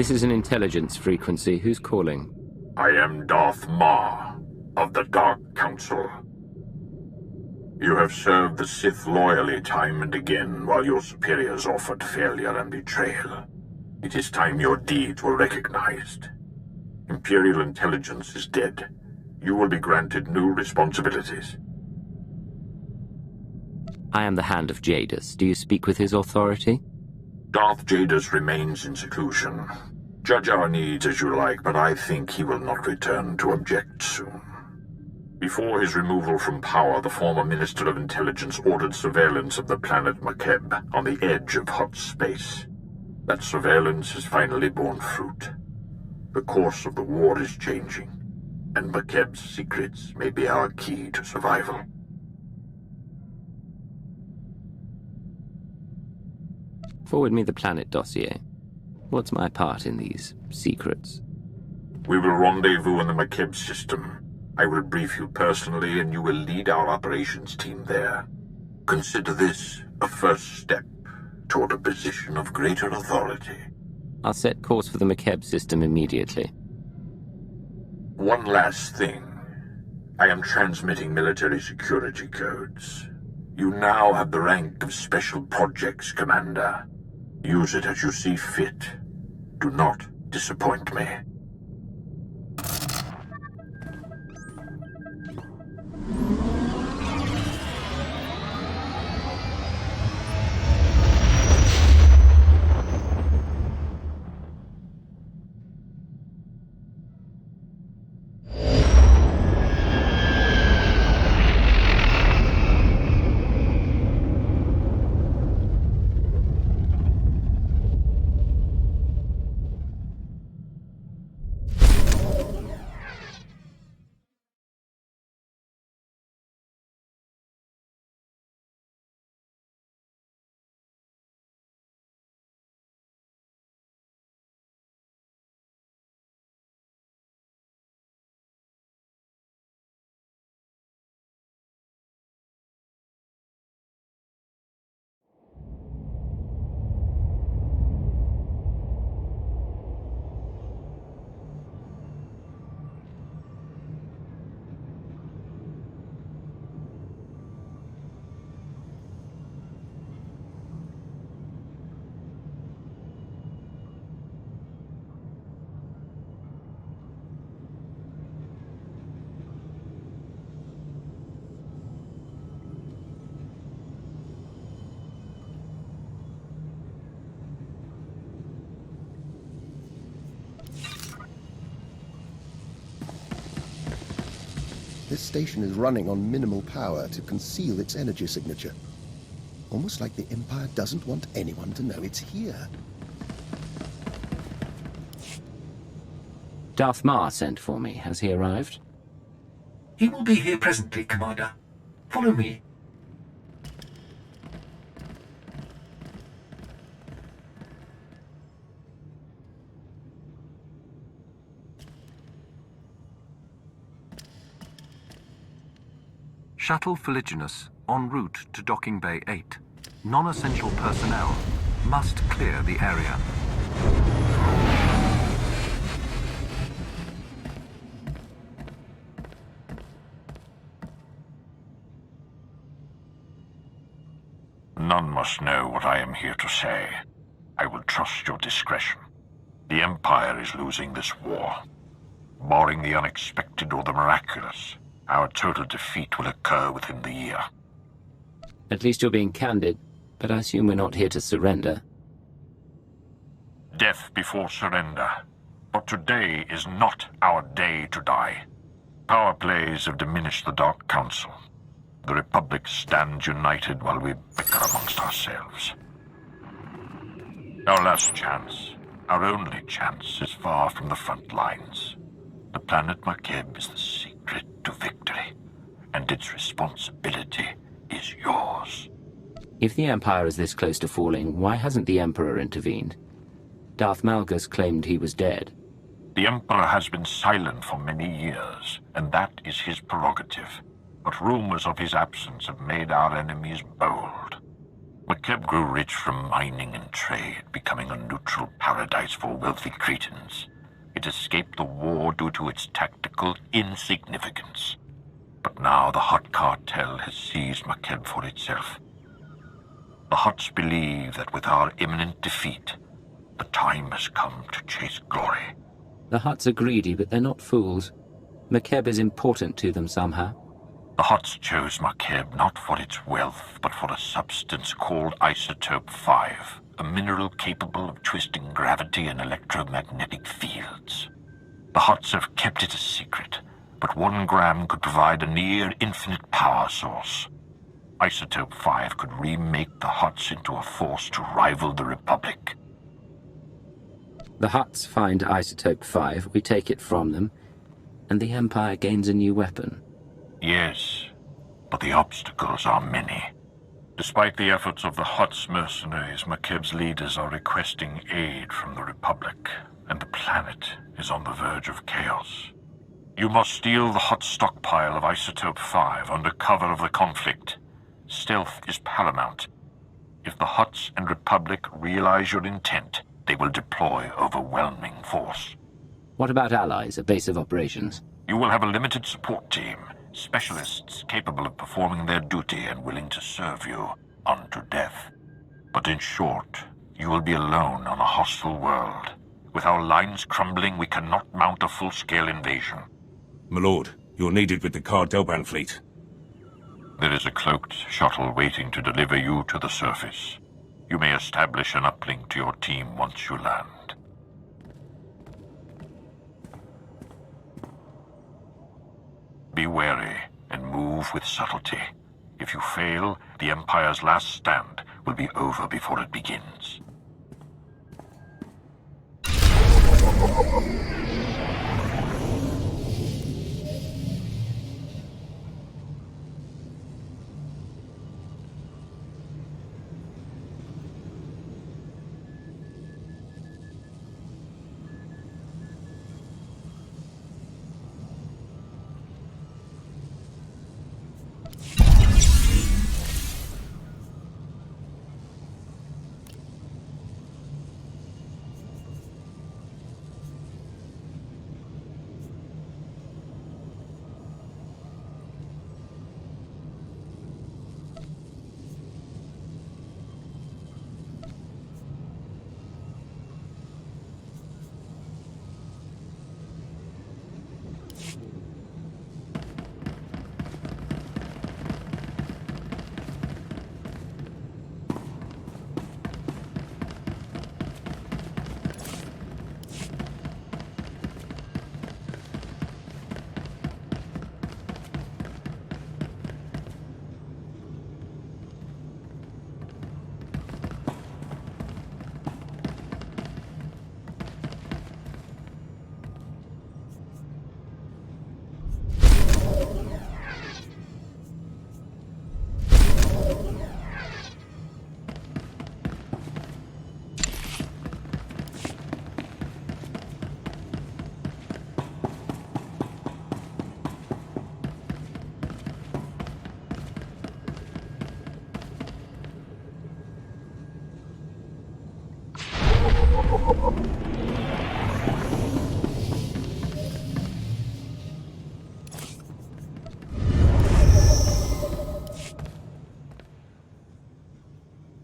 This is an intelligence frequency. Who's calling? I am Darth Maw, of the Dark Council. You have served the Sith loyally time and again, while your superiors offered failure and betrayal. It is time your deeds were recognized. Imperial intelligence is dead. You will be granted new responsibilities. I am the Hand of Jadus. Do you speak with his authority? Darth Jadus remains in seclusion. Judge our needs as you like, but I think he will not return to object soon. Before his removal from power, the former Minister of Intelligence ordered surveillance of the planet Makeb on the edge of hot space. That surveillance has finally borne fruit. The course of the war is changing, and Makeb's secrets may be our key to survival. Forward me the planet dossier. What's my part in these secrets? We will rendezvous in the Makeb system. I will brief you personally, and you will lead our operations team there. Consider this a first step toward a position of greater authority. I'll set course for the Makeb system immediately. One last thing. I am transmitting military security codes. You now have the rank of Special Projects Commander. Use it as you see fit. Do not disappoint me. This station is running on minimal power to conceal its energy signature. Almost like the Empire doesn't want anyone to know it's here. Darth Maw sent for me. Has he arrived? He will be here presently, Commander. Follow me. Shuttle Fuliginous, en route to Docking Bay 8. Non-essential personnel must clear the area. None must know what I am here to say. I will trust your discretion. The Empire is losing this war. Barring the unexpected or the miraculous, our total defeat will occur within the year. At least you're being candid, but I assume we're not here to surrender. Death before surrender. But today is not our day to die. Power plays have diminished the Dark Council. The Republic stands united while we bicker amongst ourselves. Our last chance, our only chance, is far from the front lines. The planet Makeb is the secret to victory, and its responsibility is yours. If the Empire is this close to falling, why hasn't the Emperor intervened? Darth Malgus claimed he was dead. The Emperor has been silent for many years, and that is his prerogative. But rumors of his absence have made our enemies bold. Makeb grew rich from mining and trade, becoming a neutral paradise for wealthy Cretans. It escaped the war due to its tactical insignificance. But now the Hutt cartel has seized Makeb for itself. The Hutts believe that with our imminent defeat, the time has come to chase glory. The Hutts are greedy, but they're not fools. Makeb is important to them somehow. The Hutts chose Makeb not for its wealth, but for a substance called Isotope 5, a mineral capable of twisting gravity and electromagnetic fields. The Hutts have kept it a secret, but 1 gram could provide a near-infinite power source. Isotope 5 could remake the Hutts into a force to rival the Republic. The Hutts find Isotope 5, we take it from them, and the Empire gains a new weapon. Yes, but the obstacles are many. Despite the efforts of the Hutts mercenaries, Makeb's leaders are requesting aid from the Republic, and the planet is on the verge of chaos. You must steal the Hutt stockpile of Isotope 5 under cover of the conflict. Stealth is paramount. If the Hutts and Republic realize your intent, they will deploy overwhelming force. What about allies, a base of operations? You will have a limited support team, specialists capable of performing their duty and willing to serve you unto death. But in short, you will be alone on a hostile world. With our lines crumbling, we cannot mount a full-scale invasion. My lord, you're needed with the Cardoban fleet. There is a cloaked shuttle waiting to deliver you to the surface. You may establish an uplink to your team once you land. Be wary and move with subtlety. If you fail, the Empire's last stand will be over before it begins.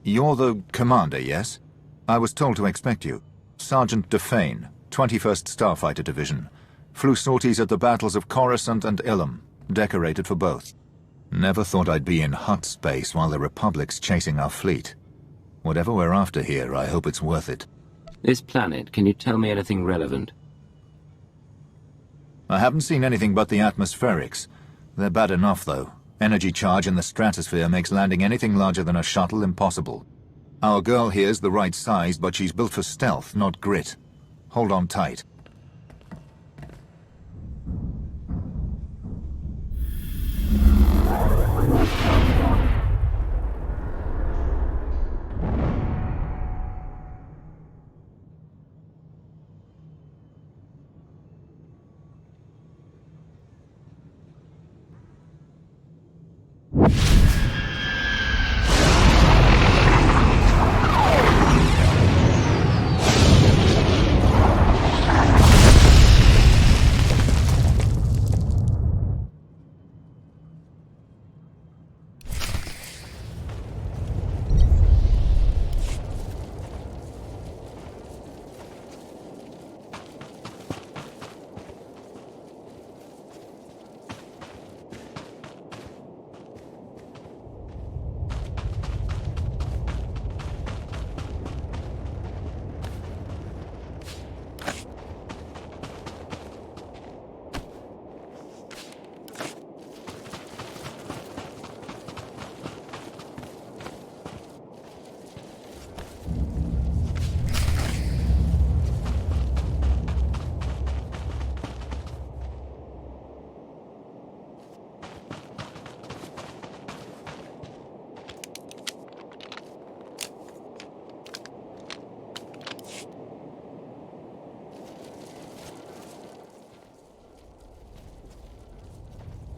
You're the commander, yes? I was told to expect you. Sergeant Defane, 21st Starfighter Division. Flew sorties at the battles of Coruscant and Ilum. Decorated for both. Never thought I'd be in Hutt space while the Republic's chasing our fleet. Whatever we're after here, I hope it's worth it. This planet, can you tell me anything relevant? I haven't seen anything but the atmospherics. They're bad enough, though. Energy charge in the stratosphere makes landing anything larger than a shuttle impossible. Our girl here's the right size, but she's built for stealth, not grit. Hold on tight.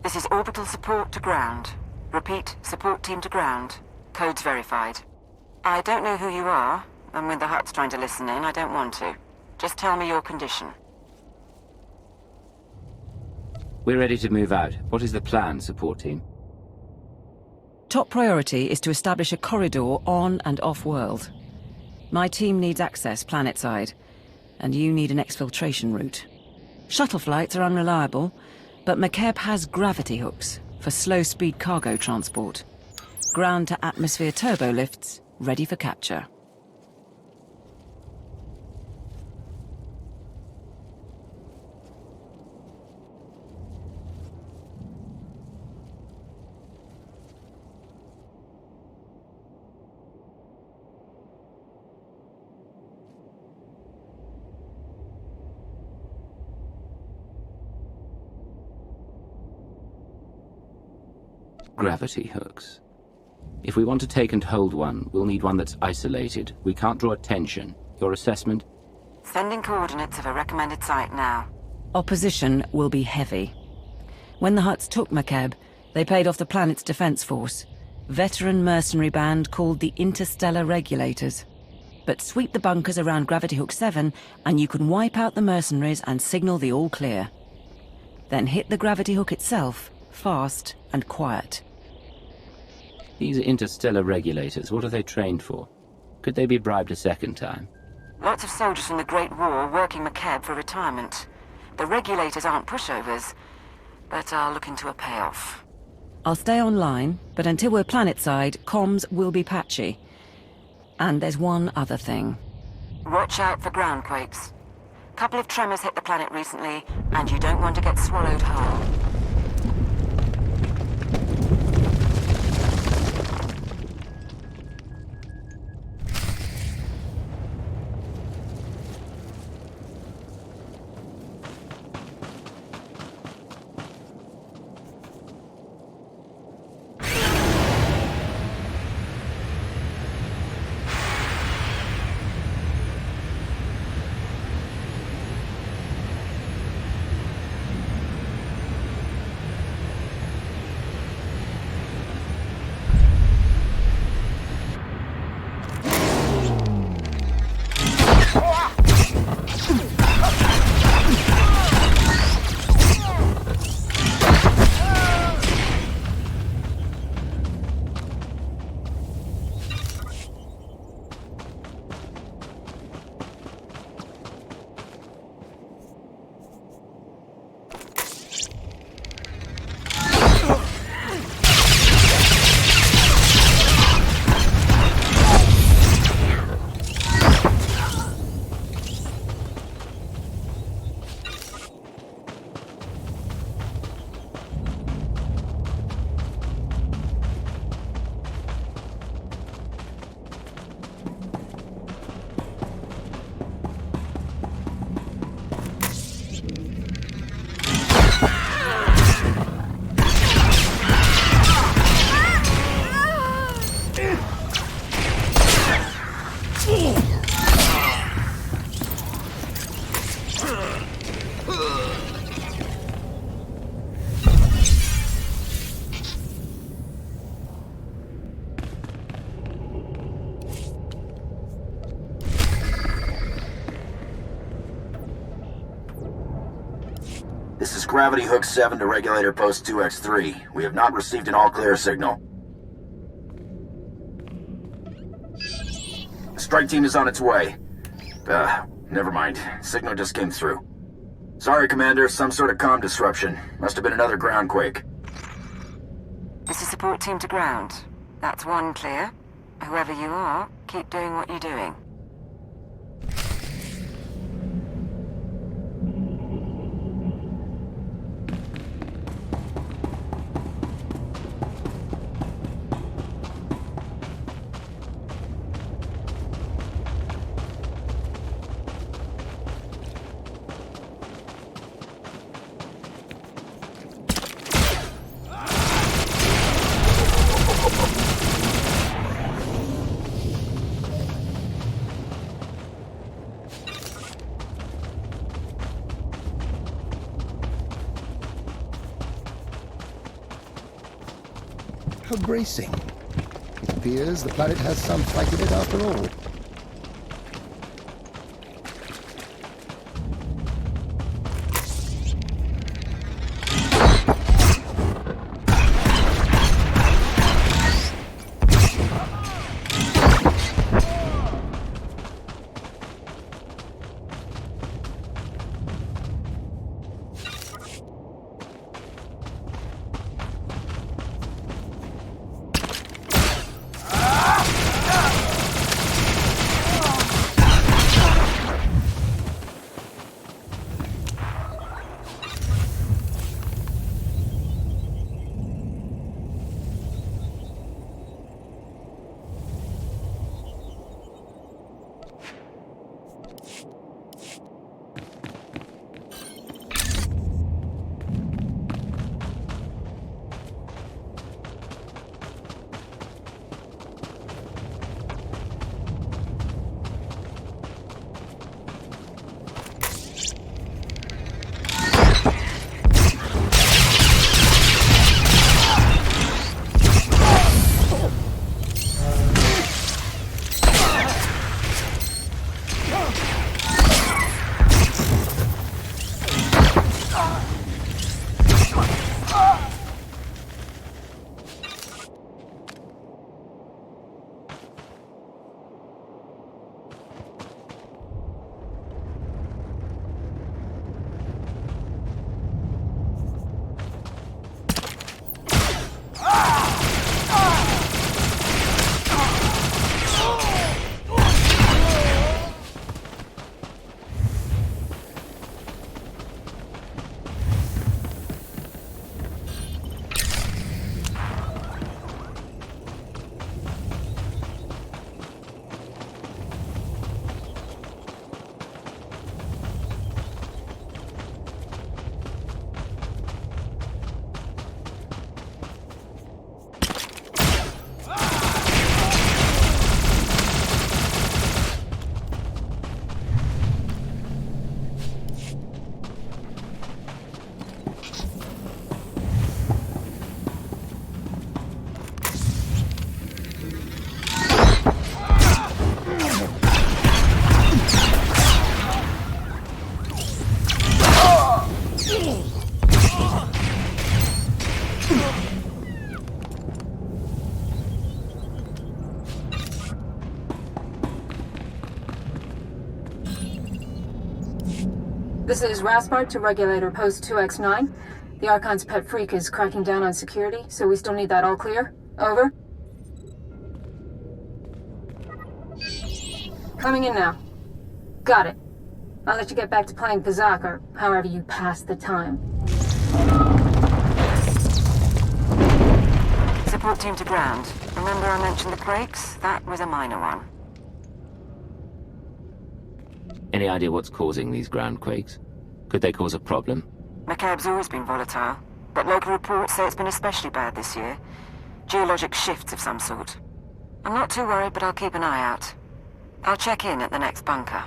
This is orbital support to ground. Repeat, support team to ground. Codes verified. I don't know who you are, and when the Hutt's trying to listen in, I don't want to. Just tell me your condition. We're ready to move out. What is the plan, support team? Top priority is to establish a corridor on and off-world. My team needs access planet-side, and you need an exfiltration route. Shuttle flights are unreliable, but McKeb has gravity hooks for slow-speed cargo transport. Ground-to-atmosphere turbo lifts ready for capture. Gravity hooks. If we want to take and hold one, we'll need one that's isolated. We can't draw attention. Your assessment? Sending coordinates of a recommended site now. Opposition will be heavy. When the Hutts took McKeb, they paid off the planet's defense force. Veteran mercenary band called the Interstellar Regulators. But sweep the bunkers around Gravity Hook 7 and you can wipe out the mercenaries and signal the all clear. Then hit the Gravity Hook itself, fast and quiet. These interstellar regulators, what are they trained for? Could they be bribed a second time? Lots of soldiers from the Great War working McKeb for retirement. The regulators aren't pushovers, but are looking to a payoff. I'll stay online, but until we're planet-side, comms will be patchy. And there's one other thing. Watch out for ground quakes. Couple of tremors hit the planet recently, and you don't want to get swallowed whole. This is Gravity Hook 7 to Regulator Post 2X3. We have not received an all-clear signal. The strike team is on its way. Never mind. Signal just came through. Sorry, Commander. Some sort of comm disruption. Must have been another ground quake. This is support team to ground. That's one clear. Whoever you are, keep doing what you're doing. How bracing. It appears the planet has some fight in it after all. This is Raspart to Regulator Post 2X9. The Archon's pet freak is cracking down on security, so we still need that all clear. Over. Coming in now. Got it. I'll let you get back to playing Pazak, or however you pass the time. Support team to ground. Remember I mentioned the quakes? That was a minor one. Any idea what's causing these ground quakes? Could they cause a problem? McCabe's always been volatile, but local reports say it's been especially bad this year. Geologic shifts of some sort. I'm not too worried, but I'll keep an eye out. I'll check in at the next bunker.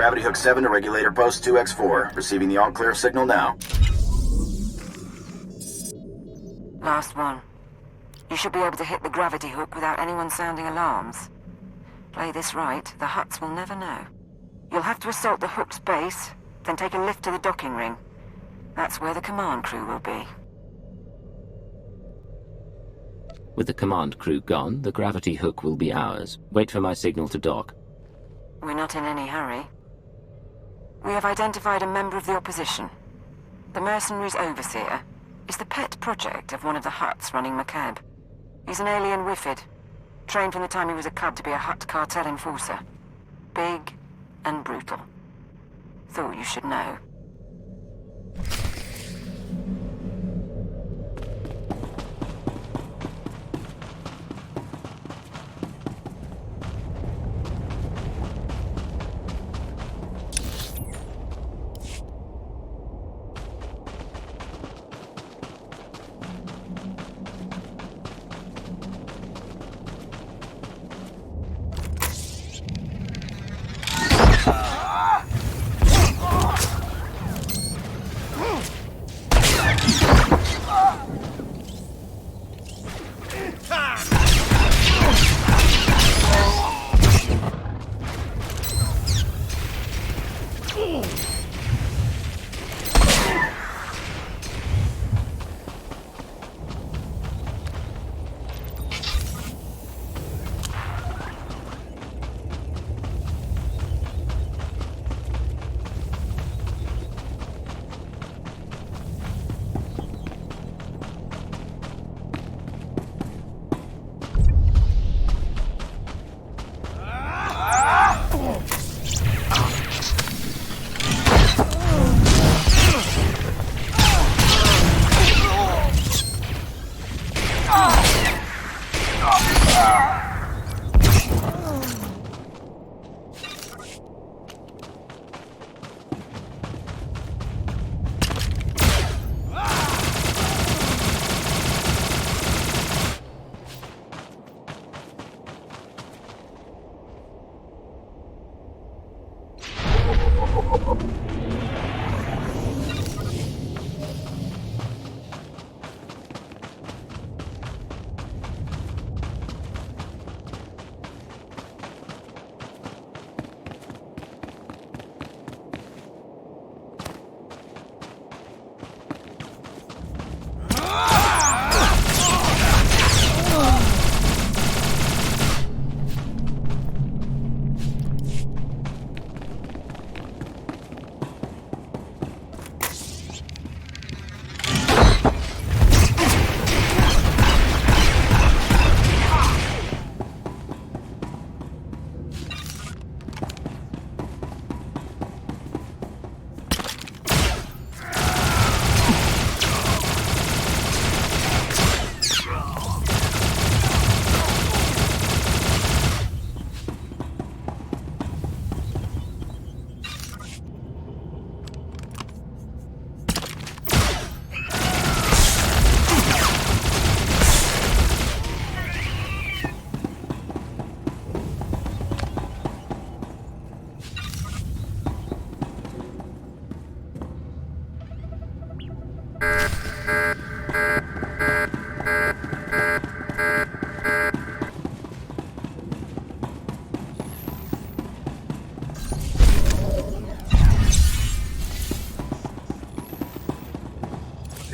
Gravity Hook 7 to Regulator Post 2X4. Receiving the all-clear signal now. Last one. You should be able to hit the gravity hook without anyone sounding alarms. Play this right, the Hutts will never know. You'll have to assault the hook's base, then take a lift to the docking ring. That's where the command crew will be. With the command crew gone, the gravity hook will be ours. Wait for my signal to dock. We're not in any hurry. We have identified a member of the opposition. The mercenary's overseer is the pet project of one of the Hutts running Macab. He's an alien Wifid, trained from the time he was a cub to be a Hutt cartel enforcer. Big and brutal. Thought you should know.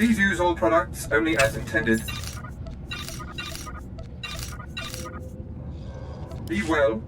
Please use all products only as intended. Be well.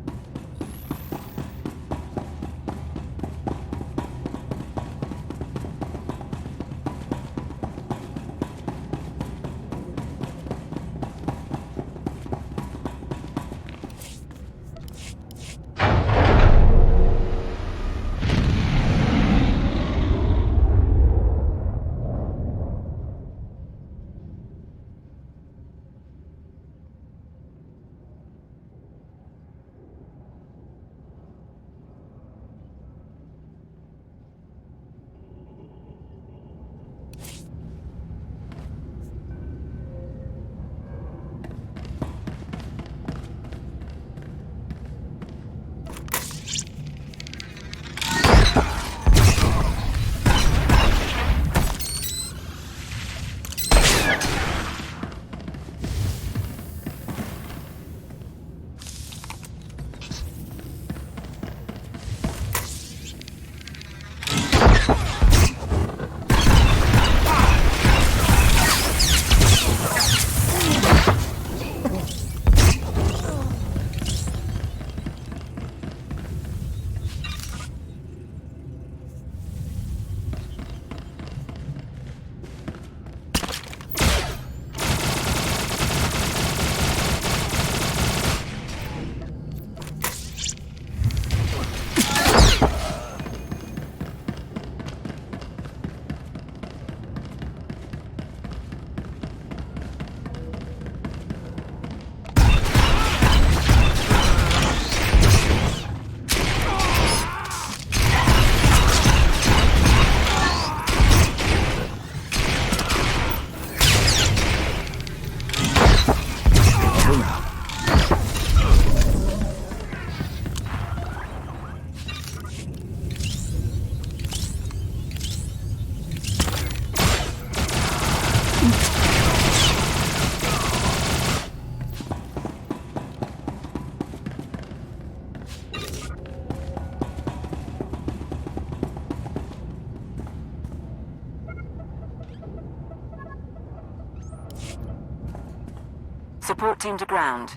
Support team to ground.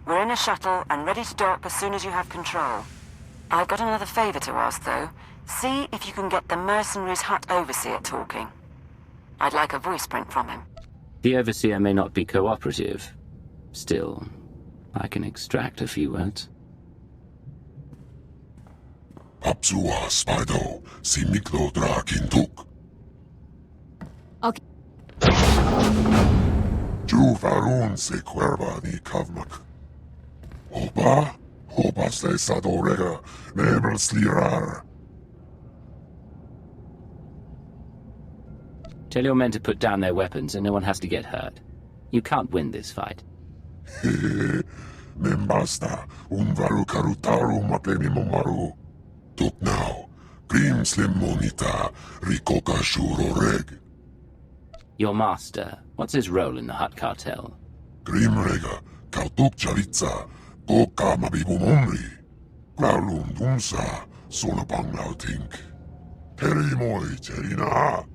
We're in a shuttle and ready to dock as soon as you have control. I've got another favor to ask, though. See if you can get the mercenaries' hut overseer talking. I'd like a voice print from him. The overseer may not be cooperative. Still, I can extract a few words. Papsua Spido, si miklo drakintuk. Okay. Juvarun se cuerva ni kavmak. Hoba se sadorega, nebel slirar. Tell your men to put down their weapons and no one has to get hurt. You can't win this fight. Membasta, unvaru karutaru mapemi momaru. Tuk now, grim slim monita, rikoka shuro reg. Your master, what's his role in the Hut cartel? Grim rega, kautuk charitza, koka mabibu momri. Graulum dumsa, sona banglau tink. Peri moi cherina.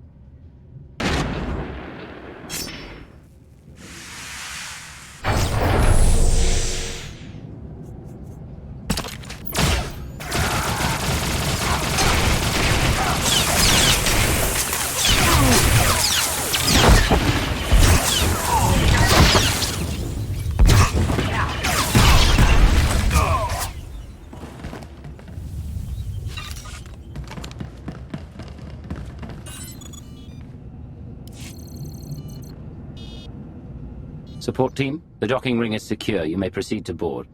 Support team, the docking ring is secure. You may proceed to board.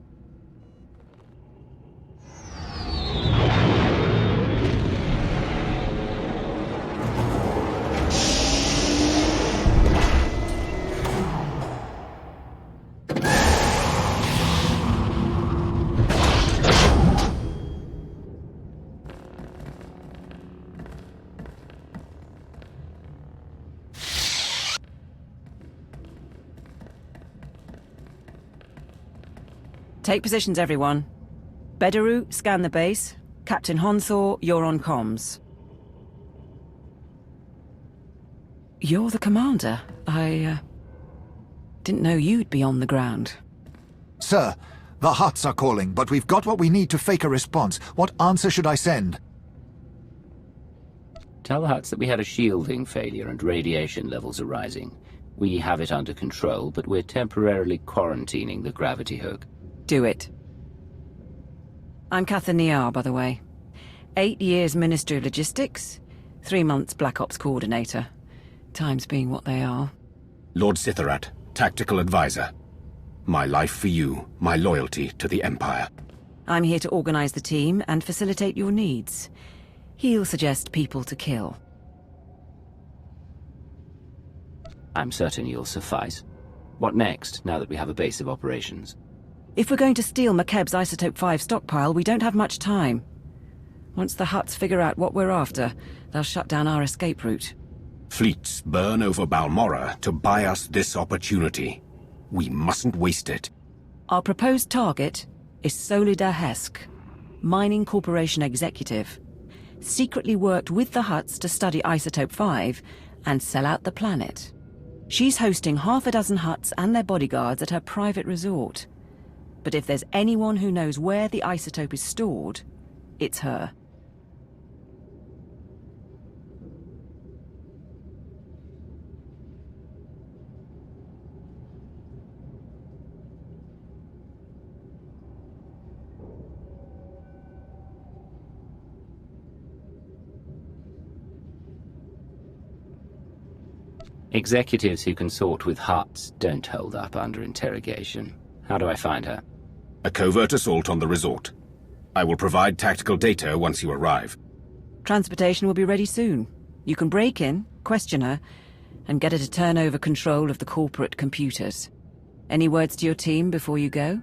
Take positions, everyone. Bedaru, scan the base. Captain Honthor, you're on comms. You're the commander. I didn't know you'd be on the ground. Sir, the Huts are calling, but we've got what we need to fake a response. What answer should I send? Tell the Huts that we had a shielding failure and radiation levels are rising. We have it under control, but we're temporarily quarantining the gravity hook. Do it. I'm Catherine Niar, by the way. 8 years Ministry of Logistics, 3 months Black Ops Coordinator. Times being what they are. Lord Sitharat, Tactical Advisor. My life for you, my loyalty to the Empire. I'm here to organize the team and facilitate your needs. He'll suggest people to kill. I'm certain you'll suffice. What next, now that we have a base of operations? If we're going to steal McKeb's Isotope 5 stockpile, we don't have much time. Once the Huts figure out what we're after, they'll shut down our escape route. Fleets burn over Balmorra to buy us this opportunity. We mustn't waste it. Our proposed target is Solida Hesk, Mining Corporation executive. Secretly worked with the Huts to study Isotope 5 and sell out the planet. She's hosting half a dozen Huts and their bodyguards at her private resort. But if there's anyone who knows where the isotope is stored, it's her. Executives who consort with Huts don't hold up under interrogation. How do I find her? A covert assault on the resort. I will provide tactical data once you arrive. Transportation will be ready soon. You can break in, question her, and get her to turn over control of the corporate computers. Any words to your team before you go?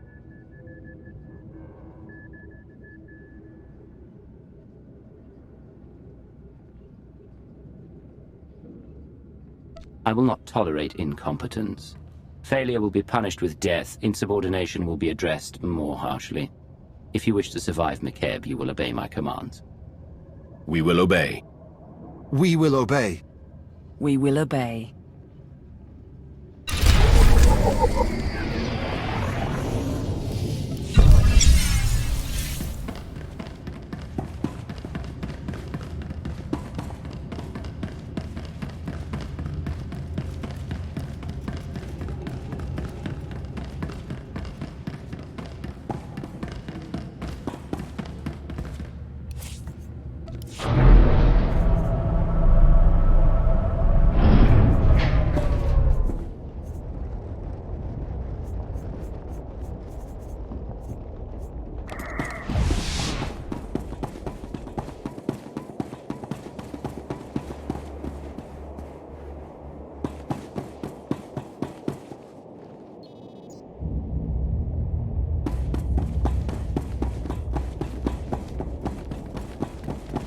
I will not tolerate incompetence. Failure will be punished with death. Insubordination will be addressed more harshly. If you wish to survive McKeb, you will obey my commands. We will obey. We will obey. We will obey.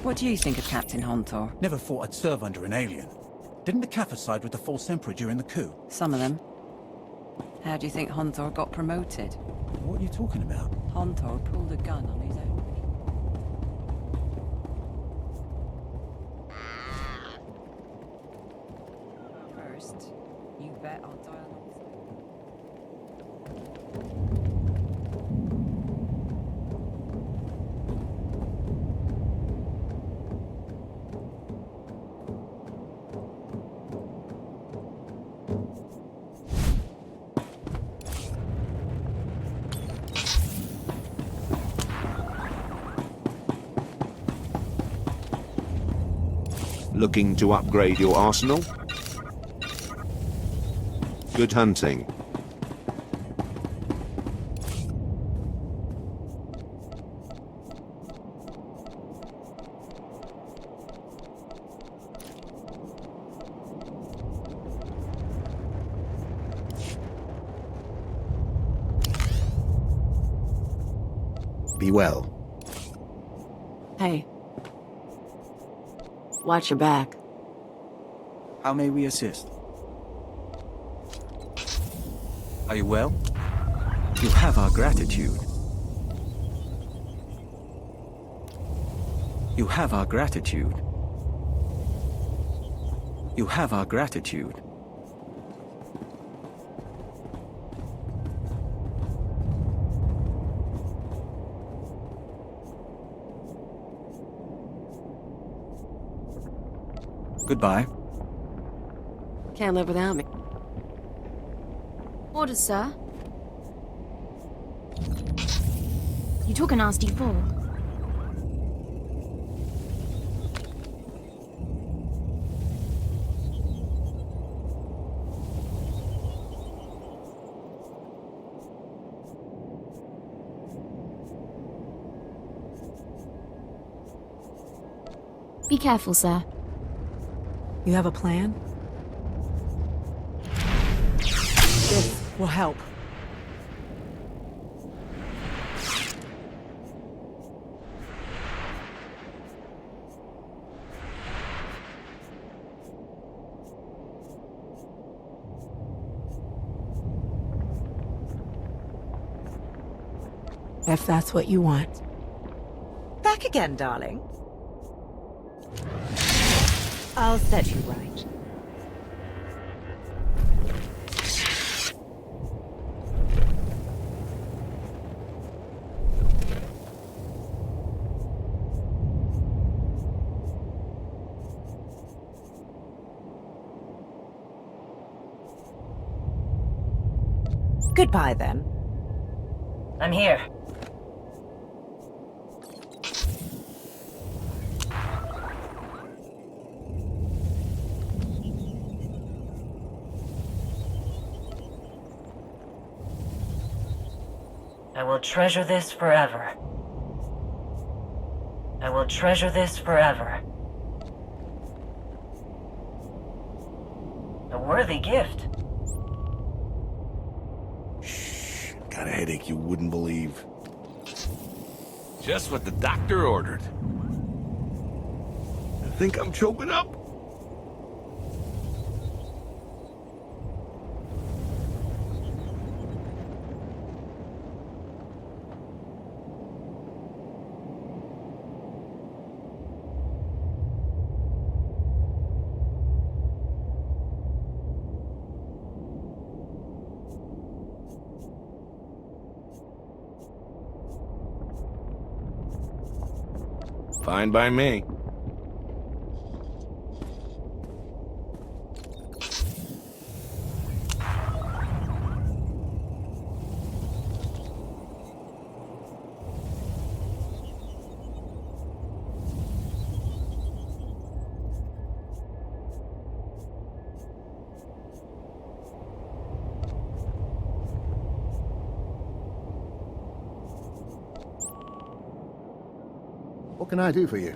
What do you think of Captain Hontor? Never thought I'd serve under an alien. Didn't the Kappa side with the false emperor during the coup? Some of them. How do you think Hontor got promoted? What are you talking about? Hontor pulled a gun on his own. First, you bet I'll die alongside. Looking to upgrade your arsenal? Good hunting. Be well. Hey. Watch your back. How may we assist? Are you well? You have our gratitude. You have our gratitude. You have our gratitude. Goodbye. Can't live without me. Orders, sir. You took a nasty fall. Be careful, sir. You have a plan? This will help. If that's what you want. Back again, darling. I'll set you right. Goodbye, then. I'm here. I will treasure this forever. I will treasure this forever. A worthy gift. Got a headache you wouldn't believe. Just what the doctor ordered. I think I'm choking up. Fine by me. What can I do for you?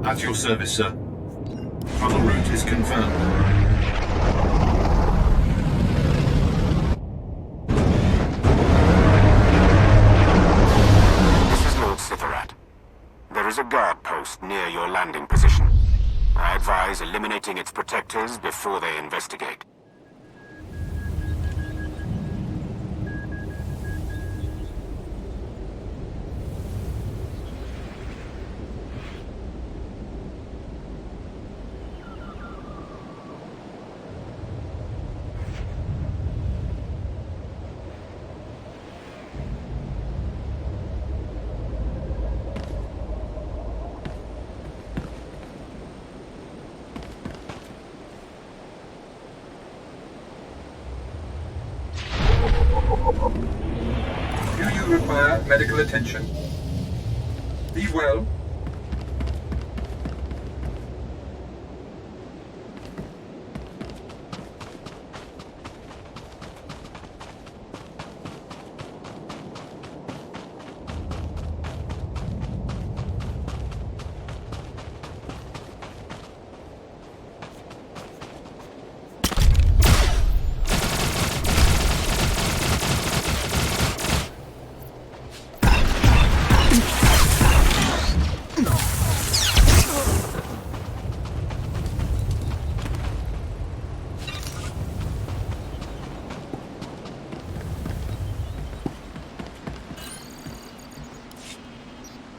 At your service, sir. Tunnel route is confirmed. This is Lord Sitharat. There is a guard post near your landing position. I advise eliminating its protectors before they investigate. Do you require medical attention? Be well.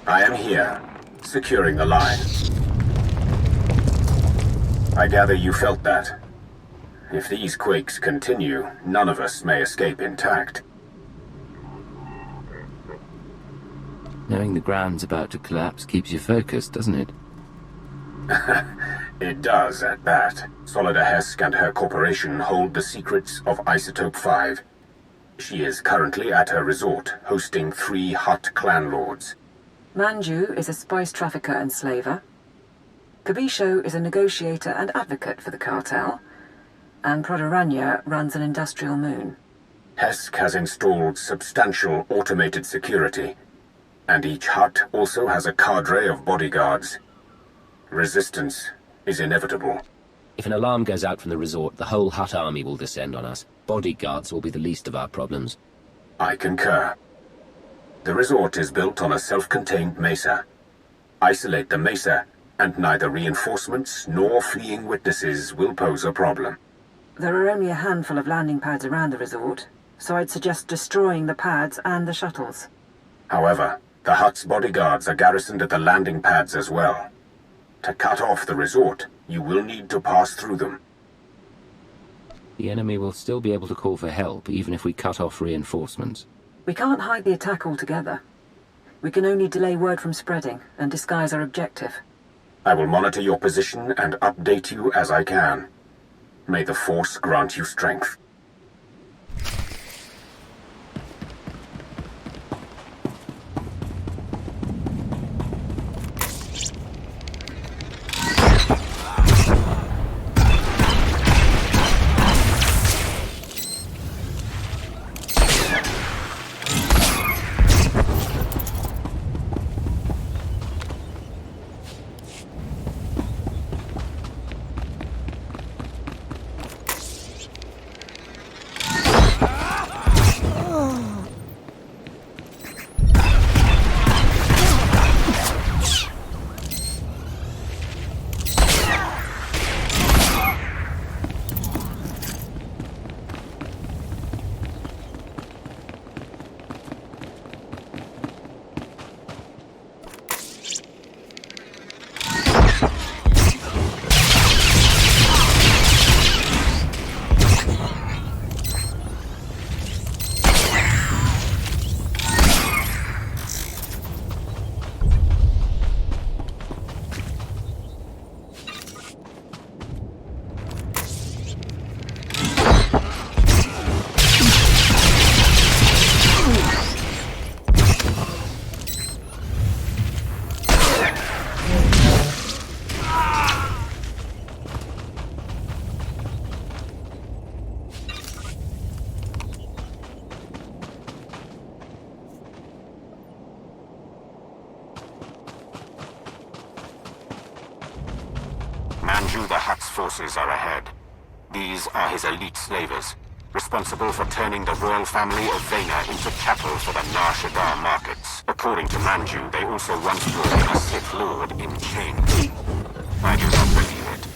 I am here, securing the line. I gather you felt that. If these quakes continue, none of us may escape intact. Knowing the ground's about to collapse keeps you focused, doesn't it? It does, at that. Solida Hesk and her corporation hold the secrets of Isotope 5. She is currently at her resort, hosting 3 hot clan lords. Manju is a spice trafficker and slaver. Kabisho is a negotiator and advocate for the cartel. And Prodoranya runs an industrial moon. Hesk has installed substantial automated security, and each hut also has a cadre of bodyguards. Resistance is inevitable. If an alarm goes out from the resort, the whole Hutt army will descend on us. Bodyguards will be the least of our problems. I concur. The resort is built on a self-contained mesa. Isolate the mesa, and neither reinforcements nor fleeing witnesses will pose a problem. There are only a handful of landing pads around the resort, so I'd suggest destroying the pads and the shuttles. However, the Hutt's bodyguards are garrisoned at the landing pads as well. To cut off the resort, you will need to pass through them. The enemy will still be able to call for help, even if we cut off reinforcements. We can't hide the attack altogether. We can only delay word from spreading and disguise our objective. I will monitor your position and update you as I can. May the Force grant you strength. Manju the Hutt's forces are ahead. These are his elite slavers, responsible for turning the royal family of Vena into cattle for the Nar Shaddaa markets. According to Manju, they also once brought in a Sith Lord in chains. I do not believe it.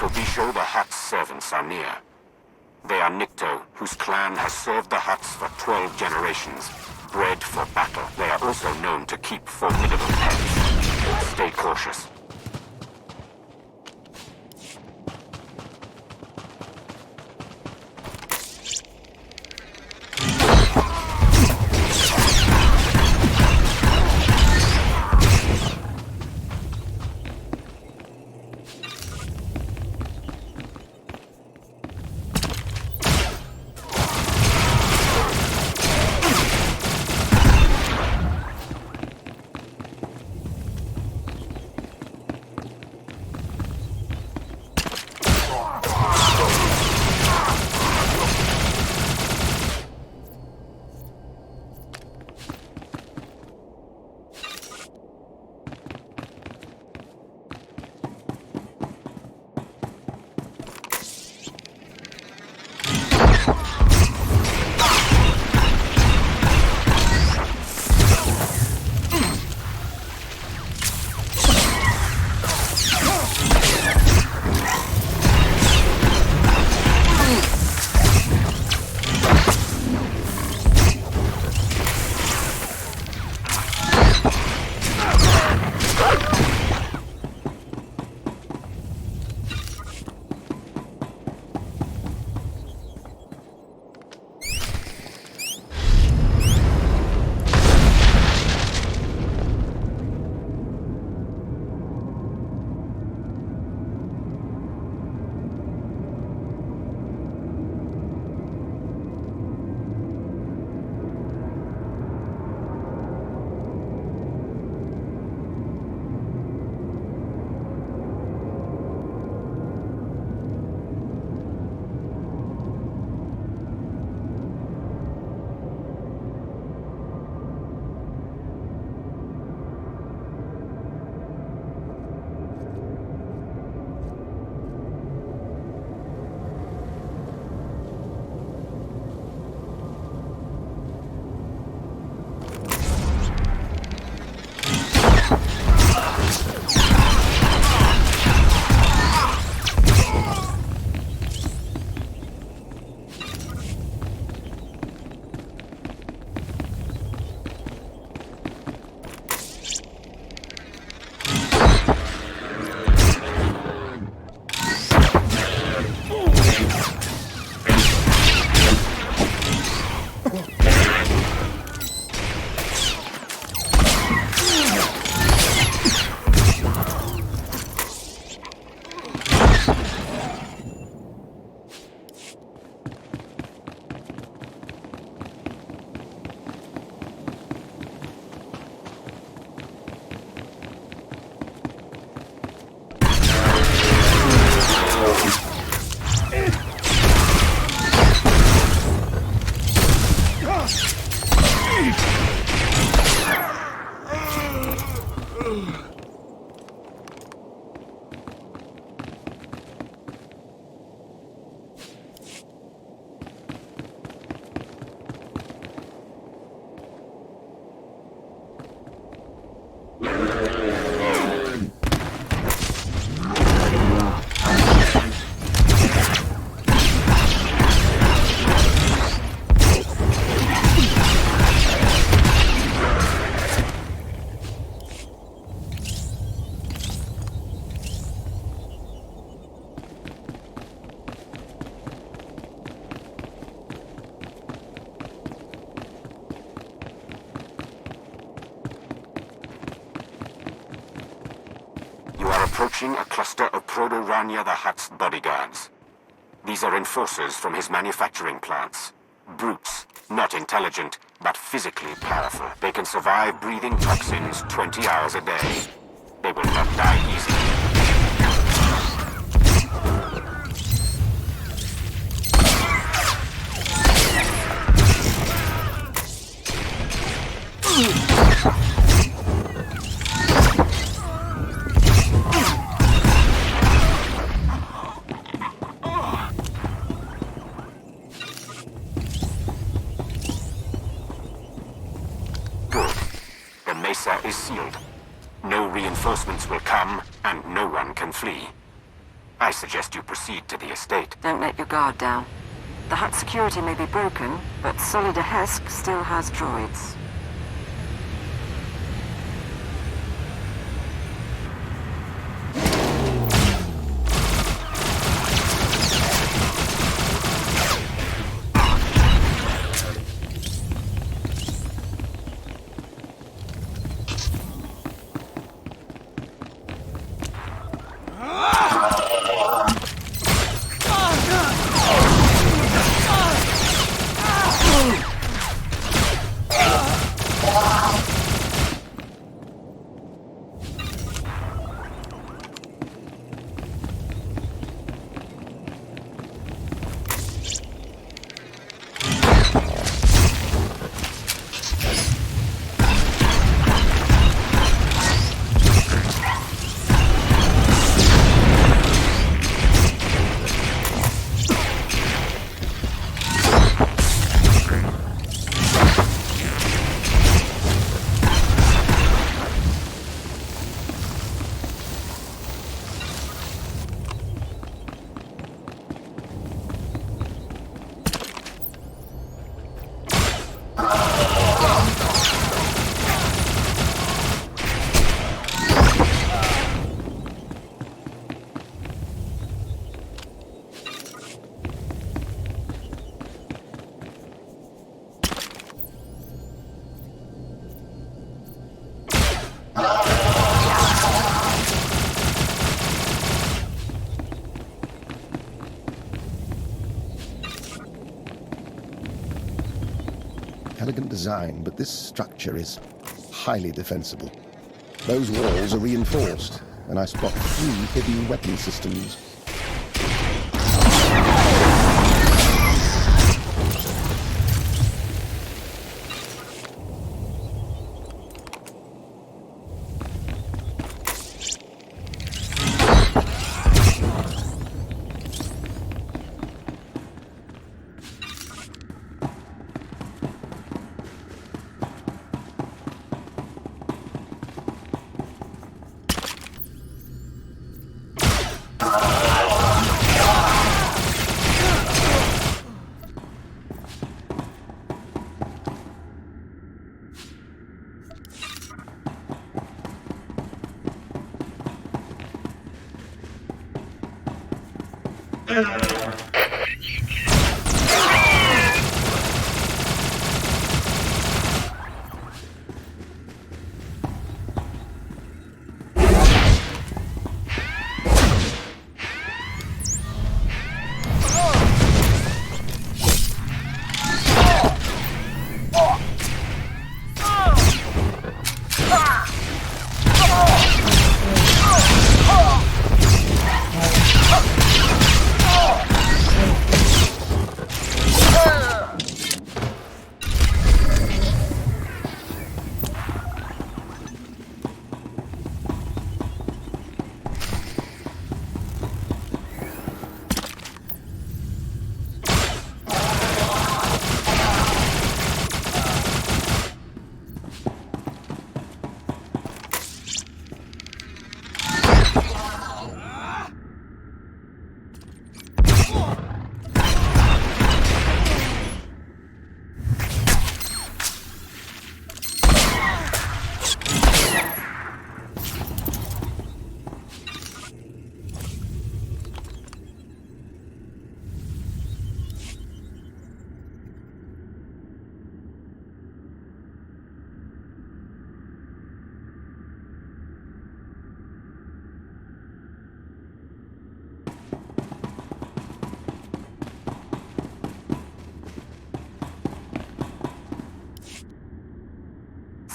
Kobisho the Hutt's servants are near. They are Nikto, whose clan has served the Hutts for 12 generations, bred for battle. They are also known to keep formidable pets. Stay cautious. Approaching a cluster of Proto-Rania the Hutt's bodyguards. These are enforcers from his manufacturing plants. Brutes, not intelligent, but physically powerful. They can survive breathing toxins 20 hours a day. They will not die easily. Is sealed. No reinforcements will come, and no one can flee. I suggest you proceed to the estate. Don't let your guard down. The Hutt security may be broken, but Solida Hesk still has droids. Elegant design, but this structure is highly defensible. Those walls are reinforced, and I spot 3 hidden weapon systems.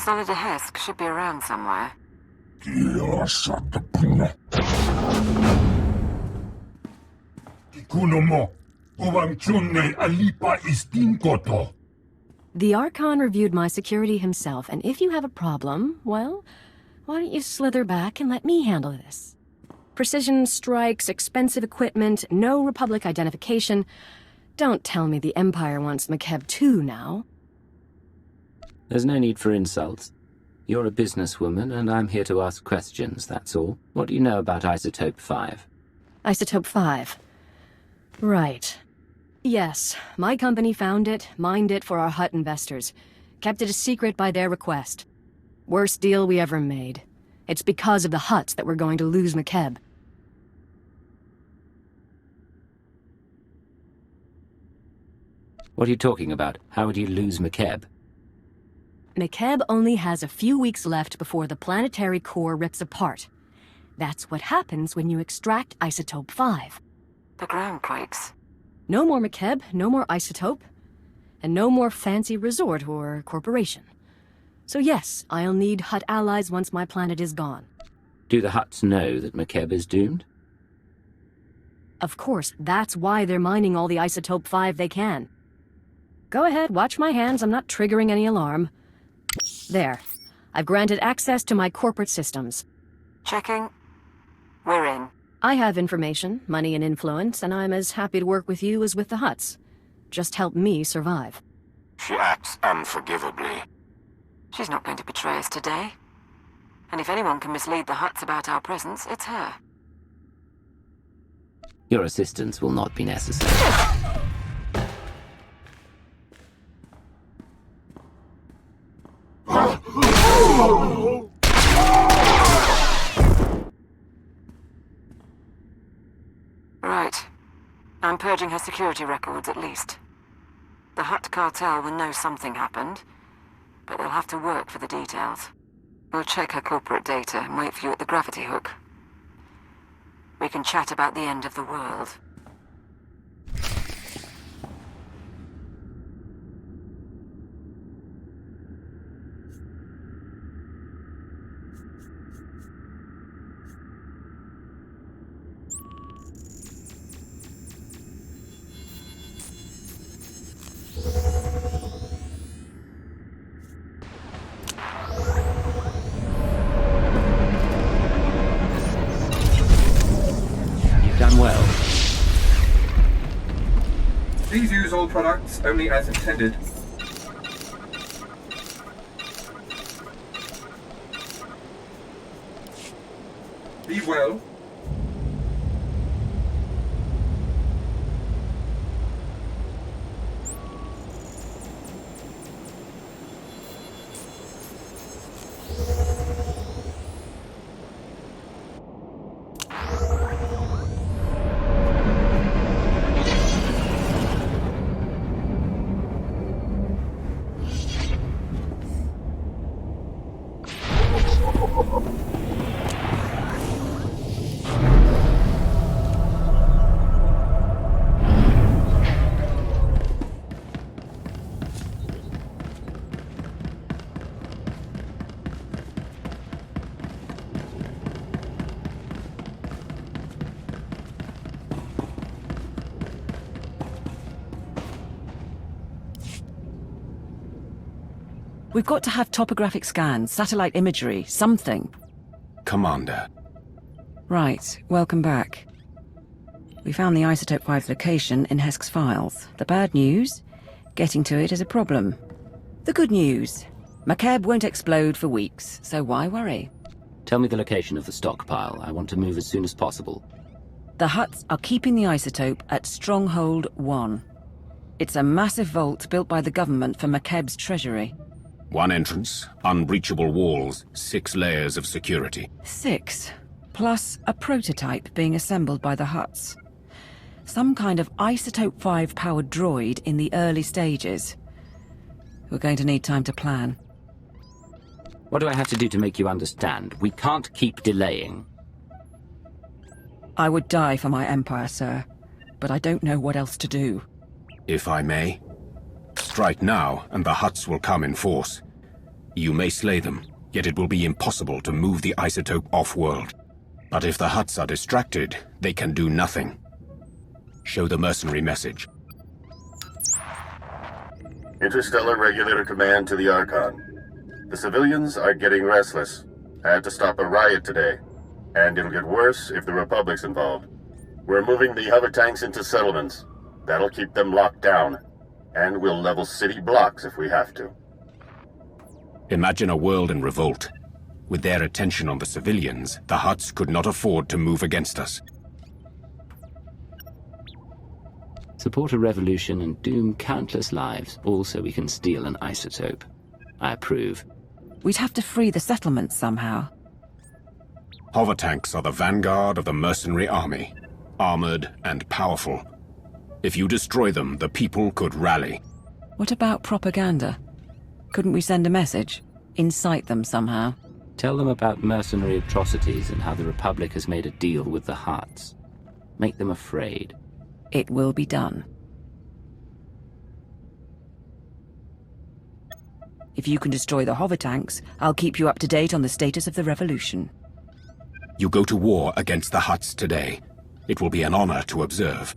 Solid Hesk should be around somewhere. The Archon reviewed my security himself, and if you have a problem, well, why don't you slither back and let me handle this? Precision strikes, expensive equipment, no Republic identification. Don't tell me the Empire wants McKeb too now. There's no need for insults. You're a businesswoman, and I'm here to ask questions, that's all. What do you know about Isotope 5? Isotope 5. Right. Yes, my company found it, mined it for our Hutt investors. Kept it a secret by their request. Worst deal we ever made. It's because of the Hutts that we're going to lose McKeb. What are you talking about? How would you lose McKeb? McKeb only has a few weeks left before the planetary core rips apart. That's what happens when you extract Isotope 5. The ground quakes. No more McKeb, no more Isotope, and no more fancy resort or corporation. So yes, I'll need Hutt allies once my planet is gone. Do the Hutts know that McKeb is doomed? Of course, that's why they're mining all the Isotope 5 they can. Go ahead, watch my hands, I'm not triggering any alarm. There. I've granted access to my corporate systems. Checking. We're in. I have information, money and influence, and I'm as happy to work with you as with the Hutts. Just help me survive. She acts unforgivably. She's not going to betray us today. And if anyone can mislead the Hutts about our presence, it's her. Your assistance will not be necessary. Right. I'm purging her security records, at least. The Hutt cartel will know something happened, but they'll have to work for the details. We'll check her corporate data and wait for you at the gravity hook. We can chat about the end of the world. Well. Please use all products only as intended. Be well. We've got to have topographic scans, satellite imagery, something. Commander. Right, welcome back. We found the Isotope 5's location in Hesk's files. The bad news? Getting to it is a problem. The good news? McKeb won't explode for weeks, so why worry? Tell me the location of the stockpile. I want to move as soon as possible. The Hutts are keeping the isotope at Stronghold 1. It's a massive vault built by the government for McKeb's treasury. One entrance, unbreachable walls, 6 layers of security. 6, plus a prototype being assembled by the Hutts. Some kind of Isotope 5-powered droid in the early stages. We're going to need time to plan. What do I have to do to make you understand? We can't keep delaying. I would die for my empire, sir, but I don't know what else to do. If I may, strike now, and the Hutts will come in force. You may slay them, yet it will be impossible to move the isotope off-world. But if the Hutts are distracted, they can do nothing. Show the mercenary message. Interstellar Regulator Command to the Archon. The civilians are getting restless. Had to stop a riot today. And it'll get worse if the Republic's involved. We're moving the hover tanks into settlements. That'll keep them locked down. And we'll level city blocks if we have to. Imagine a world in revolt. With their attention on the civilians, the Hutts could not afford to move against us. Support a revolution and doom countless lives, all so we can steal an isotope. I approve. We'd have to free the settlements somehow. Hover tanks are the vanguard of the mercenary army. Armored and powerful. If you destroy them, the people could rally. What about propaganda? Couldn't we send a message? Incite them somehow? Tell them about mercenary atrocities and how the Republic has made a deal with the Hutts. Make them afraid. It will be done. If you can destroy the hover tanks, I'll keep you up to date on the status of the revolution. You go to war against the Hutts today. It will be an honor to observe.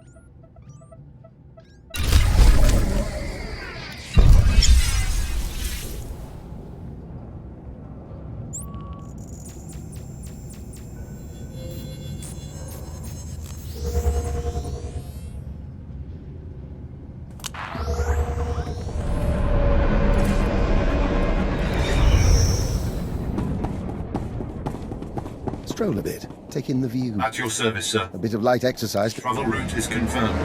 Stroll a bit, take in the view. At your service, sir. A bit of light exercise. Travel route is confirmed.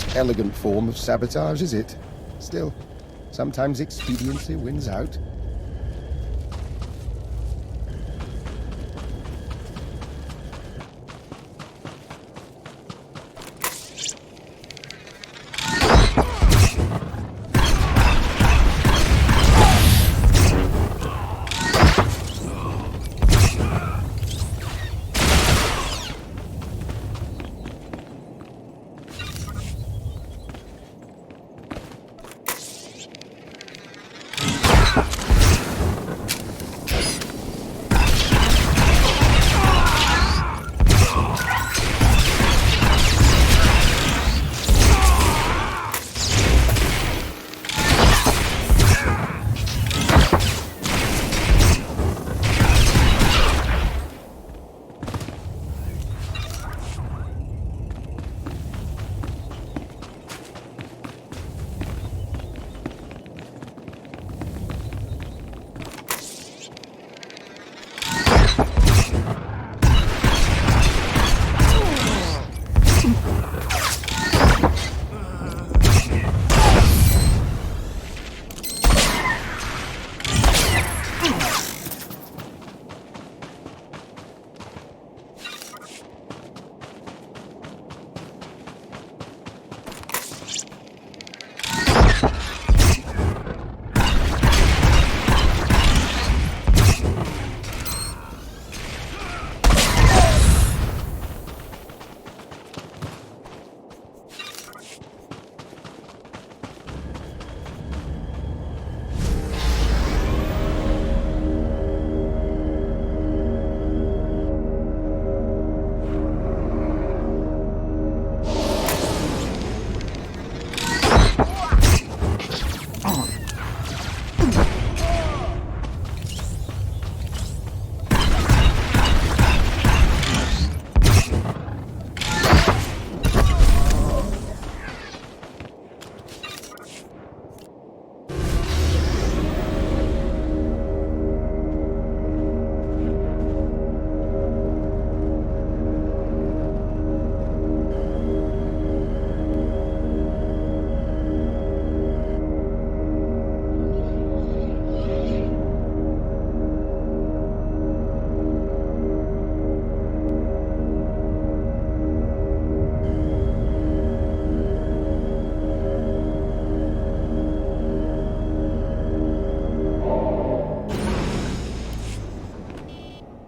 most elegant form of sabotage, is it? Still, sometimes expediency wins out.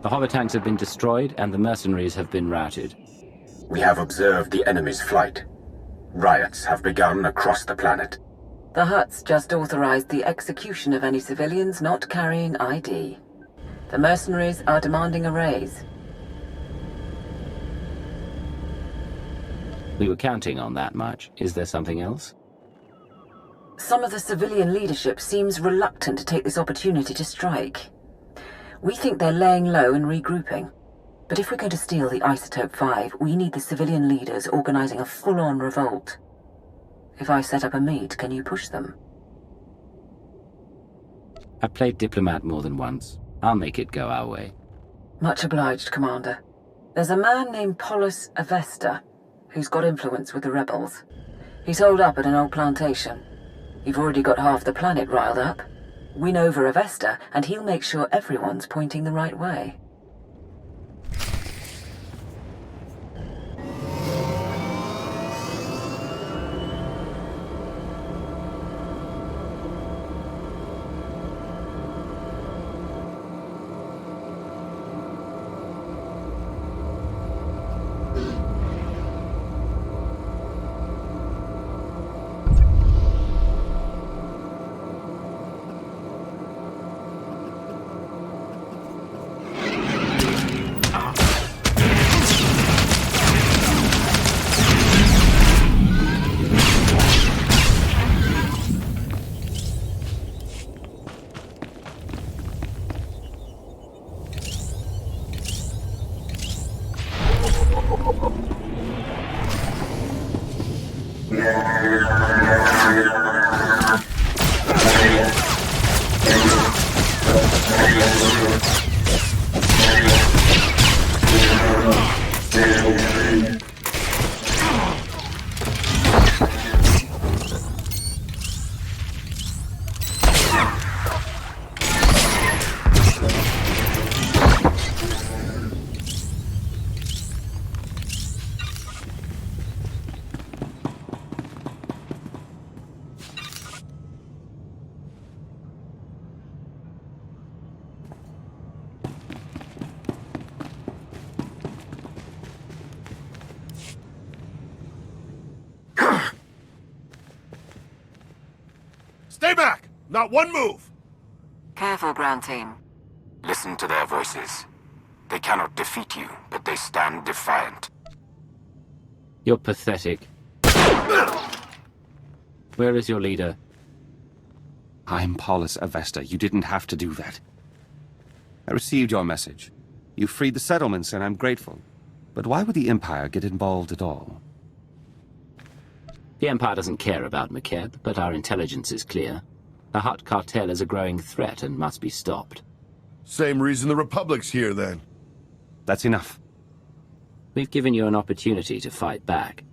The hover tanks have been destroyed and the mercenaries have been routed. We have observed the enemy's flight. Riots have begun across the planet. The Hutts just authorized the execution of any civilians not carrying ID. The mercenaries are demanding a raise. We were counting on that much. Is there something else? Some of the civilian leadership seems reluctant to take this opportunity to strike. We think they're laying low and regrouping. But if we're going to steal the Isotope 5, we need the civilian leaders organizing a full-on revolt. If I set up a meet, can you push them? I've played diplomat more than once. I'll make it go our way. Much obliged, Commander. There's a man named Polis Avesta, who's got influence with the rebels. He's holed up at an old plantation. You've already got half the planet riled up. Win over Avesta, and he'll make sure everyone's pointing the right way. Stay back! Not one move! Careful, ground team. Listen to their voices. They cannot defeat you, but they stand defiant. You're pathetic. Where is your leader? I'm Paulus Avesta. You didn't have to do that. I received your message. You freed the settlements, and I'm grateful. But why would the Empire get involved at all? The Empire doesn't care about McKeb, but our intelligence is clear. The Hutt cartel is a growing threat and must be stopped. Same reason the Republic's here, then. That's enough. We've given you an opportunity to fight back.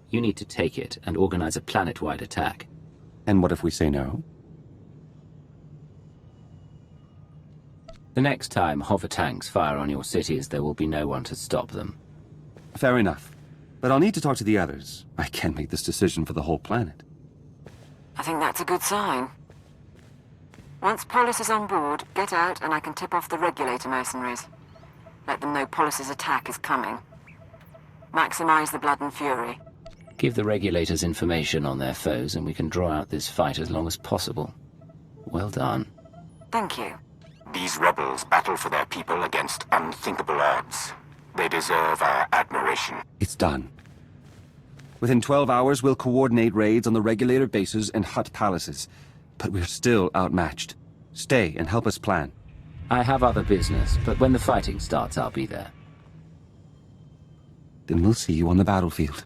You need to take it and organize a planet-wide attack. And what if we say no? The next time hover tanks fire on your cities, there will be no one to stop them. Fair enough. But I'll need to talk to the others. I can't make this decision for the whole planet. I think that's a good sign. Once Polis is on board, get out and I can tip off the regulator mercenaries. Let them know Polis's attack is coming. Maximize the blood and fury. Give the regulators information on their foes and we can draw out this fight as long as possible. Well done. Thank you. These rebels battle for their people against unthinkable odds. They deserve our admiration. It's done. Within 12 hours, we'll coordinate raids on the regulator bases and Hutt palaces. But we're still outmatched. Stay and help us plan. I have other business, but when the fighting starts, I'll be there. Then we'll see you on the battlefield.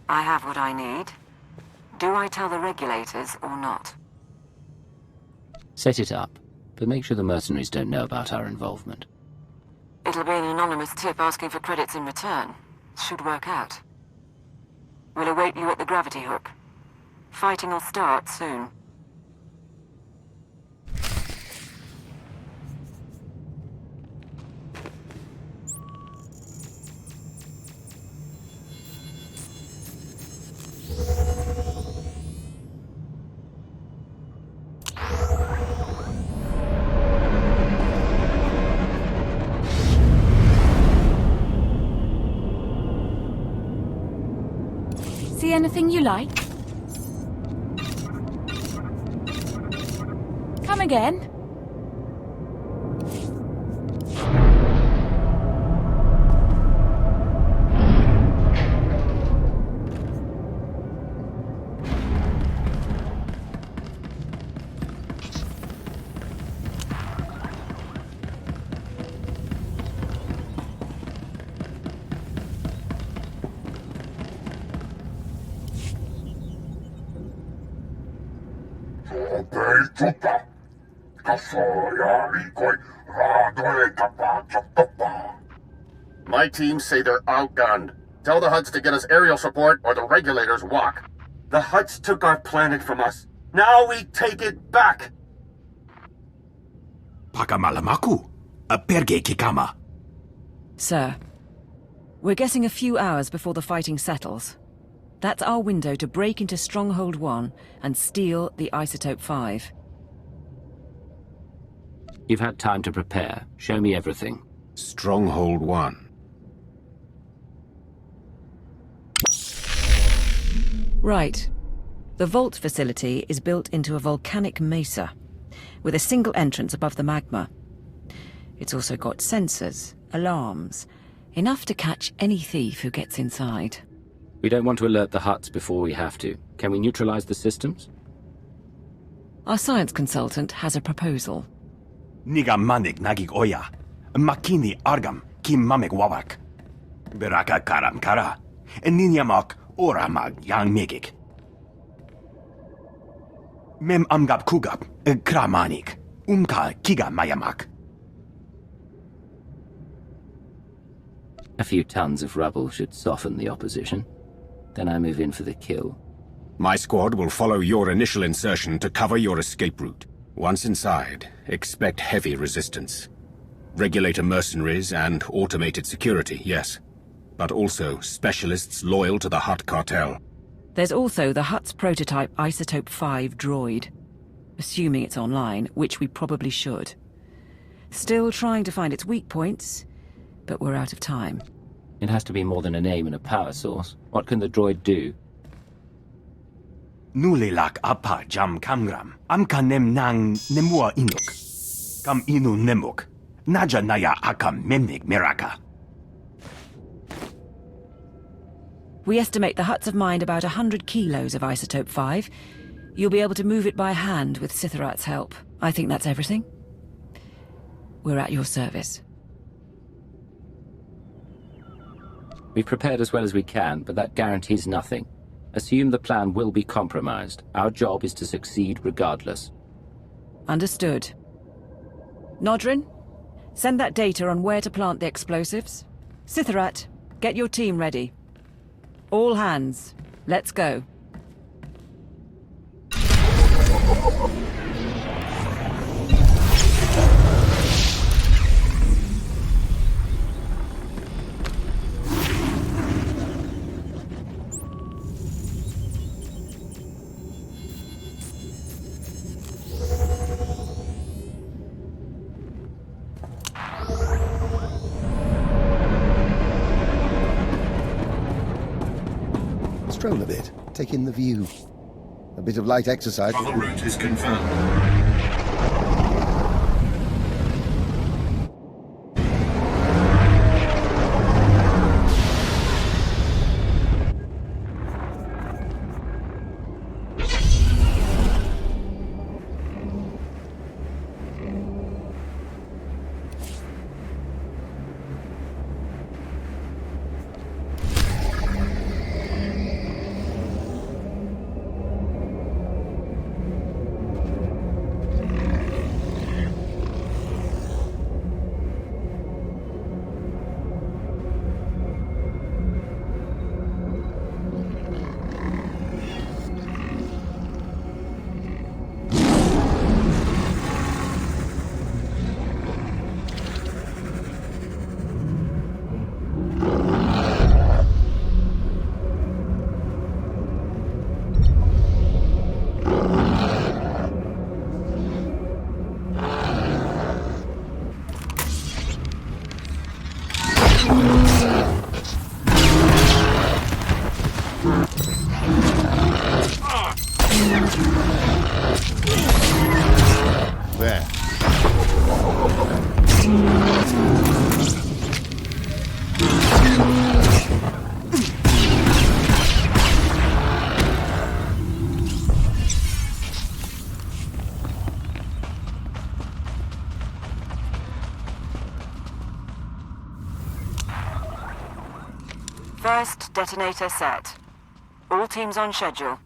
I have what I need. Do I tell the regulators or not? Set it up, but make sure the mercenaries don't know about our involvement. It'll be an anonymous tip asking for credits in return. Should work out. We'll await you at the gravity hook. Fighting will start soon. See anything you like? Come again? My teams say they're outgunned. Tell the Hutts to get us aerial support or the regulators walk. The Hutts took our planet from us. Now we take it back! Pakamalamaku, aperge kikama. Sir, we're getting a few hours before the fighting settles. That's our window to break into Stronghold 1 and steal the Isotope 5. You've had time to prepare. Show me everything. Stronghold 1. Right. The vault facility is built into a volcanic mesa, with a single entrance above the magma. It's also got sensors, alarms, enough to catch any thief who gets inside. We don't want to alert the Hutts before we have to. Can we neutralize the systems? Our science consultant has a proposal. Niga manik nagig oya. Makini argam kim mamek wawak. Beraka karam kara. Ninyamak oramag yang megik. Mem amgab kugab kramanik. Umka kiga mayamak. A few tons of rubble should soften the opposition. Then I move in for the kill. My squad will follow your initial insertion to cover your escape route. Once inside, expect heavy resistance. Regulator mercenaries and automated security, yes. But also specialists loyal to the Hutt cartel. There's also the Hutt's prototype Isotope 5 droid. Assuming it's online, which we probably should. Still trying to find its weak points, but we're out of time. It has to be more than a name and a power source. What can the droid do? Nulilak apa jam kamgram. Amka nem nang nemua inuk. Kam inu nemuk. Naja naya akam memnig miraka. We estimate the huts have mined about 100 kilos of Isotope 5. You'll be able to move it by hand with Sitharat's help. I think that's everything. We're at your service. We've prepared as well as we can, but that guarantees nothing. Assume the plan will be compromised. Our job is to succeed regardless. Understood. Nodrin, send that data on where to plant the explosives. Sitharat, get your team ready. All hands, let's go. Stroll a bit, take in the view. A bit of light exercise. The route is confirmed. First detonator set. All teams on schedule.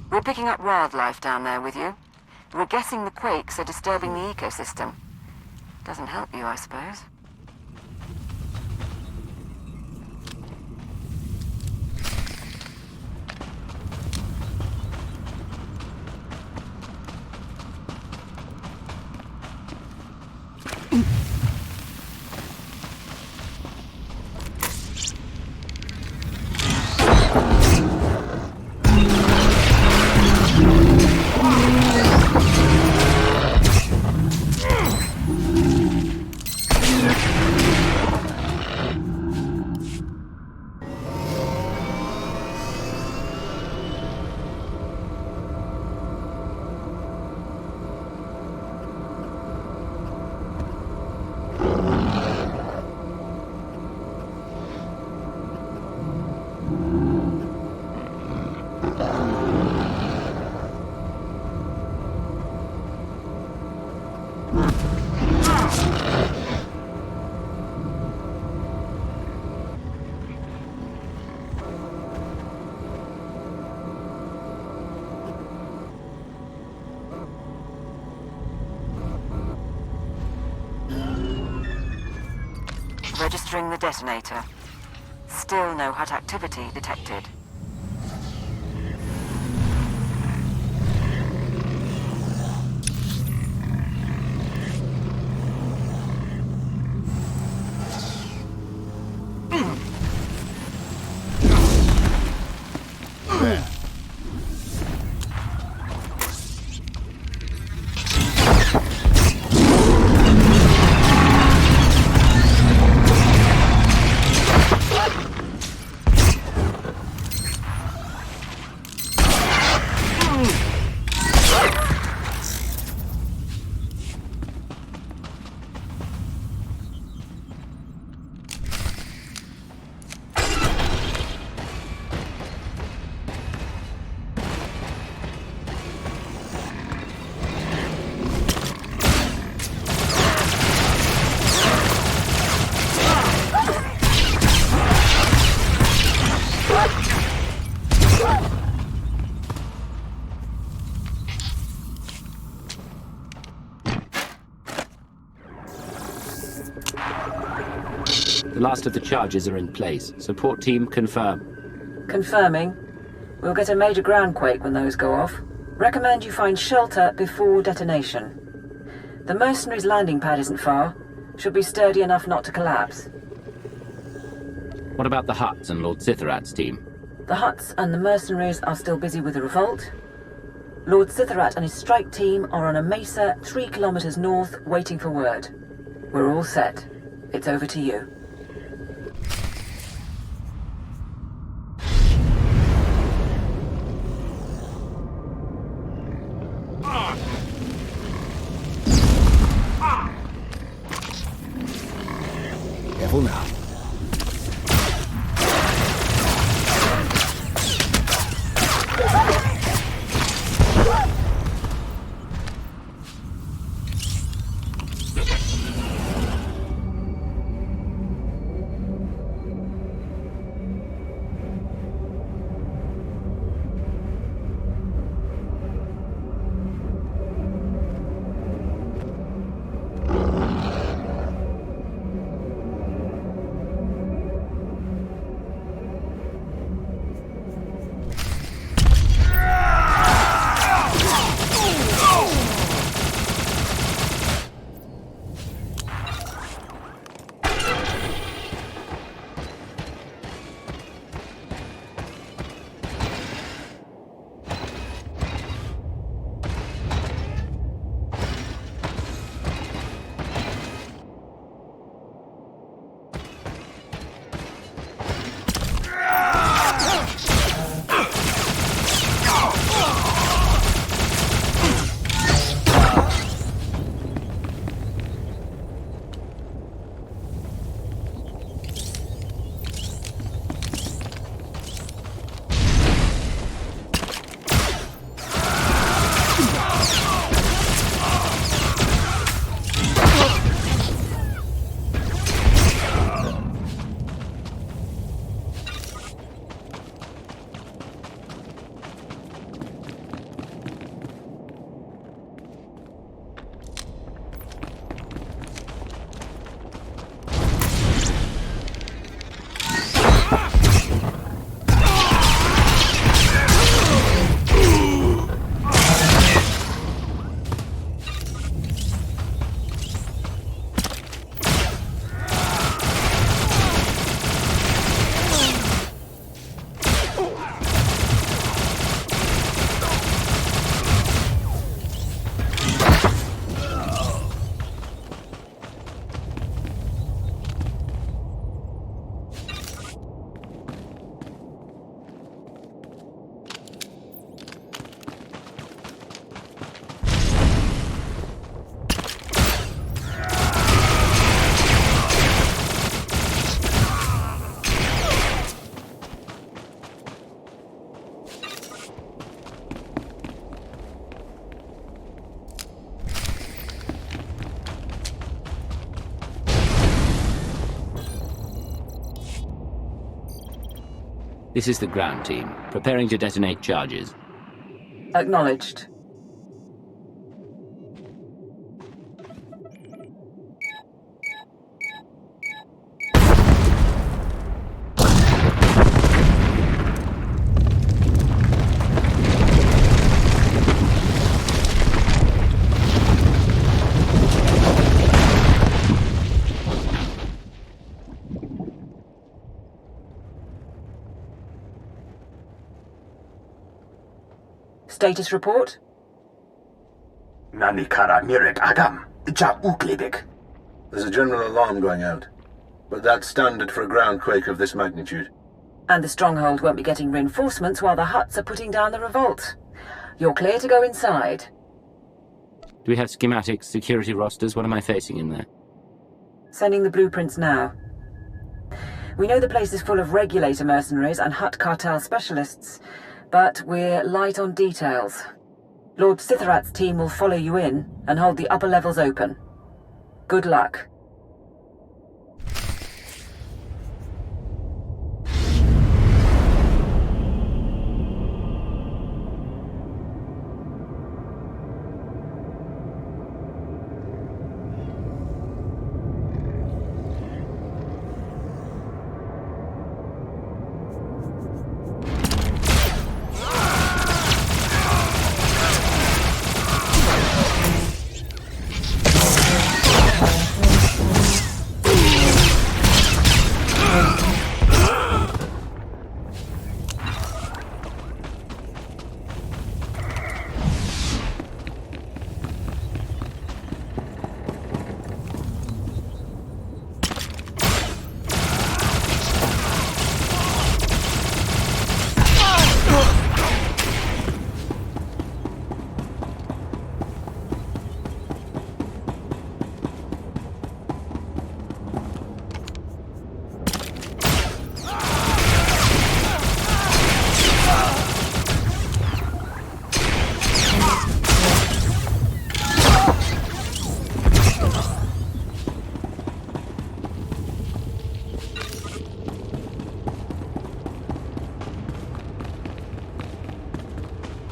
We're picking up wildlife down there with you. We're guessing the quakes are disturbing the ecosystem. Doesn't help you, I suppose. Registering the detonator. Still no hut activity detected. The last of the charges are in place. Support team confirm. Confirming. We'll get a major groundquake when those go off. Recommend you find shelter before detonation. The mercenaries' landing pad isn't far. Should be sturdy enough not to collapse. What about the Hutts and Lord Sitharat's team? The Hutts and the mercenaries are still busy with the revolt. Lord Sitharat and his strike team are on a mesa 3 kilometers north, waiting for word. We're all set. It's over to you. Careful now. This is the ground team, preparing to detonate charges. Acknowledged. Status report? Nanikara Mirek Agam, Ja Uklebek. There's a general alarm going out, but that's standard for a ground quake of this magnitude. And the stronghold won't be getting reinforcements while the Hutts are putting down the revolt. You're clear to go inside. Do we have schematics, security rosters? What am I facing in there? Sending the blueprints now. We know the place is full of regulator mercenaries and Hutt cartel specialists, but we're light on details. Lord Sitherath's team will follow you in and hold the upper levels open. Good luck.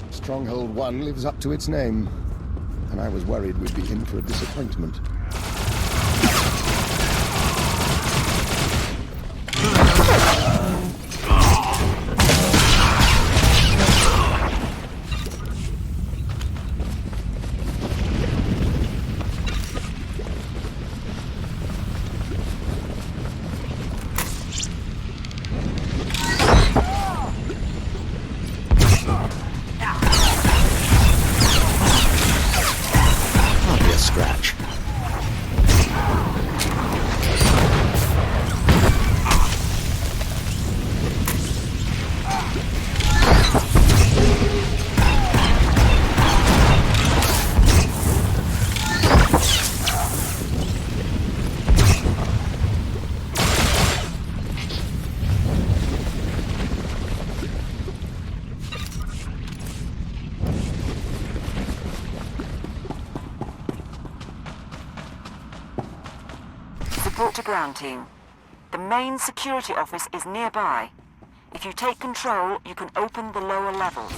Stronghold 1 lives up to its name, and I was worried we'd be in for a disappointment. Report to ground team. The main security office is nearby. If you take control, you can open the lower levels.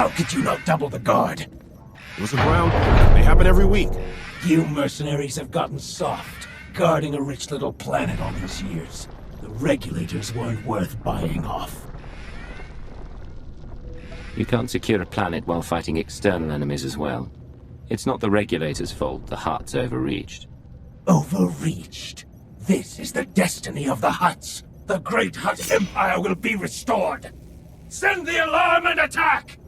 How could you not double the guard? It was a ground. They happen every week. You mercenaries have gotten soft, guarding a rich little planet all these years. The regulators weren't worth buying off. You can't secure a planet while fighting external enemies as well. It's not the regulators' fault the Hutts overreached. Overreached? This is the destiny of the Hutts. The great Hutt Empire will be restored. Send the alarm and attack!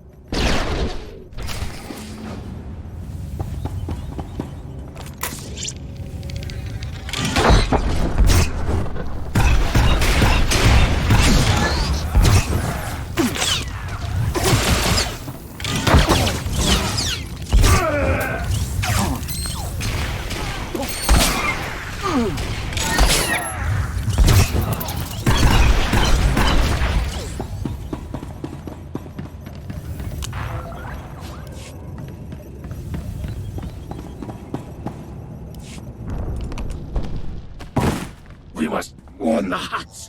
We must warn the Hutts.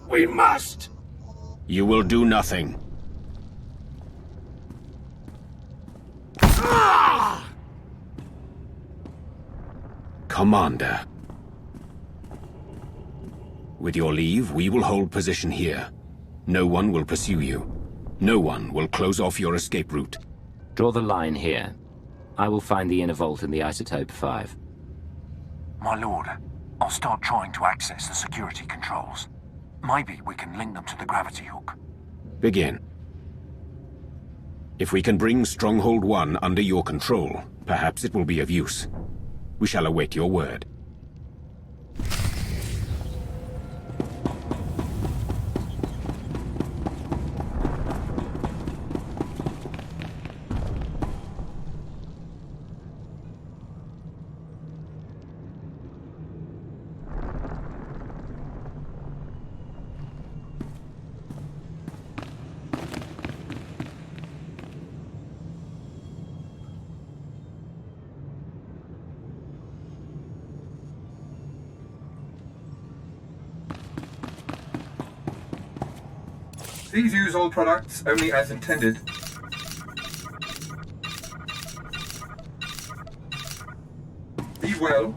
We must! You will do nothing. Commander. With your leave, we will hold position here. No one will pursue you. No one will close off your escape route. Draw the line here. I will find the inner vault in the Isotope 5. My lord, I'll start trying to access the security controls. Maybe we can link them to the gravity hook. Begin. If we can bring Stronghold 1 under your control, perhaps it will be of use. We shall await your word. Please use all products only as intended. Be well.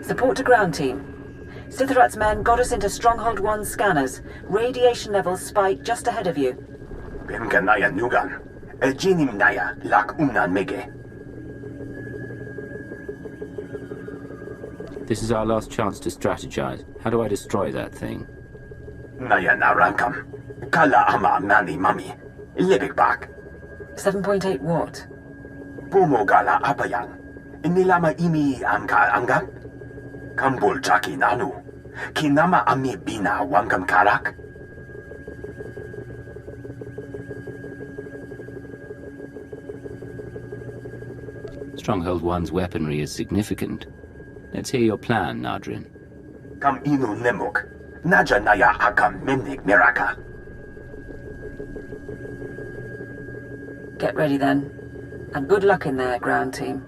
Support to ground team. Sitharat's men got us into Stronghold 1 scanners. Radiation levels spike just ahead of you. Bimganaya Nugan. Ejinimnaya Lak Umnan Mege. This is our last chance to strategize. How do I destroy that thing? Naya Narankam. Kala Ama Mani Mami. Libik Bak. 7.8 watt. Pumo Gala Apayang. Nilama Imi Amka Angan. Kambul Chaki Nanu. Kinama Ami Bina Wangam Karak. Stronghold 1's weaponry is significant. Let's hear your plan, Nadrin. Kam Inu Nemuk. Naja Naya Akam Memnik Miraka. Get ready then. And good luck in there, ground team.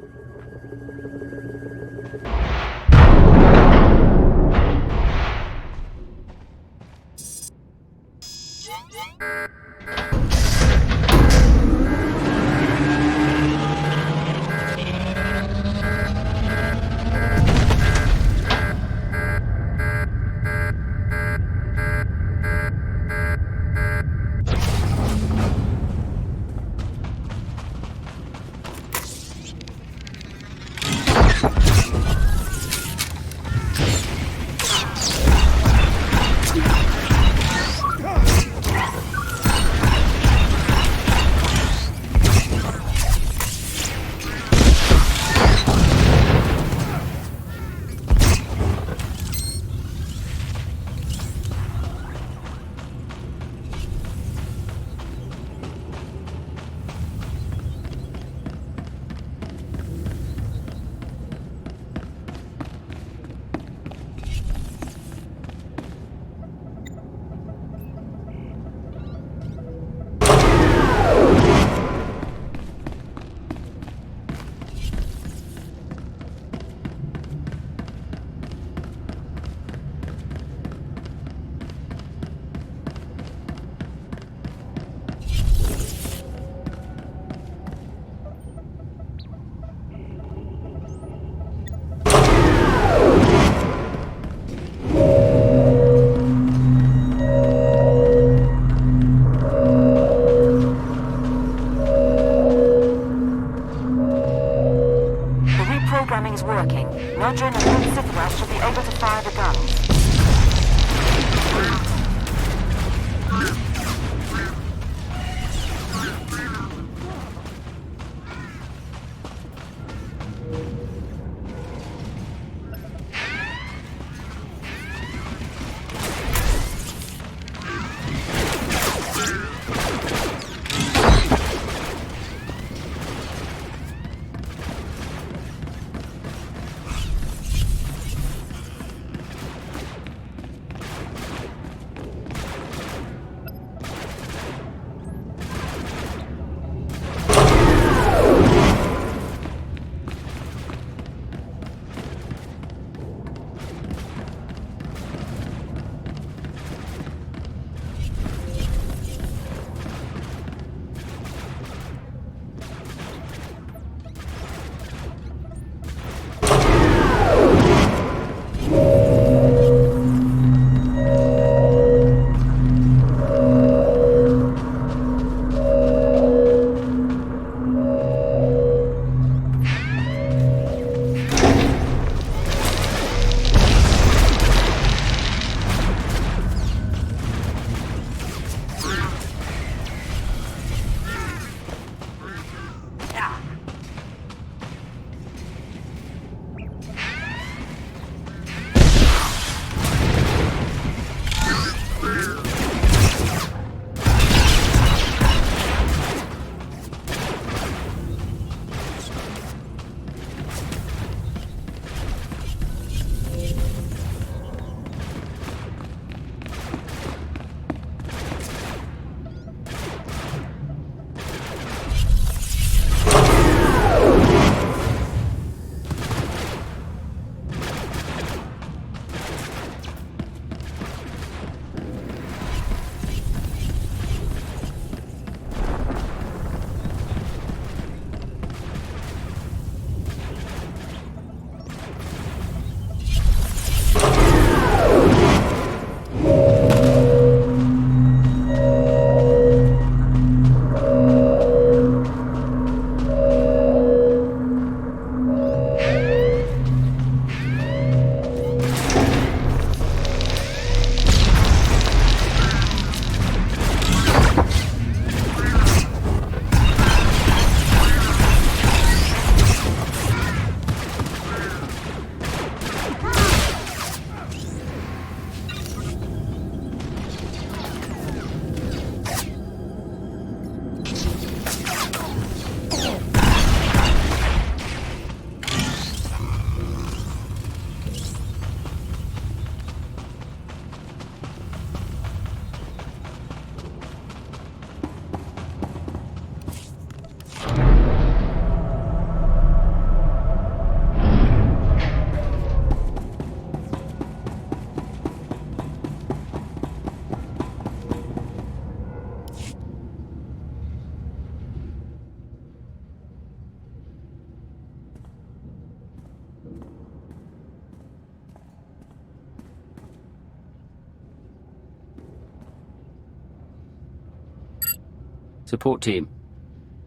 Support team.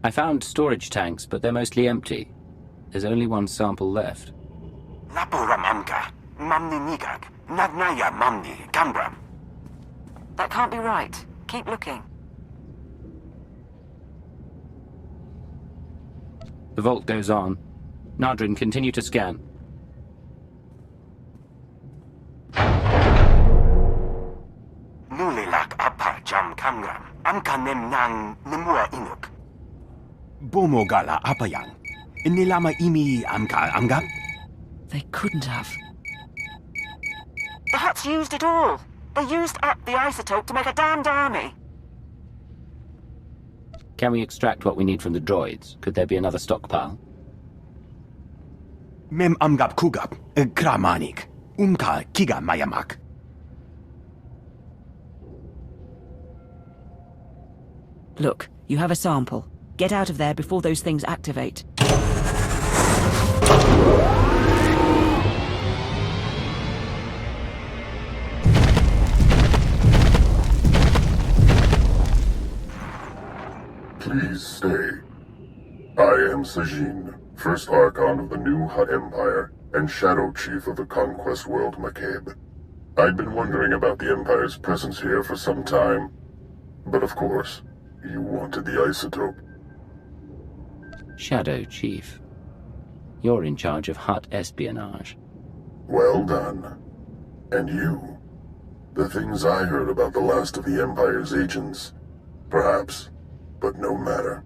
I found storage tanks, but they're mostly empty. There's only one sample left. Lapuramamka, Mamni Nigak, Nagnaya Mamni, Gambram. That can't be right. Keep looking. The vault goes on. Nadrin, continue to scan. Nulilak apa jam kamgram, amka nemnang nemua inuk. Bomogala apayang. Nilama imi amka angam? They couldn't have. The Hutts used it all. They used up the isotope to make a damned army. Can we extract what we need from the droids? Could there be another stockpile? Mem amgap kugap, kramanik, umka kiga mayamak. Look, you have a sample. Get out of there before those things activate. Please stay. I am Sajin, First Archon of the New Hutt Empire, and Shadow Chief of the Conquest World Macabre. I'd been wondering about the Empire's presence here for some time, but of course, you wanted the isotope. Shadow Chief. You're in charge of Hutt espionage. Well done. And you? The things I heard about the last of the Empire's agents. Perhaps, but no matter.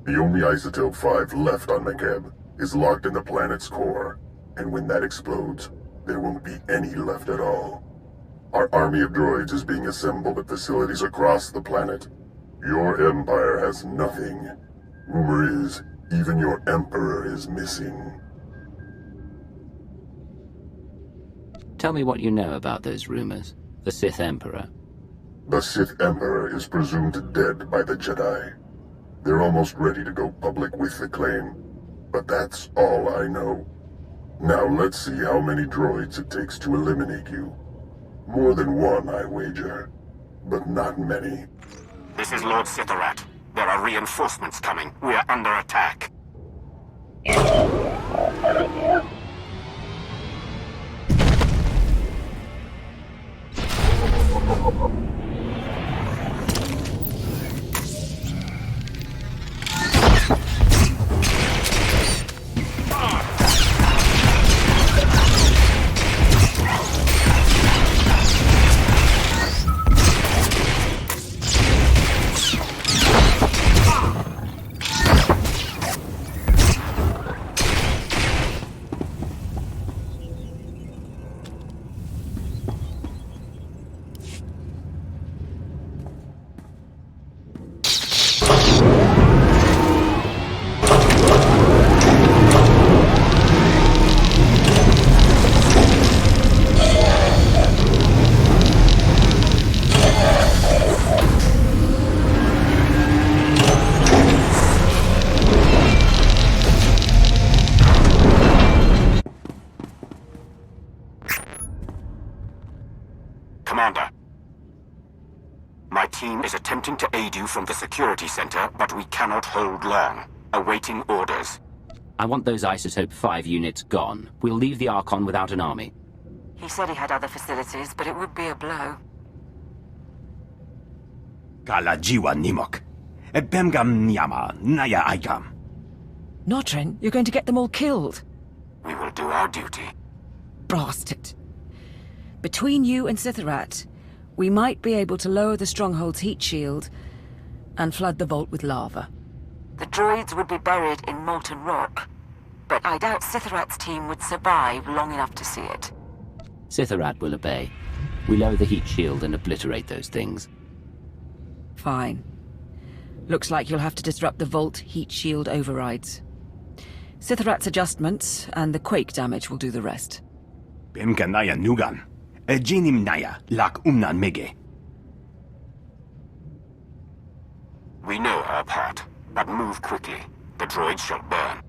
The only Isotope 5 left on Macabre is locked in the planet's core, and when that explodes, there won't be any left at all. Our army of droids is being assembled at facilities across the planet. Your Empire has nothing. Rumor is, even your Emperor is missing. Tell me what you know about those rumors. The Sith Emperor. The Sith Emperor is presumed dead by the Jedi. They're almost ready to go public with the claim, but that's all I know. Now let's see how many droids it takes to eliminate you. More than one, I wager, but not many. This is Lord Sitharat. There are reinforcements coming. We are under attack. Commander, my team is attempting to aid you from the security center, but we cannot hold long. Awaiting orders. I want those Isotope 5 units gone. We'll leave the Archon without an army. He said he had other facilities, but it would be a blow. Kala jiwa nimok. Bemgam nyama naya aikam. Notrin, you're going to get them all killed. We will do our duty. Blast it. Between you and Sitharat, we might be able to lower the Stronghold's heat shield and flood the vault with lava. The droids would be buried in molten rock, but I doubt Sitharat's team would survive long enough to see it. Sitharat will obey. We lower the heat shield and obliterate those things. Fine. Looks like you'll have to disrupt the vault heat shield overrides. Sitharat's adjustments and the quake damage will do the rest. Bemka naya nugan. Jinim naya lak umnan mege. We know our part, but move quickly. The droids shall burn.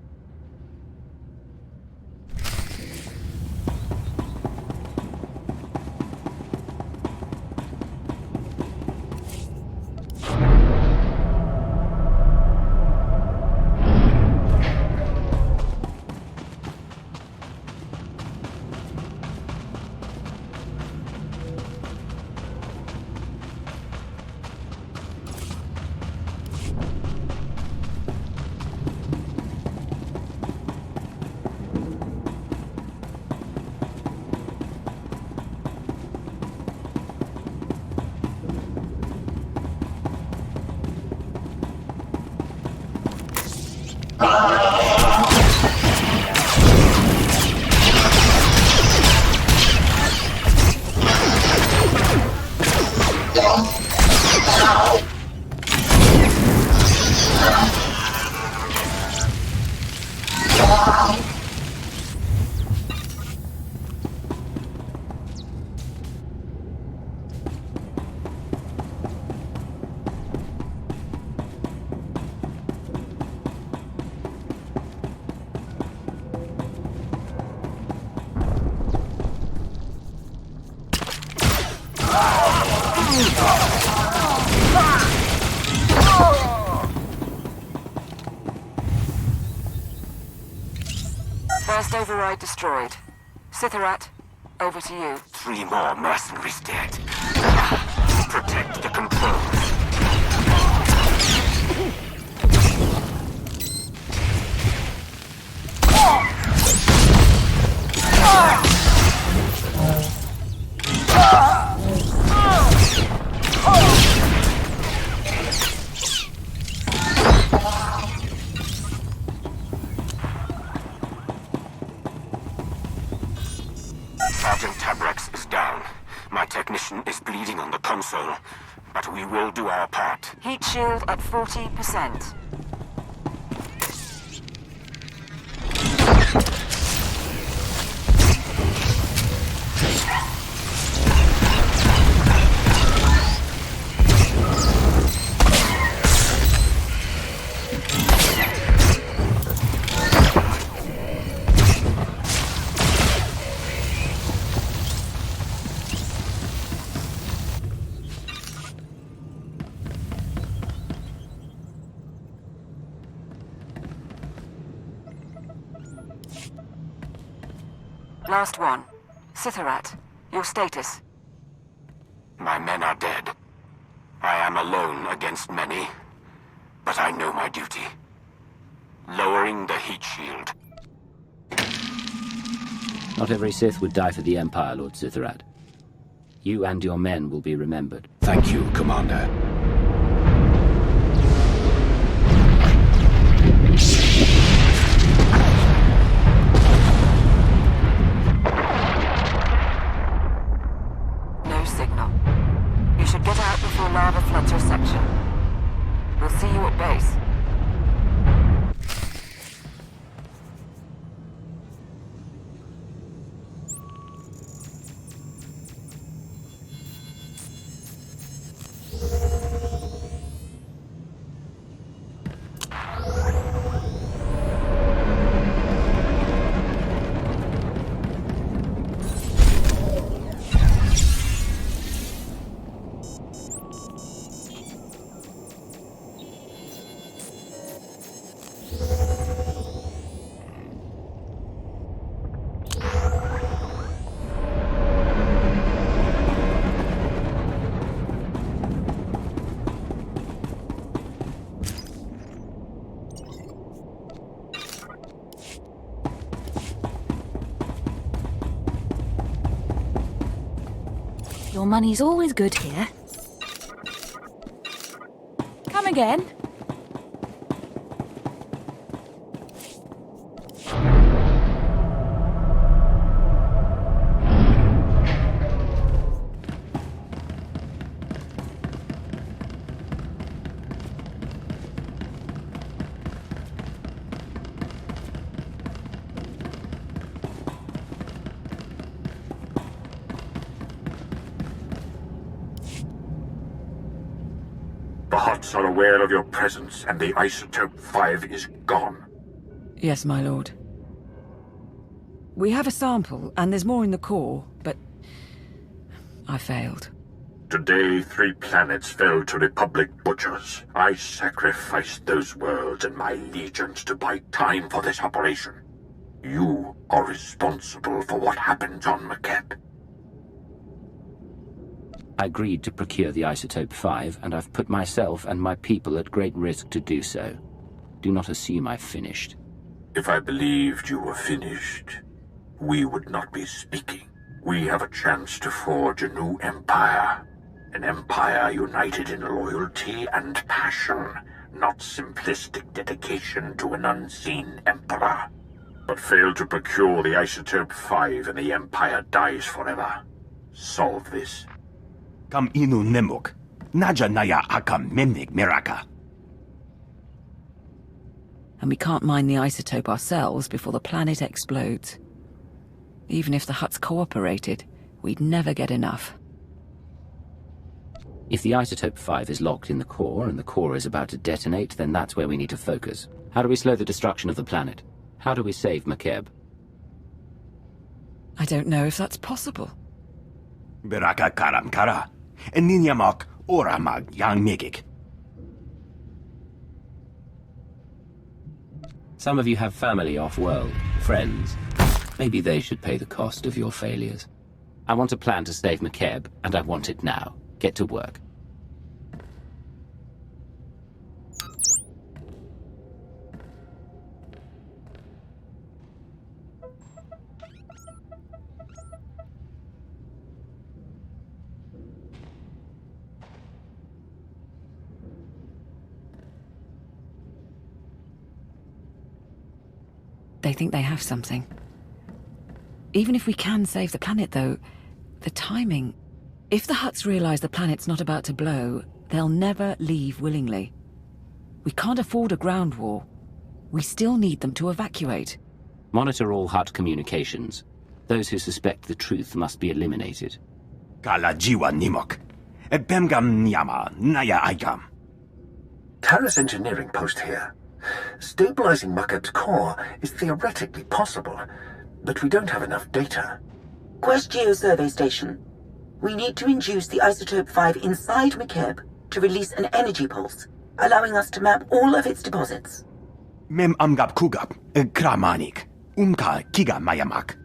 First override destroyed. Sitharat, over to you. 3 more mercenaries dead. Protect the controls. Sergeant Tabrex is down. My technician is bleeding on the console, but we will do our part. Heat shield at 40%. Last one. Sitharat, your status? My men are dead. I am alone against many, but I know my duty. Lowering the heat shield. Not every Sith would die for the Empire, Lord Sitharat. You and your men will be remembered. Thank you, Commander. No signal. You should get out before lava floods your section. We'll see you at base. Your money's always good here. Come again. The Hutts are aware of your presence, and the Isotope 5 is gone. Yes, my lord. We have a sample, and there's more in the core, but I failed. Today, 3 planets fell to Republic butchers. I sacrificed those worlds and my legions to buy time for this operation. You are responsible for what happens on Makeb. I agreed to procure the Isotope 5, and I've put myself and my people at great risk to do so. Do not assume I've finished. If I believed you were finished, we would not be speaking. We have a chance to forge a new empire. An empire united in loyalty and passion, not simplistic dedication to an unseen emperor. But fail to procure the Isotope 5 and the empire dies forever. Solve this. Kam inu nemok. Naja naya akam memnik miraka. And we can't mine the isotope ourselves before the planet explodes. Even if the Hutts cooperated, we'd never get enough. If the isotope 5 is locked in the core and the core is about to detonate, then that's where we need to focus. How do we slow the destruction of the planet? How do we save McKeb? I don't know if that's possible. Beraka karam kara. Ninyamak oramag yang megik. Some of you have family off-world, friends. Maybe they should pay the cost of your failures. I want a plan to save McKeb, and I want it now. Get to work. They think they have something. Even if we can save the planet, though, the timing... If the Hutts realize the planet's not about to blow, they'll never leave willingly. We can't afford a ground war. We still need them to evacuate. Monitor all Hutt communications. Those who suspect the truth must be eliminated. Kala jiwa nimok. Bemgam nyama naya aikam. Terrace engineering post here. Stabilizing Mucket's core is theoretically possible, but we don't have enough data. Quest Geosurvey Station. We need to induce the isotope 5 inside McKeb to release an energy pulse, allowing us to map all of its deposits. Mem amgap kugap, kramanik, umka kiga mayamak.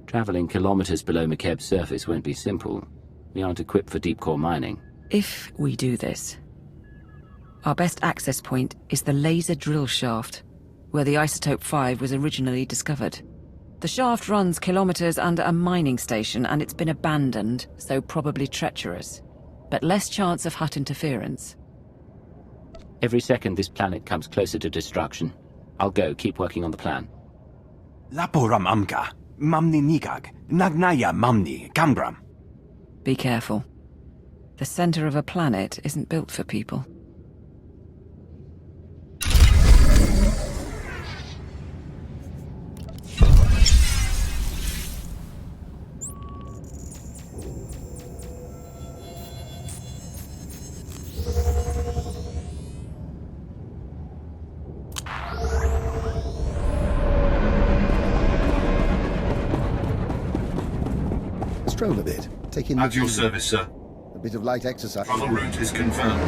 Traveling kilometers below McKeb's surface won't be simple. We aren't equipped for deep core mining. If we do this, our best access point is the laser drill shaft, where the isotope 5 was originally discovered. The shaft runs kilometers under a mining station, and it's been abandoned, so probably treacherous. But less chance of Hutt interference. Every second this planet comes closer to destruction. I'll go, keep working on the plan. Laporam amka, mamni nikag, nagnaya mamni, kambram. Be careful. The center of a planet isn't built for people. Stroll a bit. Take in At the your view. service, sir. A bit of light exercise. Travel route is confirmed.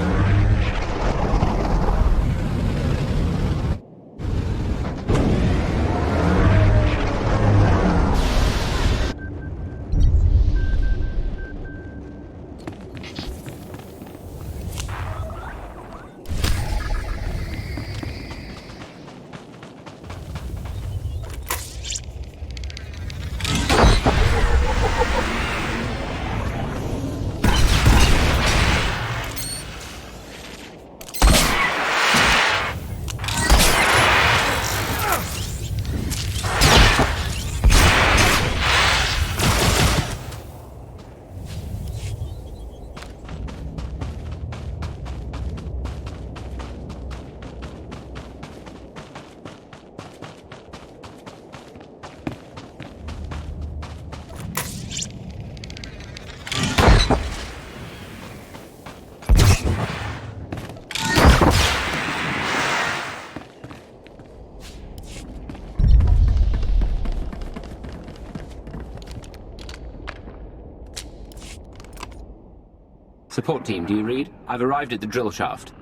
Support team, do you read? I've arrived at the drill shaft.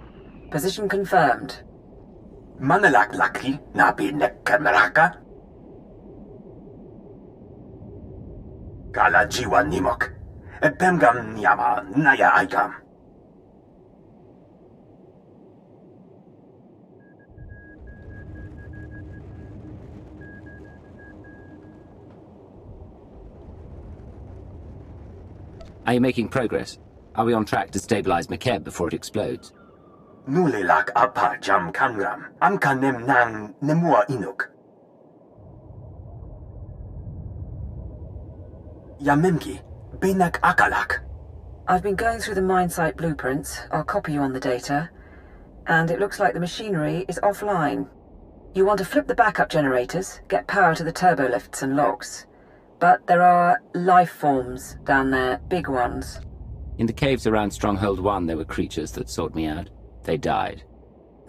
Position confirmed. Manalak laki nabi nekkameraka. Kala jiwa nimok. Bemgam nyama naya aikam. Are you making progress? Are we on track to stabilize McKeb before it explodes? Nulilak apa jam kangram. Amka nem nang nemua inuk. Yamemki. Binak akalak. I've been going through the mine site blueprints. I'll copy you on the data. And it looks like the machinery is offline. You want to flip the backup generators, get power to the turbo lifts and locks. But there are life forms down there, big ones. In the caves around Stronghold 1, there were creatures that sought me out. They died.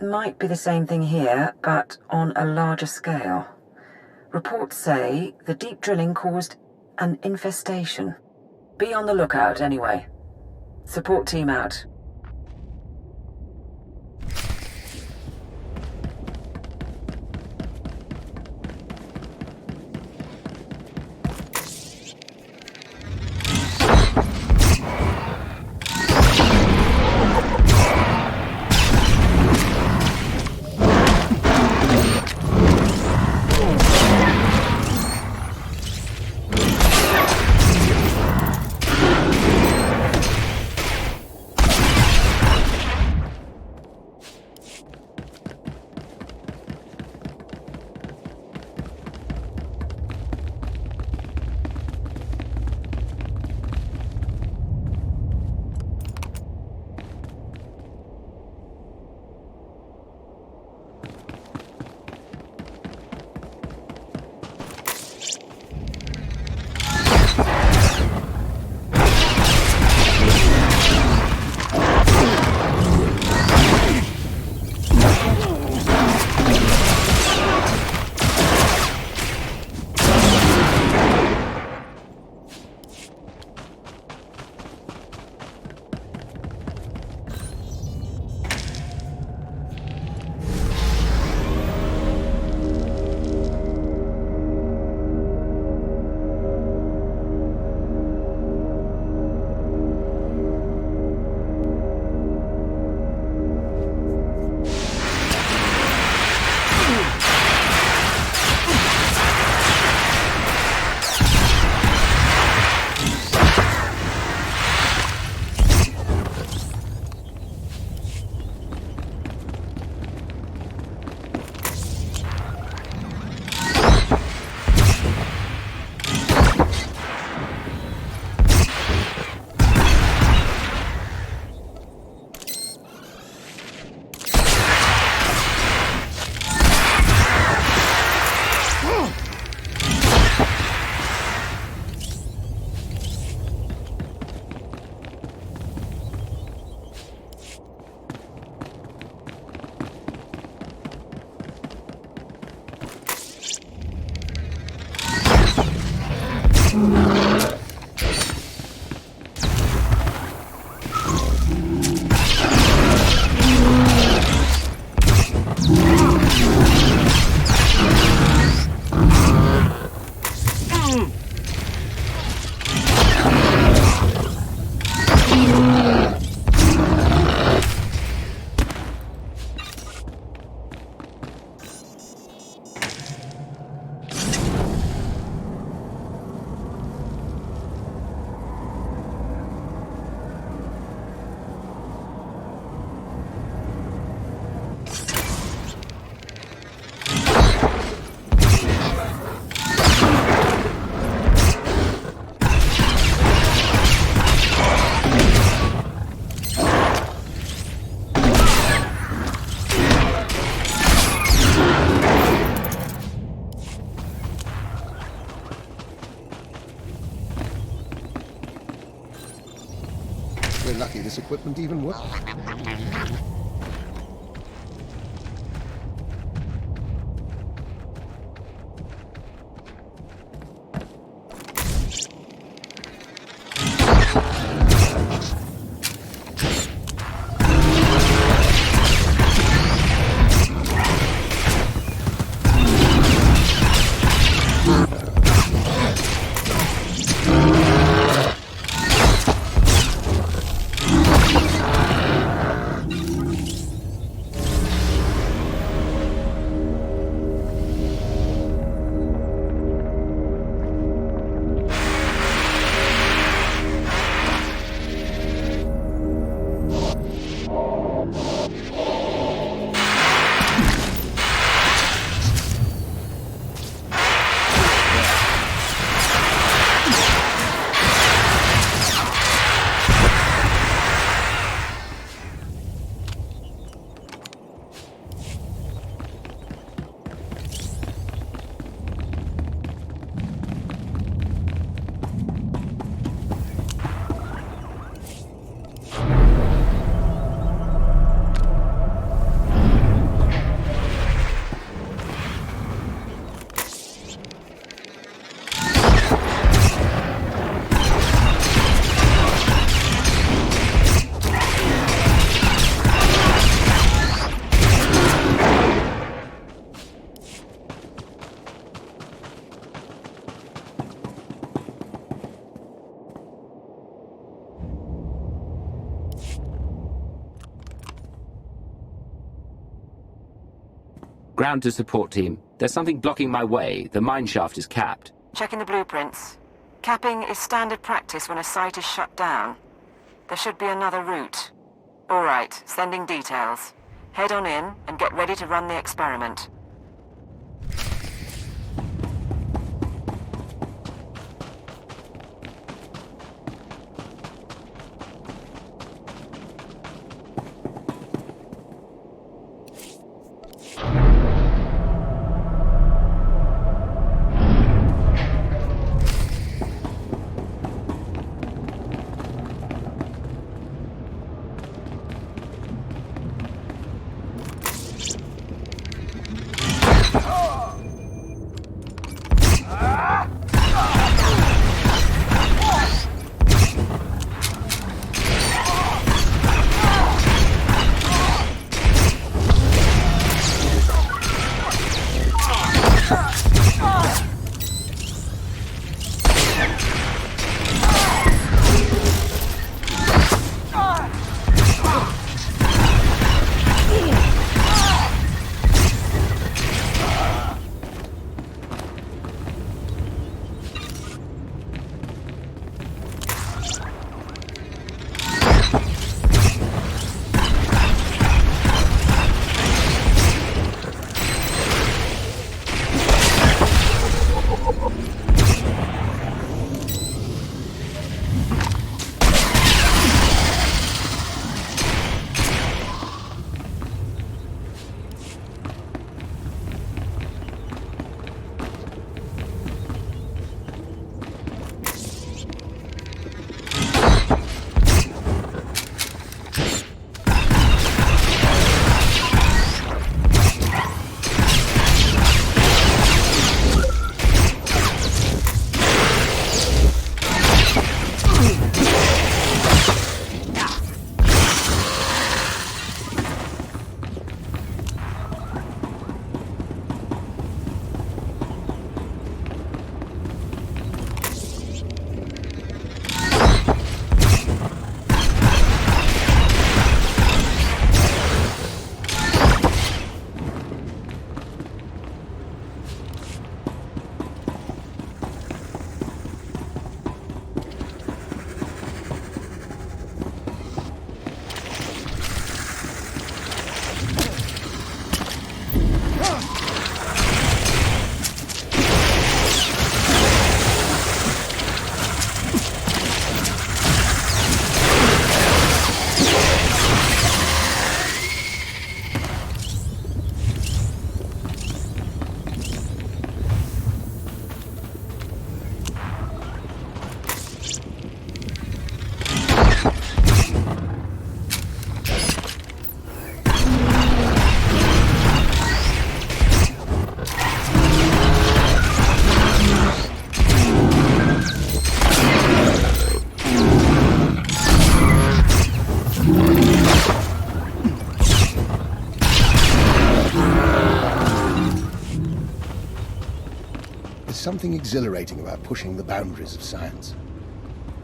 Might be the same thing here, but on a larger scale. Reports say the deep drilling caused an infestation. Be on the lookout, anyway. Support team out. We're lucky this equipment even works. Ground to support team. There's something blocking my way. The mine shaft is capped. Checking the blueprints. Capping is standard practice when a site is shut down. There should be another route. All right, sending details. Head on in and get ready to run the experiment. Something exhilarating about pushing the boundaries of science.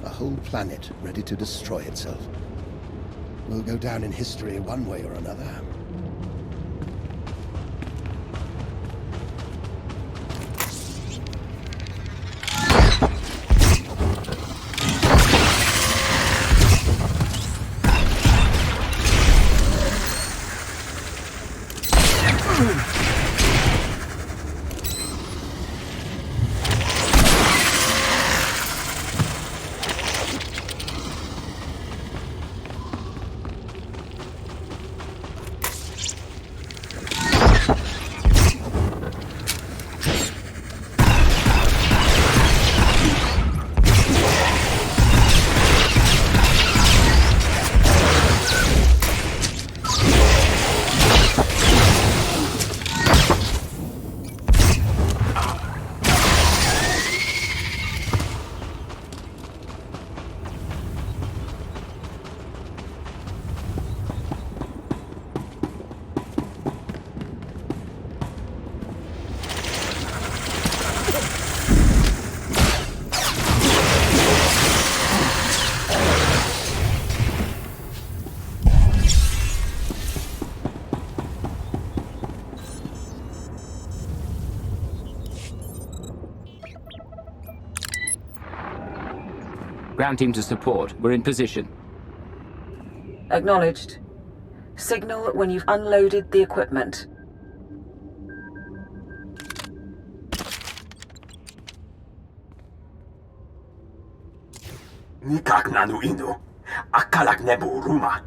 A whole planet ready to destroy itself. We'll go down in history one way or another. Ground team to support. We're in position. Acknowledged. Signal when you've unloaded the equipment. Nikak nanu inu. Akalak nebu ruma.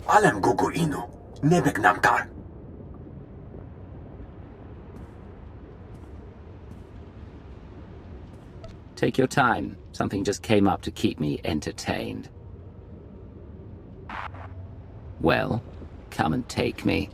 Alem gugu inu. Nebek namkar. Take your time. Something just came up to keep me entertained. Well, come and take me.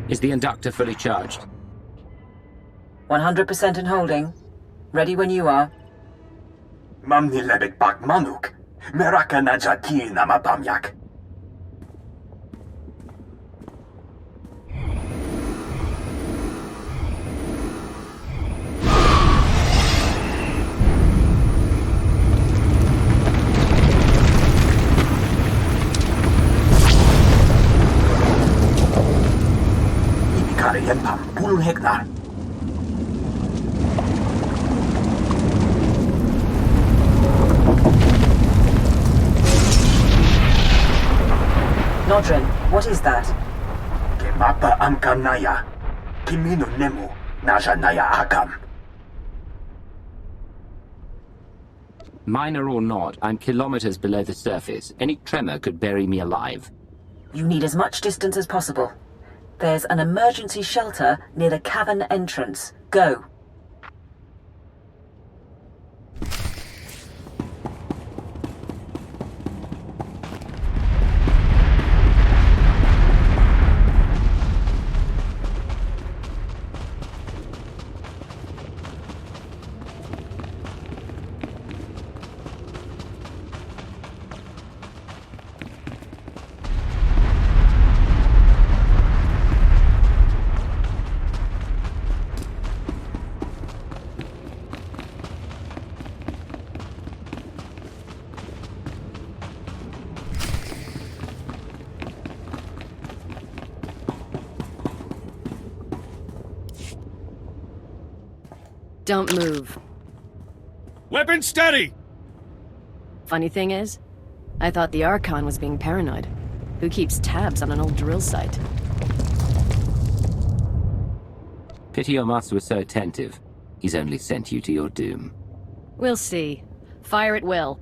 Is the inductor fully charged? 100% and holding. Ready when you are. Mamni lebek bak manuk. Meraka najaki nama bamyak. Yenpam, pulun hektar. Nodrin, what is that? Kemapa amkam naya. Kimino nemu, naja naya akam. Minor or not, I'm kilometers below the surface. Any tremor could bury me alive. You need as much distance as possible. There's an emergency shelter near the cavern entrance. Go. Don't move. Weapon steady! Funny thing is, I thought the Archon was being paranoid. Who keeps tabs on an old drill site? Pity your master was so attentive. He's only sent you to your doom. We'll see. Fire at will.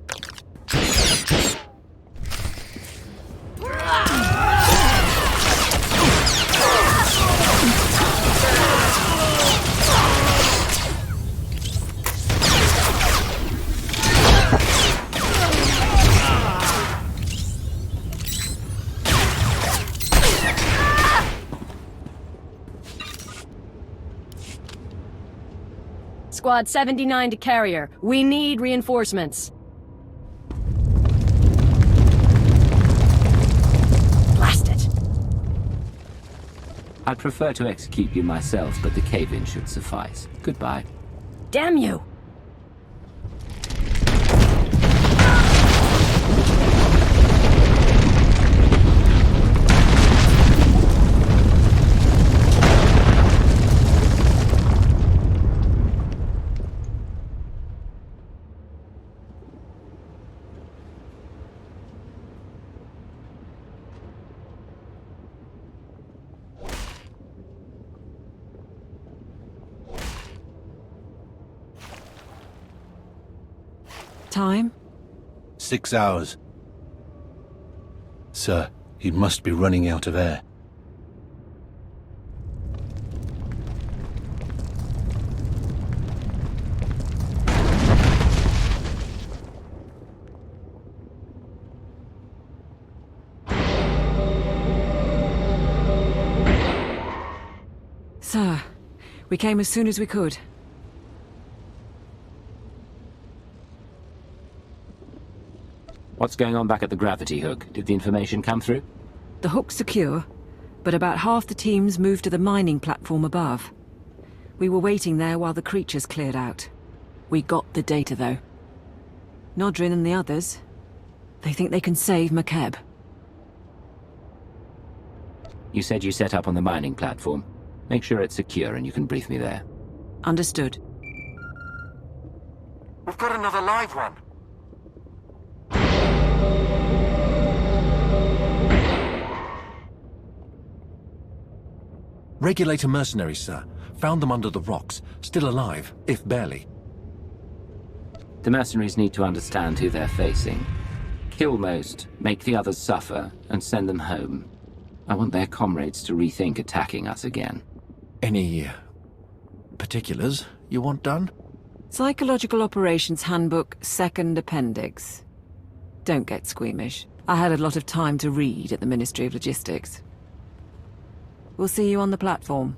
Squad 79 to carrier. We need reinforcements. Blast it! I'd prefer to execute you myself, but the cave-in should suffice. Goodbye. Damn you! Time? 6 hours. Sir, he must be running out of air. Sir, we came as soon as we could. What's going on back at the gravity hook? Did the information come through? The hook's secure, but about half the teams moved to the mining platform above. We were waiting there while the creatures cleared out. We got the data, though. Nodrin and the others, they think they can save McKeb. You said you set up on the mining platform. Make sure it's secure and you can brief me there. Understood. We've got another live one. Regulator mercenaries, sir. Found them under the rocks. Still alive, if barely. The mercenaries need to understand who they're facing. Kill most, make the others suffer, and send them home. I want their comrades to rethink attacking us again. Any particulars you want done? Psychological Operations Handbook, Second Appendix. Don't get squeamish. I had a lot of time to read at the Ministry of Logistics. We'll see you on the platform.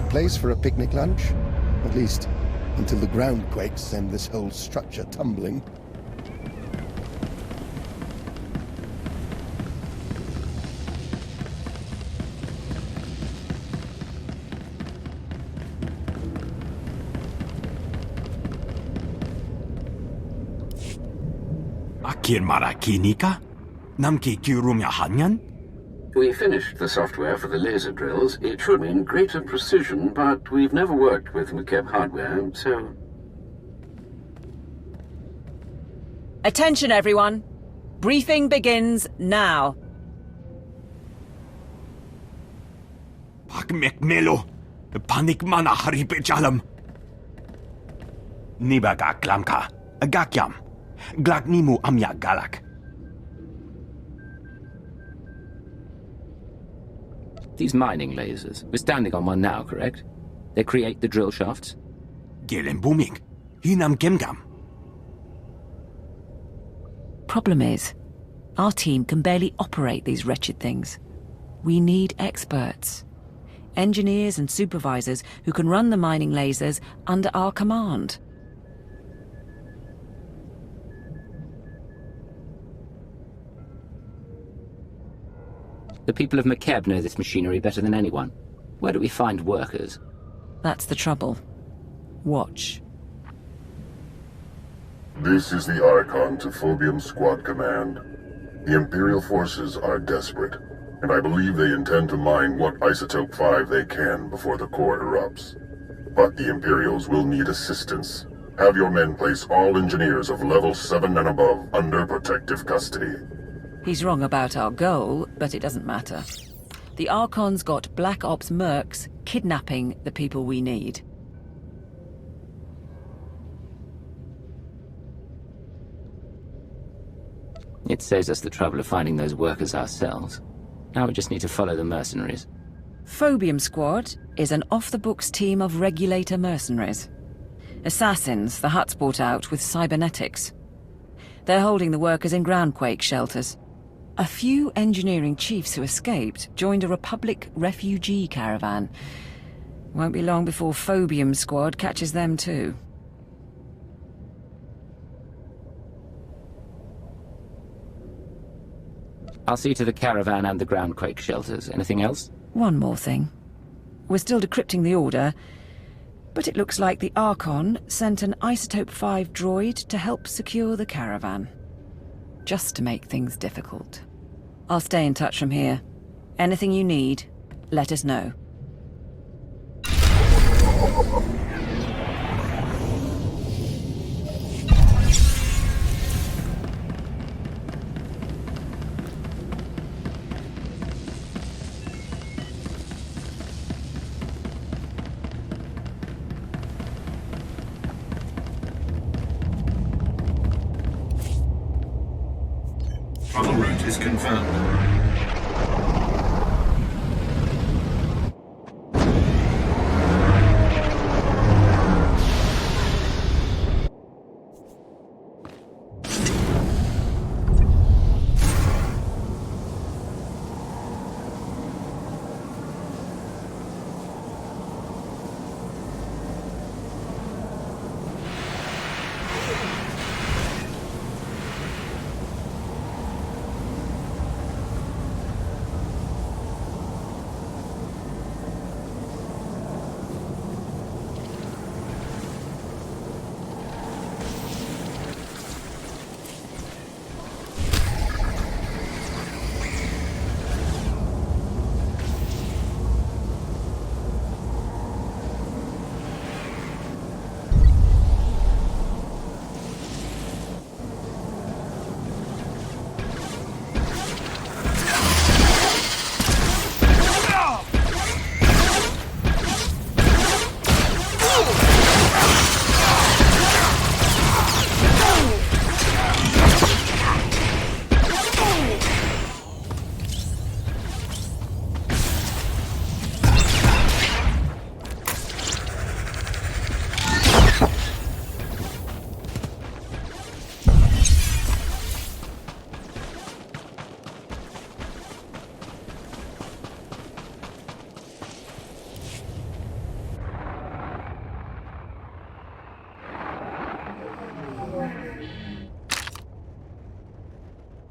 Place for a picnic lunch. At least, until the ground quakes send this whole structure tumbling. Akir marakinika? Namki kirumya hanyan? We finished the software for the laser drills. It should mean greater precision, but we've never worked with McKeb hardware, so... Attention, everyone. Briefing begins now. Pakmek melo. Panik mana haripe jalam. Nibaga klamka. Agakyam. Glagnimu amya galak. These mining lasers. We're standing on one now, correct? They create the drill shafts? Gelen booming. Hinam gemgam. Problem is, our team can barely operate these wretched things. We need experts. Engineers and supervisors who can run the mining lasers under our command. The people of McKeb know this machinery better than anyone. Where do we find workers? That's the trouble. Watch. This is the Archon to Phobium Squad Command. The Imperial forces are desperate, and I believe they intend to mine what Isotope 5 they can before the core erupts. But the Imperials will need assistance, Have your men place all engineers of level 7 and above under protective custody. He's wrong about our goal, but it doesn't matter. The Archon's got Black Ops mercs kidnapping the people we need. It saves us the trouble of finding those workers ourselves. Now we just need to follow the mercenaries. Phobium Squad is an off-the-books team of regulator mercenaries. Assassins the Huts brought out with cybernetics. They're holding the workers in groundquake shelters. A few engineering chiefs who escaped joined a Republic refugee caravan. Won't be long before Phobium Squad catches them too. I'll see to the caravan and the groundquake shelters. Anything else? One more thing. We're still decrypting the order, but it looks like the Archon sent an Isotope 5 droid to help secure the caravan. Just to make things difficult. I'll stay in touch from here. Anything you need, let us know. Other route is confirmed.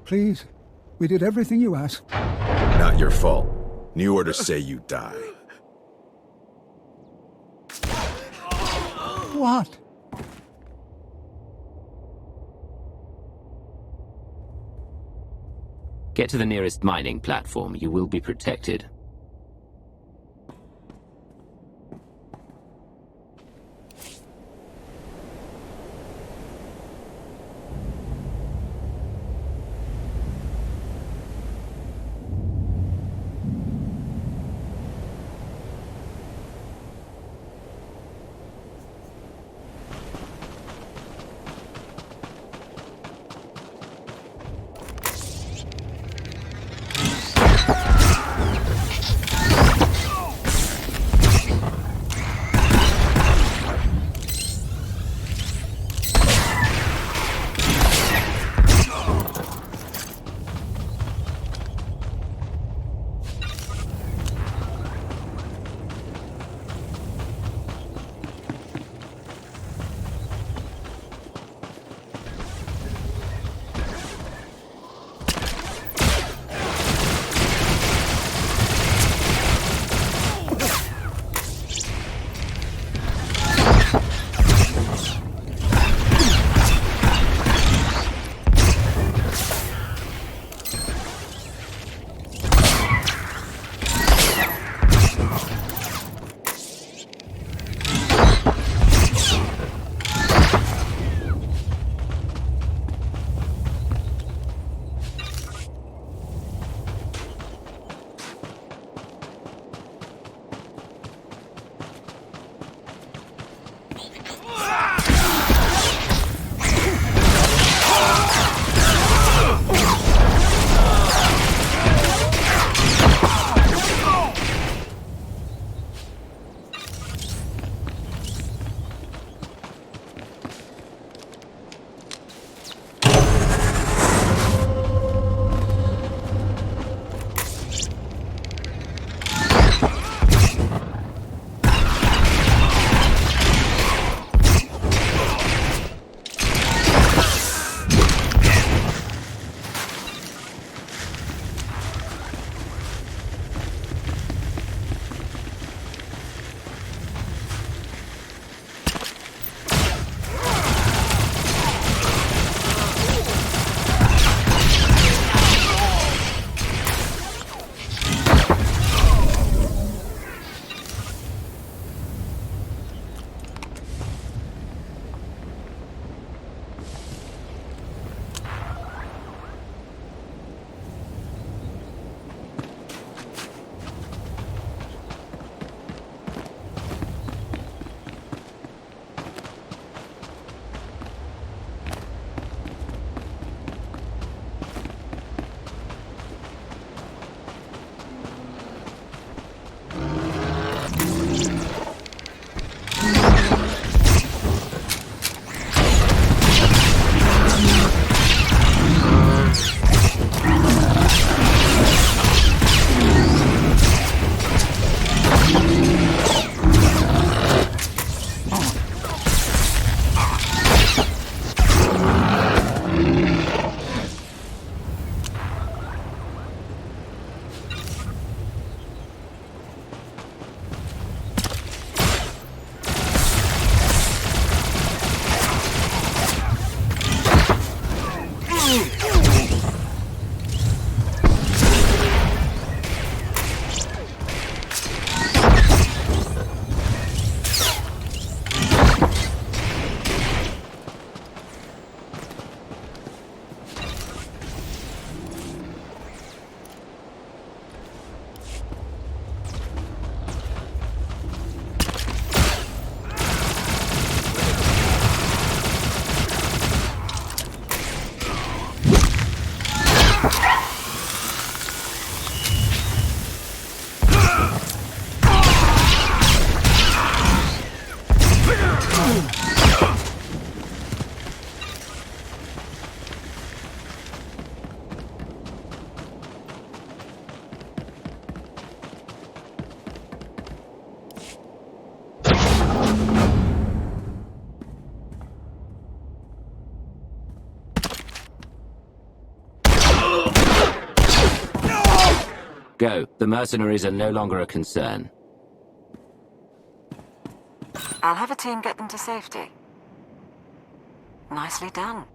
Please, we did everything you asked. Not your fault. New orders say you die. What? Get to the nearest mining platform. You will be protected. The mercenaries are no longer a concern. I'll have a team get them to safety. Nicely done.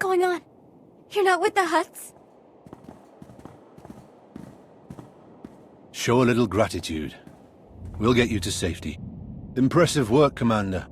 going on? You're not with the Hutts? Show a little gratitude. We'll get you to safety. Impressive work, Commander.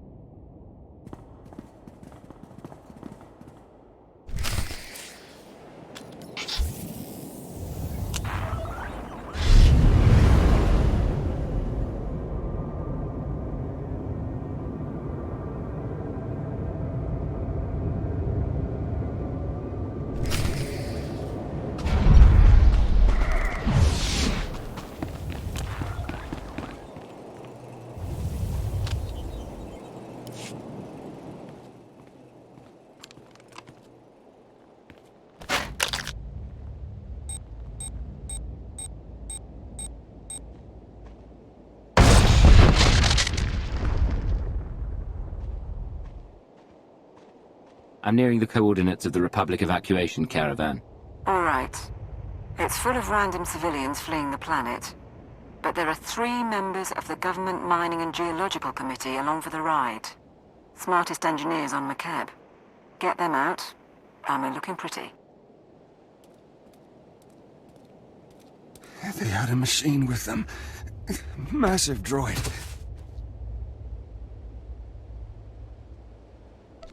I'm nearing the coordinates of the Republic evacuation caravan. All right. It's full of random civilians fleeing the planet. But there are 3 members of the Government Mining and Geological Committee along for the ride. Smartest engineers on McCabe. Get them out, and we're looking pretty. They had a machine with them. Massive droid.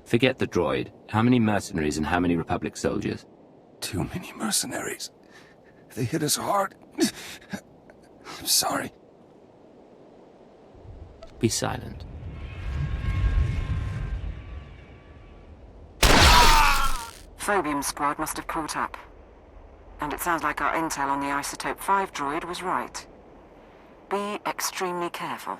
Forget the droid. How many mercenaries and how many Republic soldiers? Too many mercenaries. They hit us hard. I'm sorry. Be silent. Phobium squad must have caught up. And it sounds like our intel on the Isotope 5 droid was right. Be extremely careful.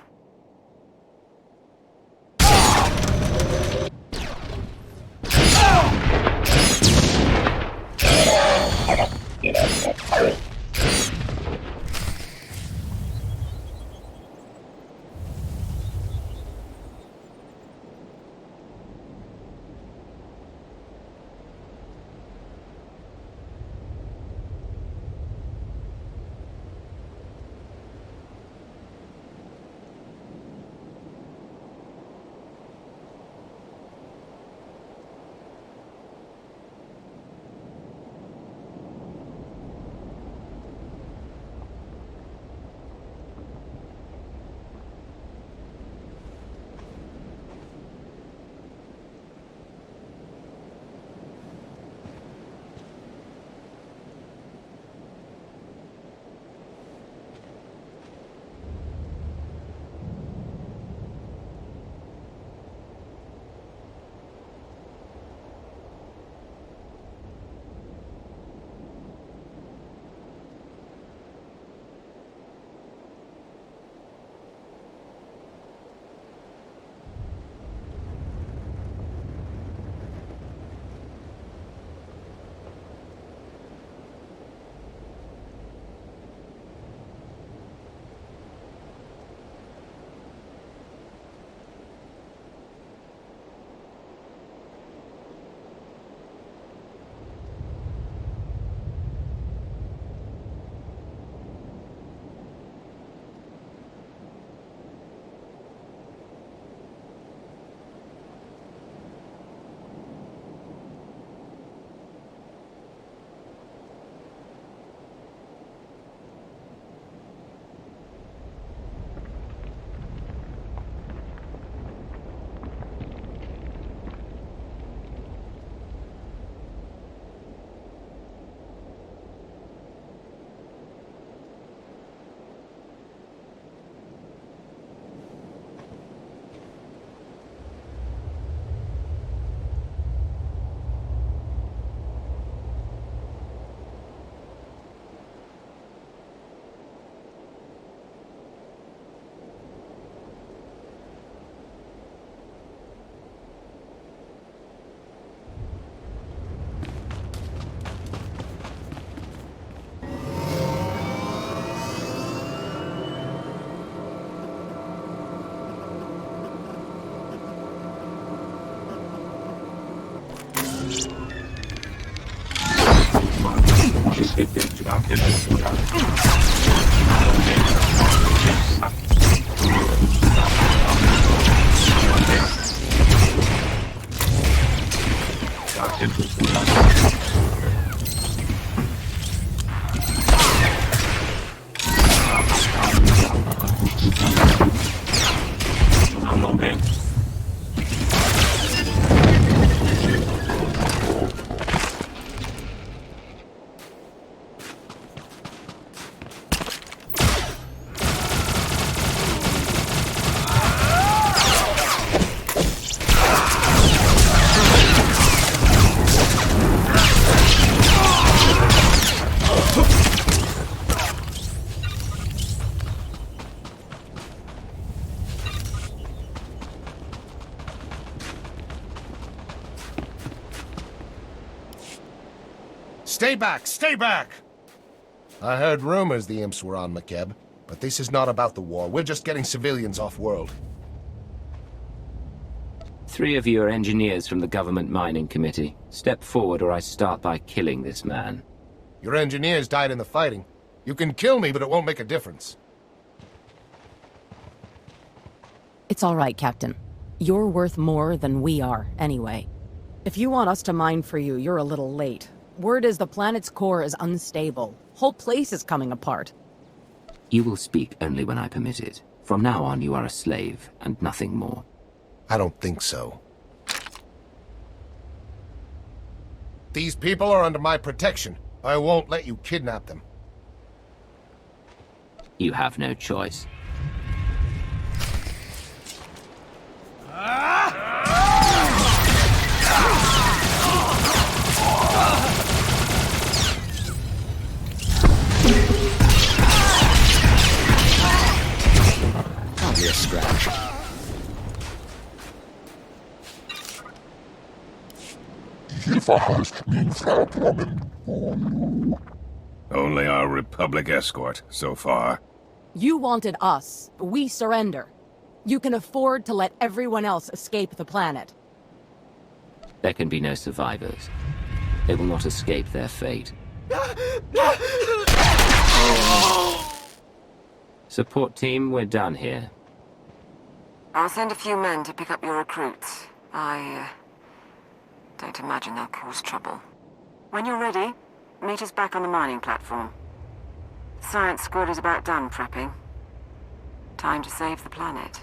Stay back! Stay back! I heard rumors the imps were on McKeb, but this is not about the war. We're just getting civilians off-world. 3 of you are engineers from the Government Mining Committee. Step forward or I start by killing this man. Your engineers died in the fighting. You can kill me, but it won't make a difference. It's all right, Captain. You're worth more than we are, anyway. If you want us to mine for you, you're a little late. Word is the planet's core is unstable. Whole place is coming apart. You will speak only when I permit it. From now on, you are a slave, and nothing more. I don't think so. These people are under my protection. I won't let you kidnap them. You have no choice. Hardly a scratch. Only our Republic escort, so far. You wanted us. We surrender. You can afford to let everyone else escape the planet. There can be no survivors. They will not escape their fate. Support team, we're done here. I'll send a few men to pick up your recruits. I don't imagine they'll cause trouble. When you're ready, meet us back on the mining platform. The science squad is about done prepping. Time to save the planet.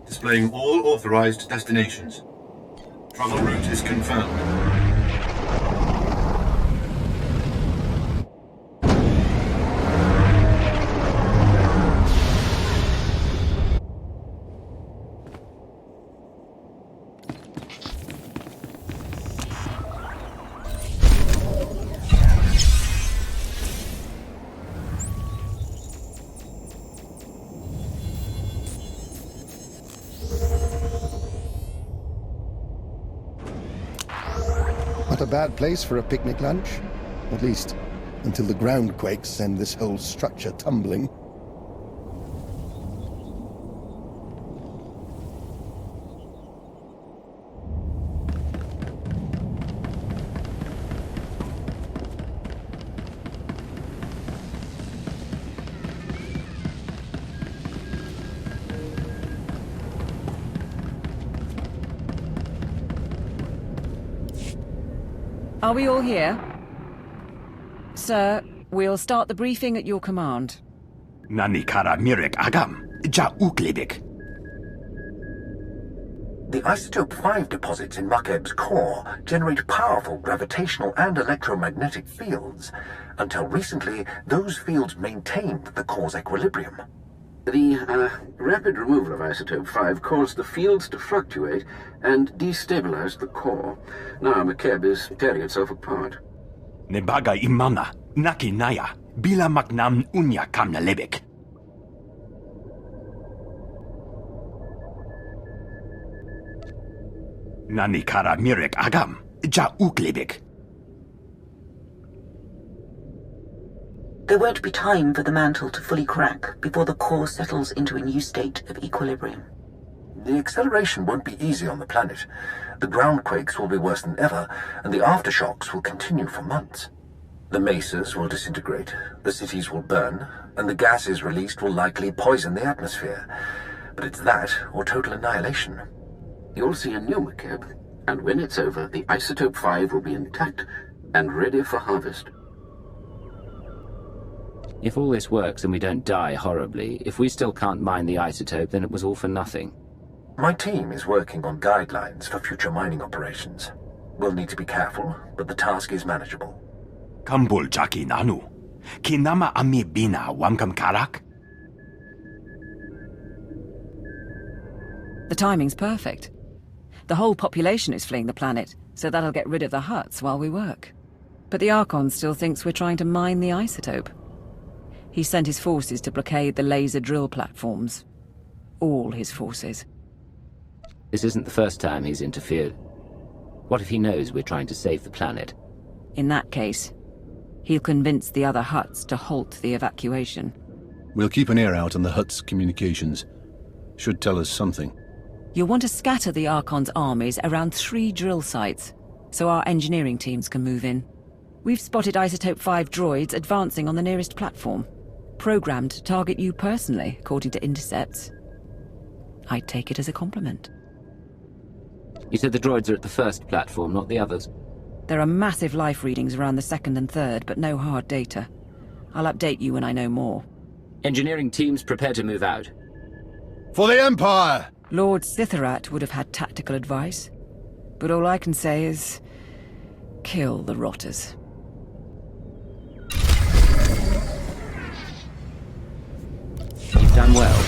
Displaying all authorized destinations. Travel route is confirmed. Not a bad place for a picnic lunch. At least, until the ground quakes send this whole structure tumbling. Are we all here? Sir, we'll start the briefing at your command. Nani kara mirek agam, ja uklibik. The isotope 5 deposits in Makeb's core generate powerful gravitational and electromagnetic fields. Until recently, those fields maintained the core's equilibrium. The rapid removal of isotope 5 caused the fields to fluctuate and destabilized the core. Now Makeb is tearing itself apart. Nebaga imana, naki naya, bila maknam unya kamna lebek. Nani kara mirek agam, ja uklibik. There won't be time for the mantle to fully crack before the core settles into a new state of equilibrium. The acceleration won't be easy on the planet. The ground quakes will be worse than ever, and the aftershocks will continue for months. The mesas will disintegrate, the cities will burn, and the gases released will likely poison the atmosphere. But it's that or total annihilation. You'll see a new Makeb, and when it's over, the isotope 5 will be intact and ready for harvest. If all this works and we don't die horribly, if we still can't mine the isotope, then it was all for nothing. My team is working on guidelines for future mining operations. We'll need to be careful, but the task is manageable. Kambul jaki nanu. Kinama ami bina wamkam karak? The timing's perfect. The whole population is fleeing the planet, so that'll get rid of the huts while we work. But the Archon still thinks we're trying to mine the isotope. He sent his forces to blockade the laser drill platforms. All his forces. This isn't the first time he's interfered. What if he knows we're trying to save the planet? In that case, he'll convince the other huts to halt the evacuation. We'll keep an ear out on the hut's communications. Should tell us something. You'll want to scatter the Archon's armies around 3 drill sites, so our engineering teams can move in. We've spotted Isotope 5 droids advancing on the nearest platform, programmed to target you personally, according to intercepts. I'd take it as a compliment. You said the droids are at the first platform, not the others? There are massive life readings around the second and third, but no hard data. I'll update you when I know more. Engineering teams prepare to move out. For the Empire! Lord Sitharat would have had tactical advice, but all I can say is kill the rotters. You've done well.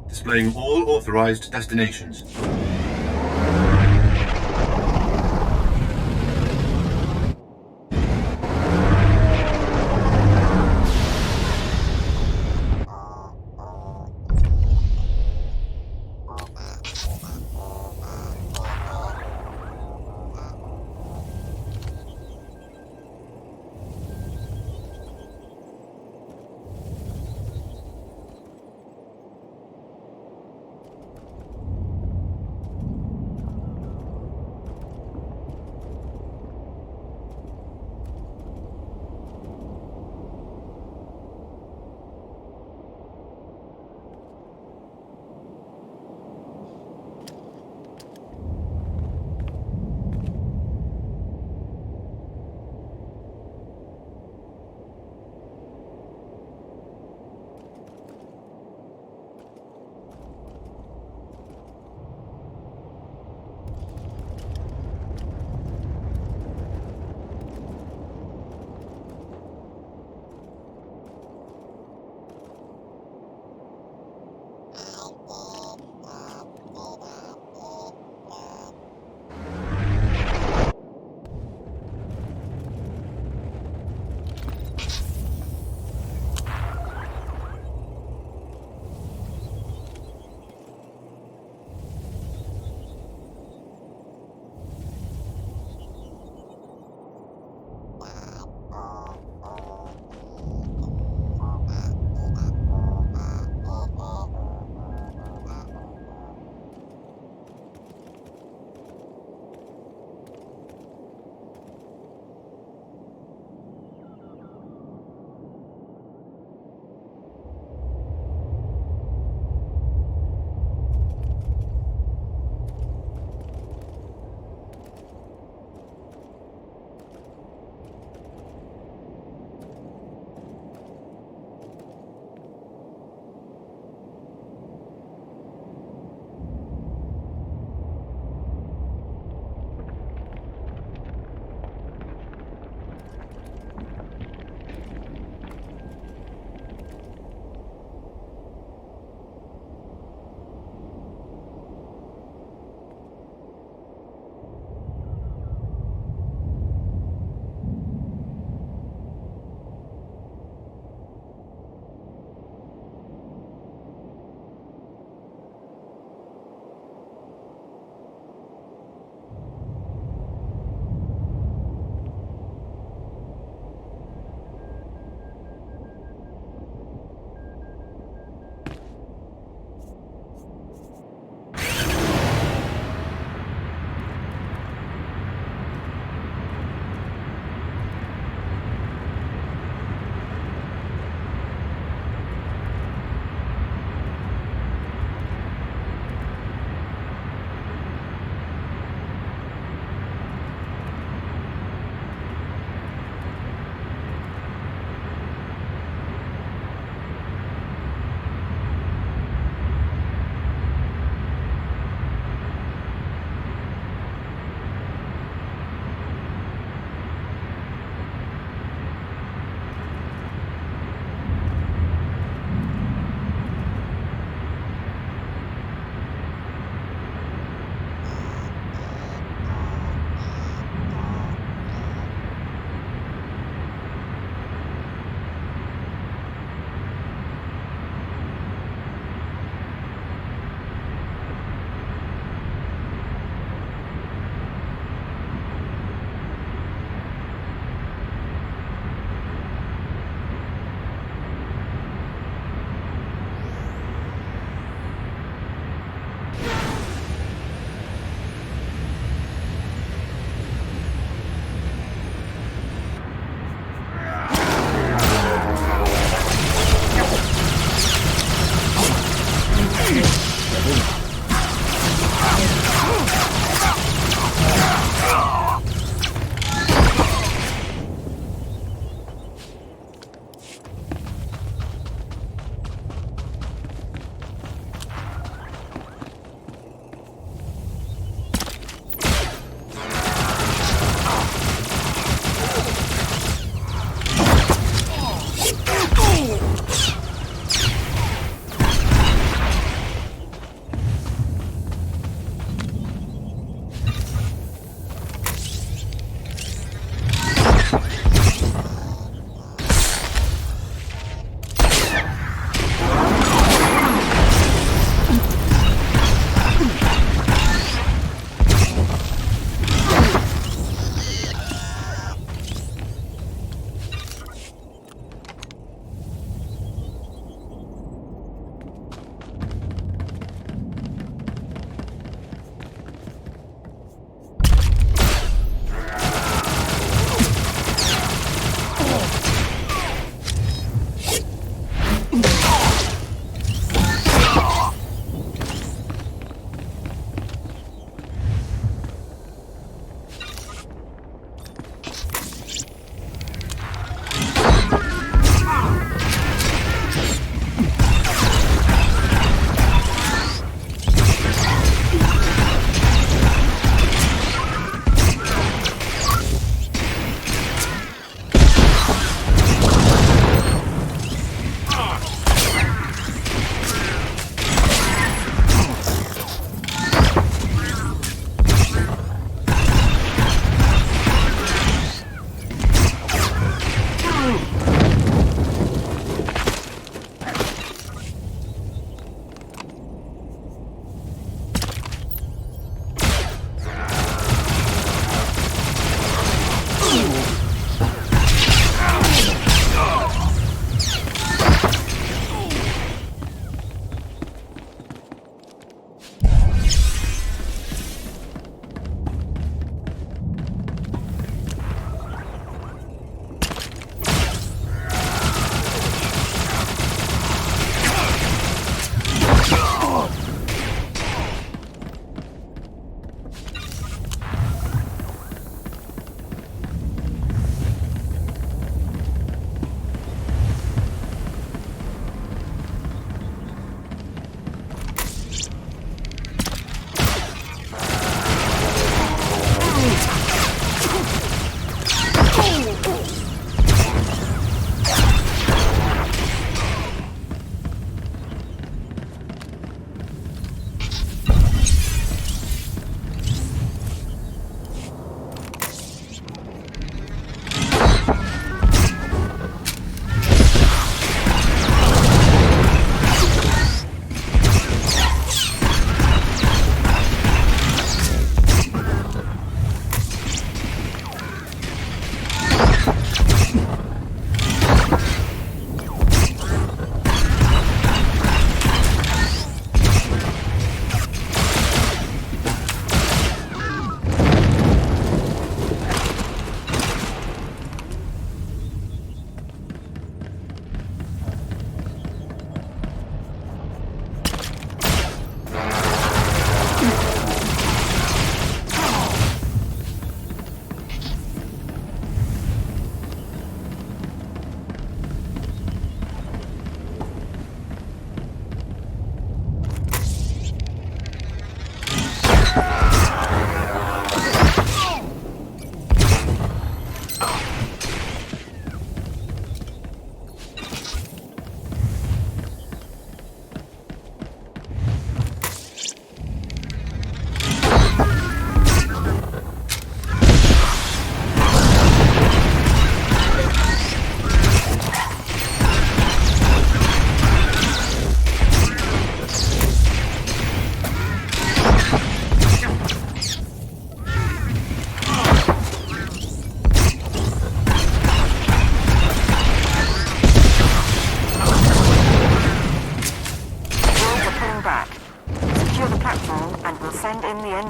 Displaying all authorized destinations.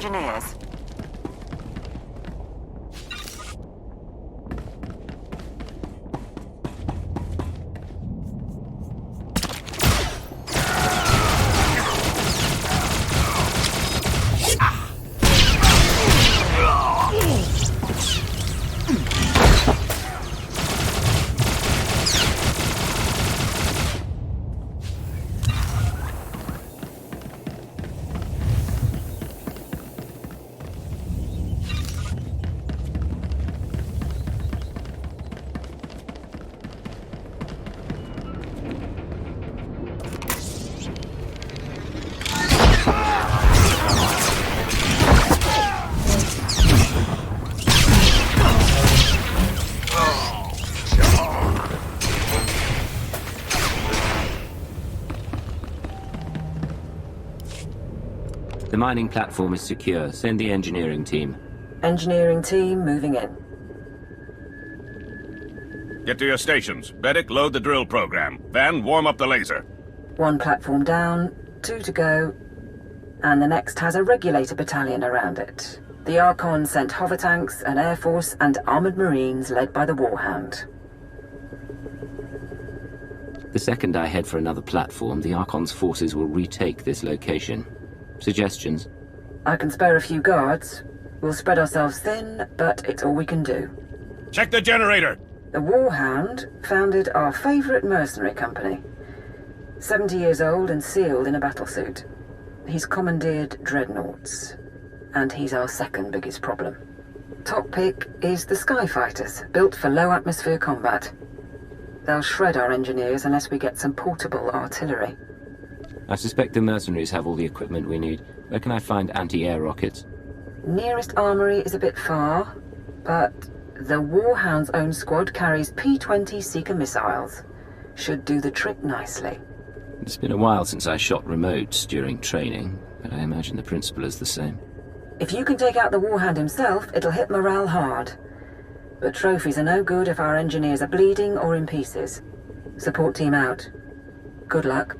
engineers. The mining platform is secure. Send the engineering team. Engineering team moving in. Get to your stations. Medic, load the drill program. Van, warm up the laser. One platform down, 2 to go, and the next has a regulator battalion around it. The Archon sent hover tanks, an air force, and armored marines led by the Warhound. The second I head for another platform, the Archon's forces will retake this location. Suggestions? I can spare a few guards. We'll spread ourselves thin, but it's all we can do. Check the generator! The Warhound founded our favorite mercenary company. 70 years old and sealed in a battlesuit. He's commandeered dreadnoughts. And he's our second biggest problem. Top pick is the Skyfighters, built for low atmosphere combat. They'll shred our engineers unless we get some portable artillery. I suspect the mercenaries have all the equipment we need. Where can I find anti-air rockets? Nearest armory is a bit far, but the Warhound's own squad carries P-20 Seeker missiles. Should do the trick nicely. It's been a while since I shot remotes during training, but I imagine the principle is the same. If you can take out the Warhound himself, it'll hit morale hard. But trophies are no good if our engineers are bleeding or in pieces. Support team out. Good luck.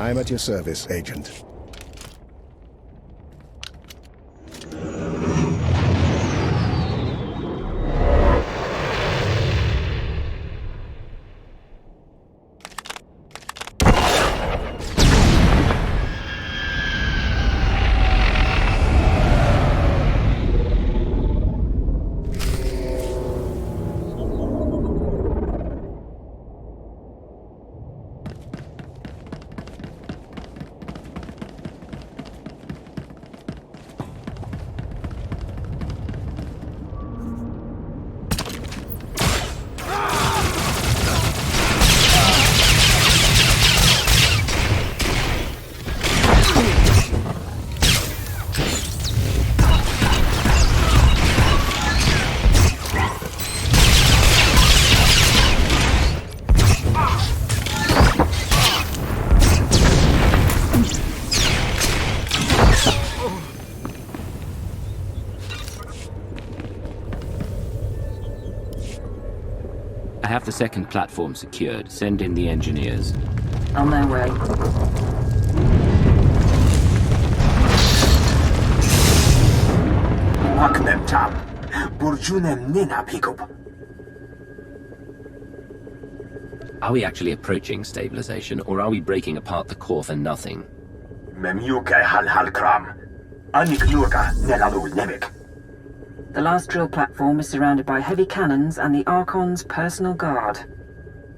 I'm at your service, Agent. I have the second platform secured. Send in the engineers. On their way. Aknem tam. Burjunem nina pikup. Are we actually approaching stabilization, or are we breaking apart the core for nothing? Memyuke hal kram. Anik nurga nelalul nemik. The last drill platform is surrounded by heavy cannons and the Archon's personal guard.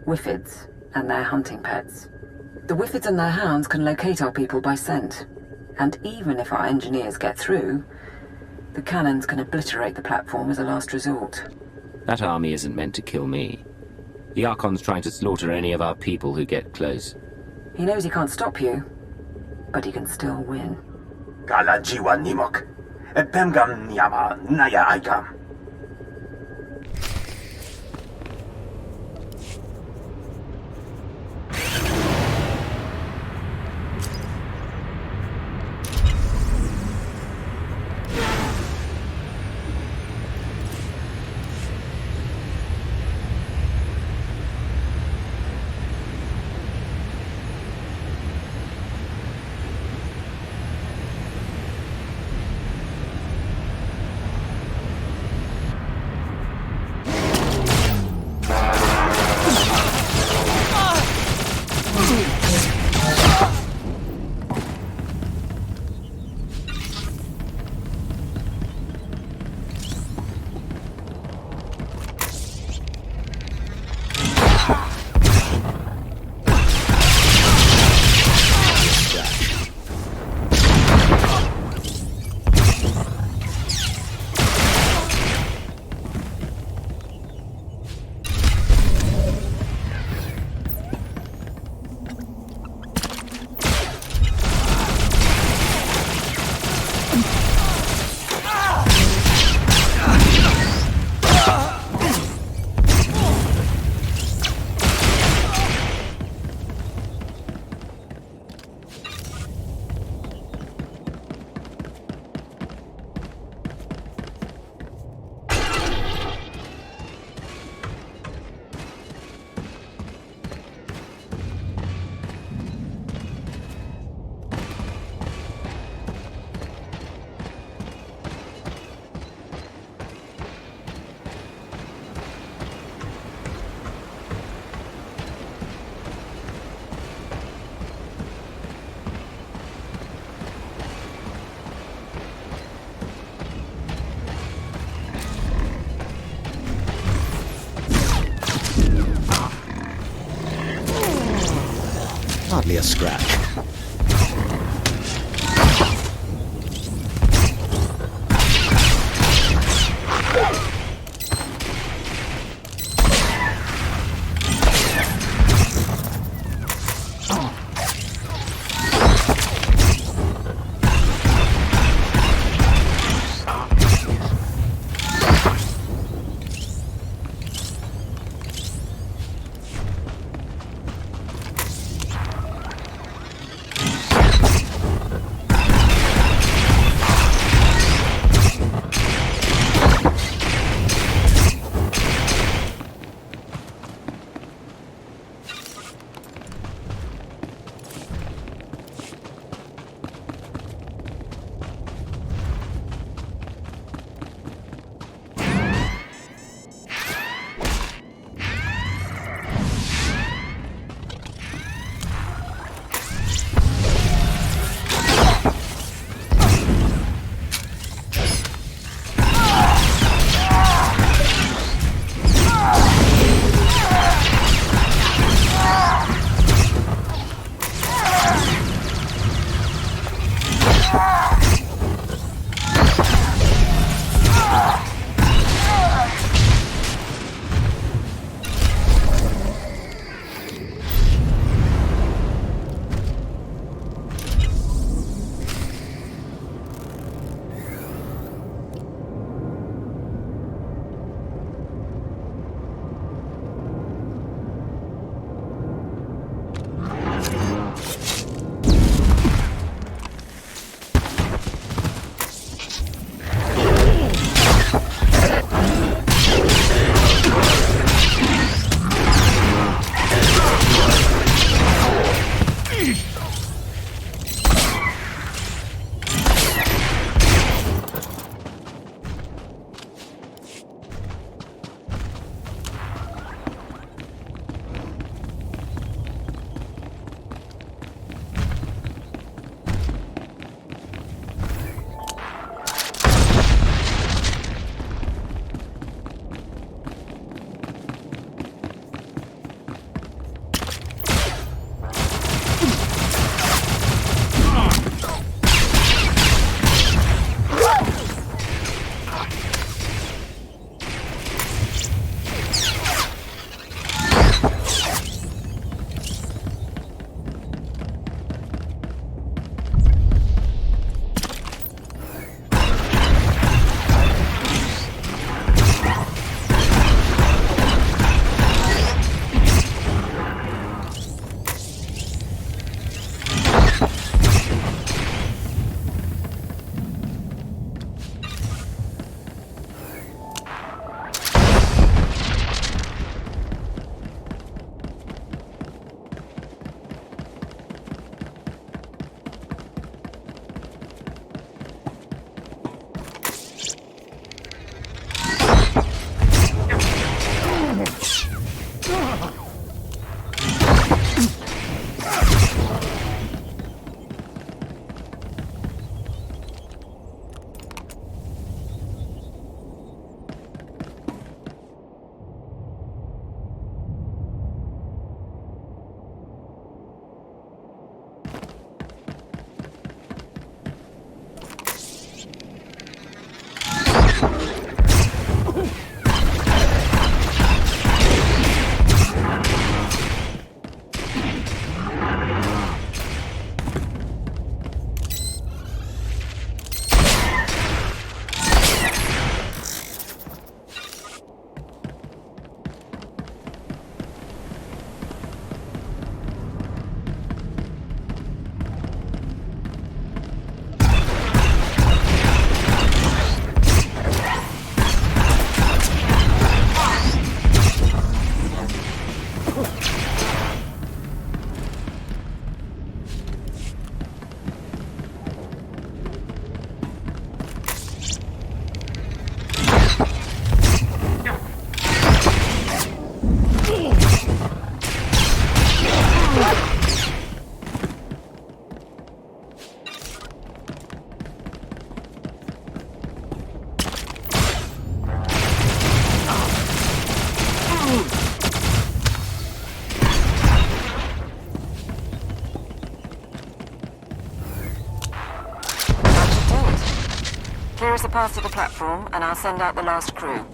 Whiffids and their hunting pets. The Whiffids and their hounds can locate our people by scent. And even if our engineers get through, the cannons can obliterate the platform as a last resort. That army isn't meant to kill me. The Archon's trying to slaughter any of our people who get close. He knows he can't stop you, but he can still win. Gala jiwa nimok. Epemgam niyama naya aikam. Hardly a scratch. path to the platform, and I'll send out the last crew.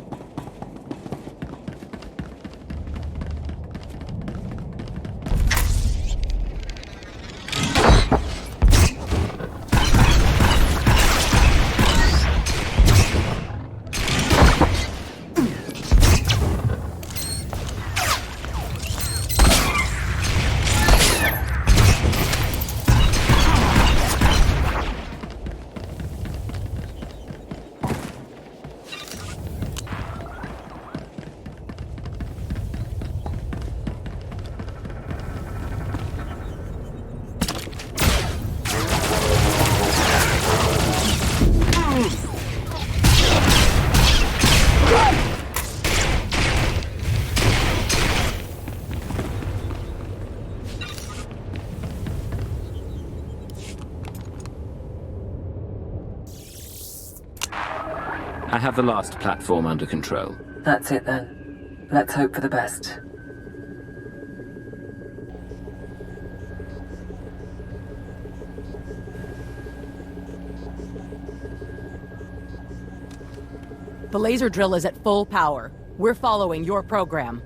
I have the last platform under control. That's it then. Let's hope for the best. The laser drill is at full power. We're following your program.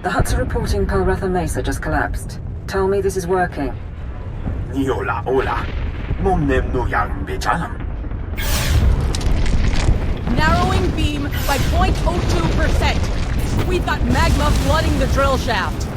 The huts are reporting Pelretha Mesa just collapsed. Tell me this is working. Narrowing beam by 0.02%. We've got magma flooding the drill shaft.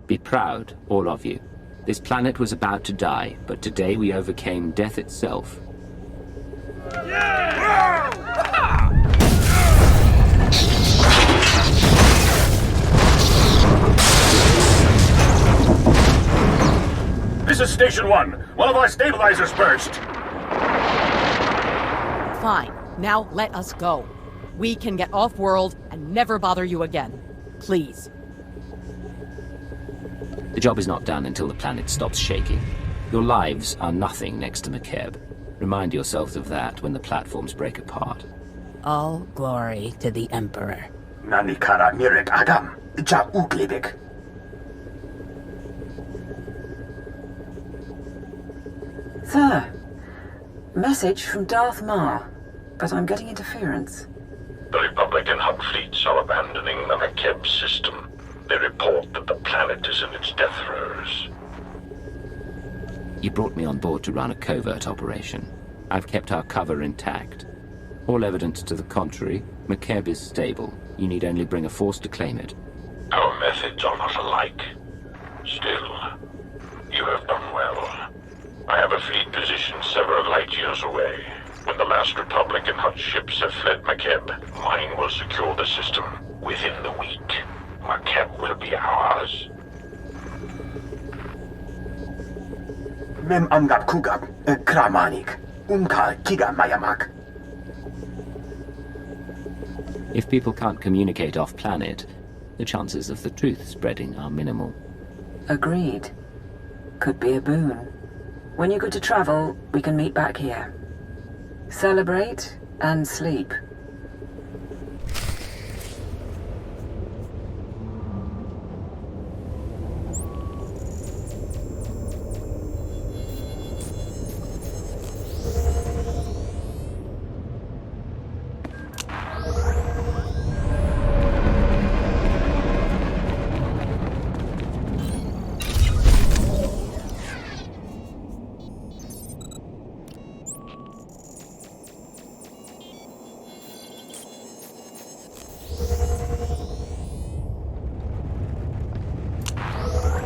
Be proud, all of you. This planet was about to die, but today we overcame death itself. This is Station 1. One of our stabilizers burst. Fine. Now let us go. We can get off-world and never bother you again. Please. The job is not done until the planet stops shaking. Your lives are nothing next to McKeb. Remind yourselves of that when the platforms break apart. All glory to the Emperor. Sir, message from Darth Mar, but I'm getting interference. The Republican hub fleets are abandoning the McKeb system. They report that the planet is in its death throes. You brought me on board to run a covert operation. I've kept our cover intact. All evidence to the contrary, McKeb is stable. You need only bring a force to claim it. Our methods are not alike. Still, you have done well. I have a fleet positioned several light years away. When the last Republican hut ships have fled McKeb, mine will secure the system. Within the week, McKeb will be ours. Mem amgap kugap, kramanik, kiga mayamak. If people can't communicate off-planet, the chances of the truth spreading are minimal. Agreed. Could be a boon. When you're good to travel, we can meet back here. Celebrate and sleep.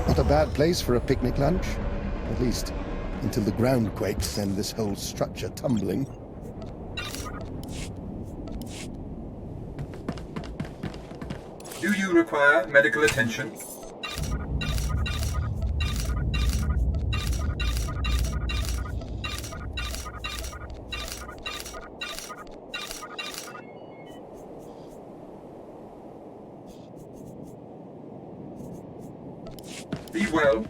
Not a bad place for a picnic lunch. At least, until the ground quakes send this whole structure tumbling. Do you require medical attention? Be well.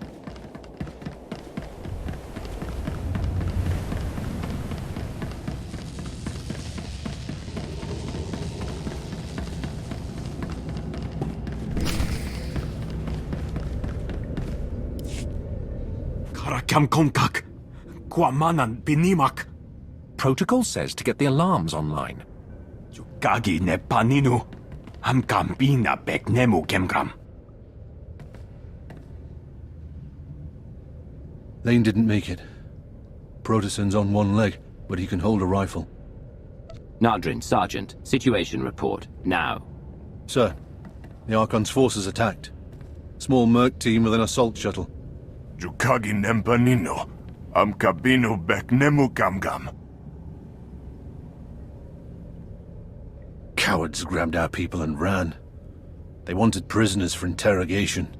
Karakam konkak. Kwamanan binimak. Protocol says to get the alarms online. Gagi ne paninu. Amkam bina beknemu kemgram. Lane didn't make it. Protosen's on one leg, but he can hold a rifle. Nadrin, Sergeant, situation report, now. Sir, the Archon's forces attacked. Small merc team with an assault shuttle. Jukagi nempanino. Amkabino beknemu kamgam. Cowards grabbed our people and ran. They wanted prisoners for interrogation.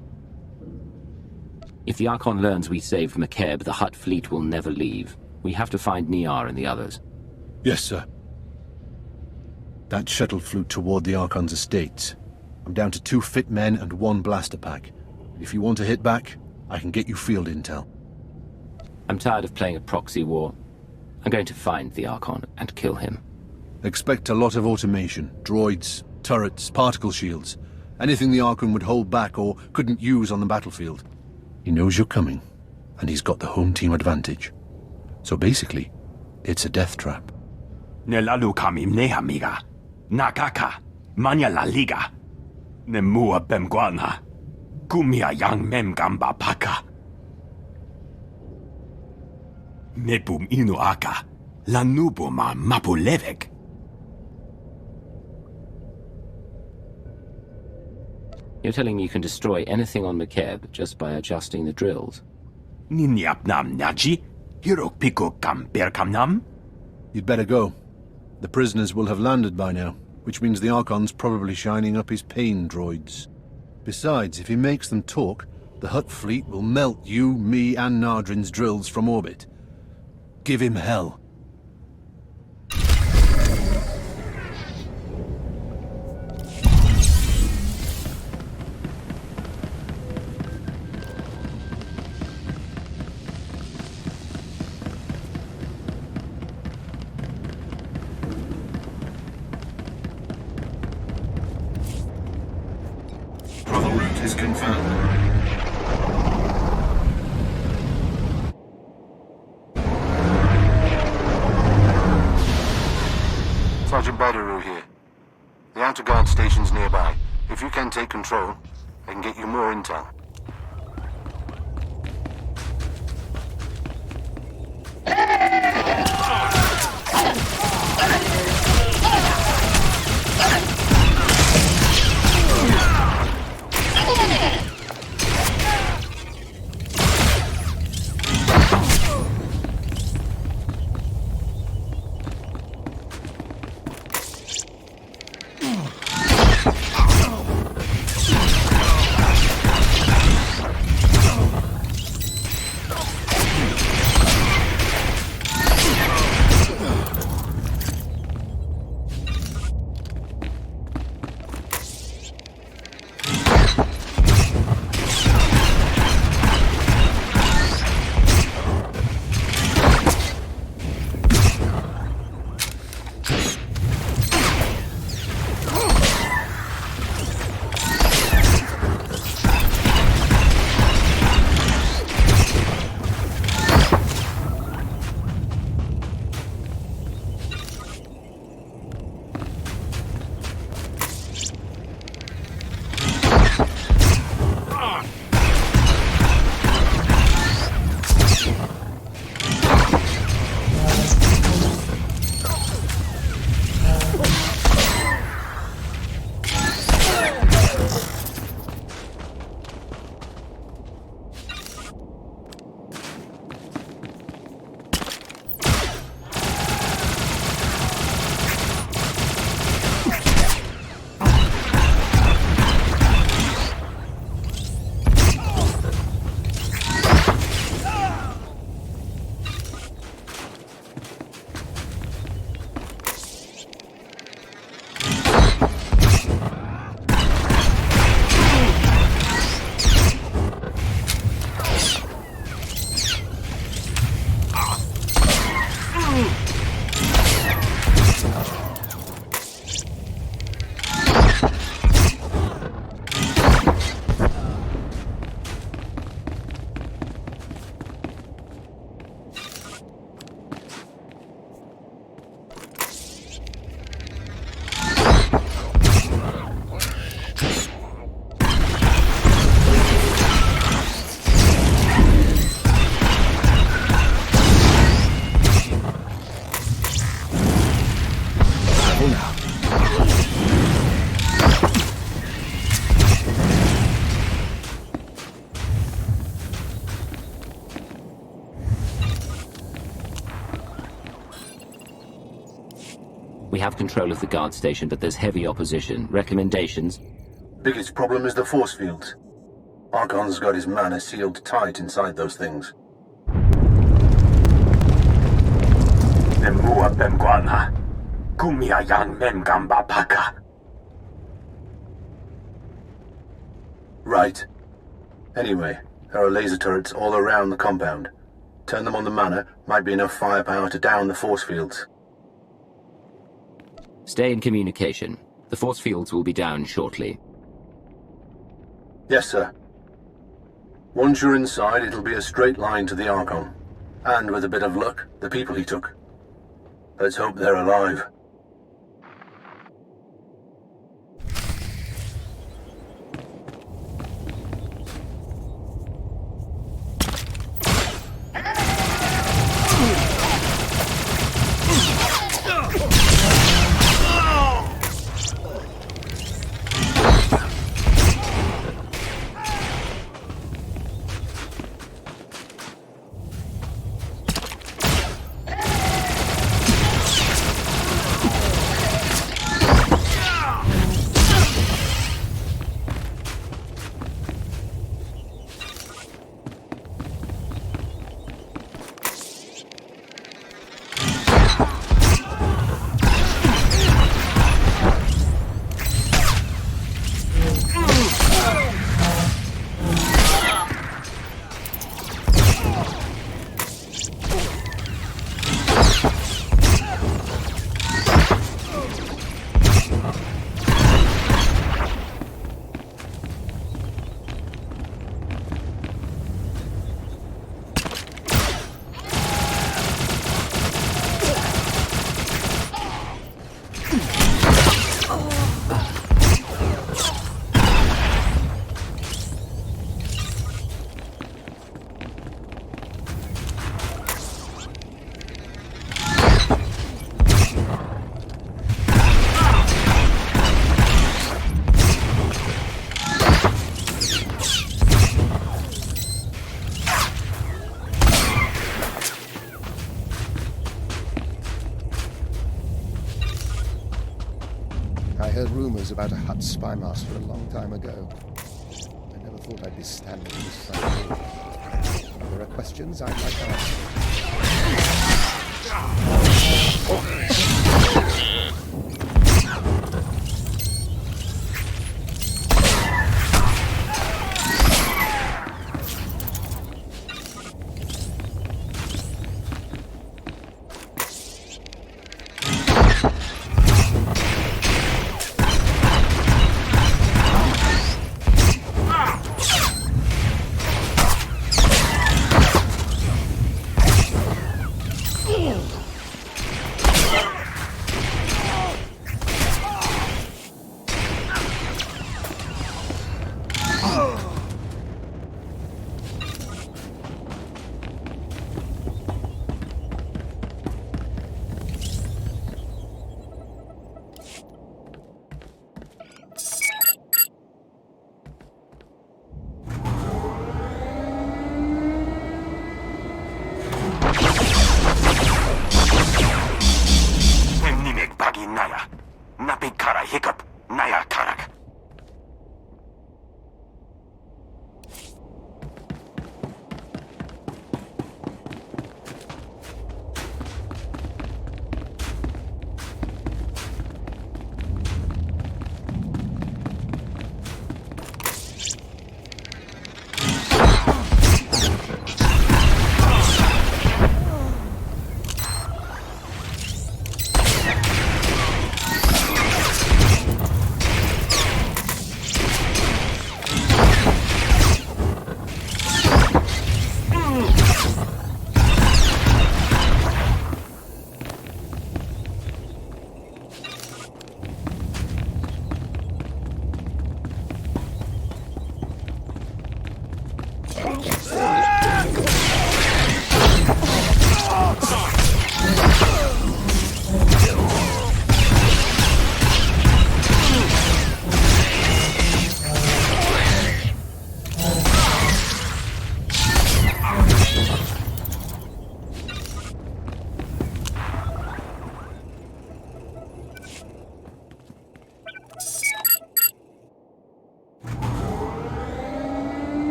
If the Archon learns we saved McKeb, the Hutt fleet will never leave. We have to find Niar and the others. Yes, sir. That shuttle flew toward the Archon's estates. I'm down to 2 fit men and 1 blaster pack. If you want to hit back, I can get you field intel. I'm tired of playing a proxy war. I'm going to find the Archon and kill him. Expect a lot of automation. Droids, turrets, particle shields. Anything the Archon would hold back or couldn't use on the battlefield. He knows you're coming, and he's got the home team advantage. So basically, it's a death trap. Nelalu kamim nehamiga. Nakaka. Manya la liga. Nemua bemguana. Kumia yang mem gamba paka. Mepum inu aka. Lanubuma mapulevek. You're telling me you can destroy anything on McKeb just by adjusting the drills? Ninyapnam naji? Hiro pico kamper kamnam? You'd better go. The prisoners will have landed by now, which means the Archon's probably shining up his pain droids. Besides, if he makes them talk, the Hutt fleet will melt you, me, and Nardrin's drills from orbit. Give him hell. Is confirmed. Sergeant Badaru here. The outer guard station's nearby. If you can take control, I can get you more intel. have control of the guard station, but there's heavy opposition. Recommendations? Biggest problem is the force fields. Archon's got his mana sealed tight inside those things. Nemua Bemguana. Kumia Yang Memgamba Paka. Right. Anyway, there are laser turrets all around the compound. Turn them on the mana, might be enough firepower to down the force fields. Stay in communication. The force fields will be down shortly. Yes, sir. Once you're inside, it'll be a straight line to the Archon. And with a bit of luck, the people he took. Let's hope they're alive. About a Hutt spy master a long time ago. I never thought I'd be standing in this front door. If there are questions I'd like to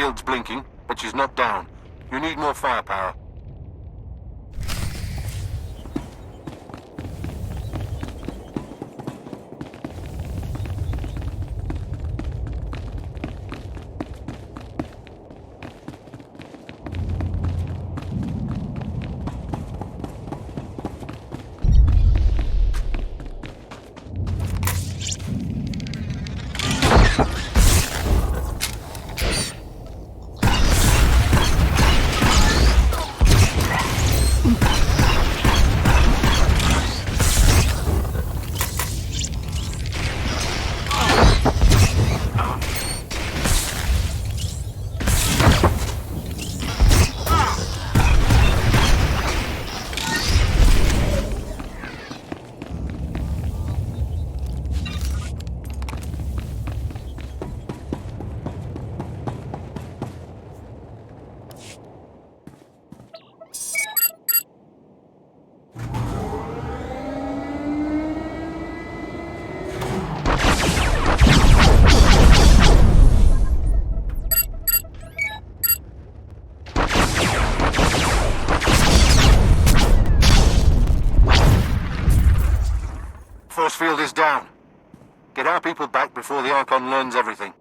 field's blinking, but she's not down. You need more firepower. Force field is down. Get our people back before the Archon learns everything.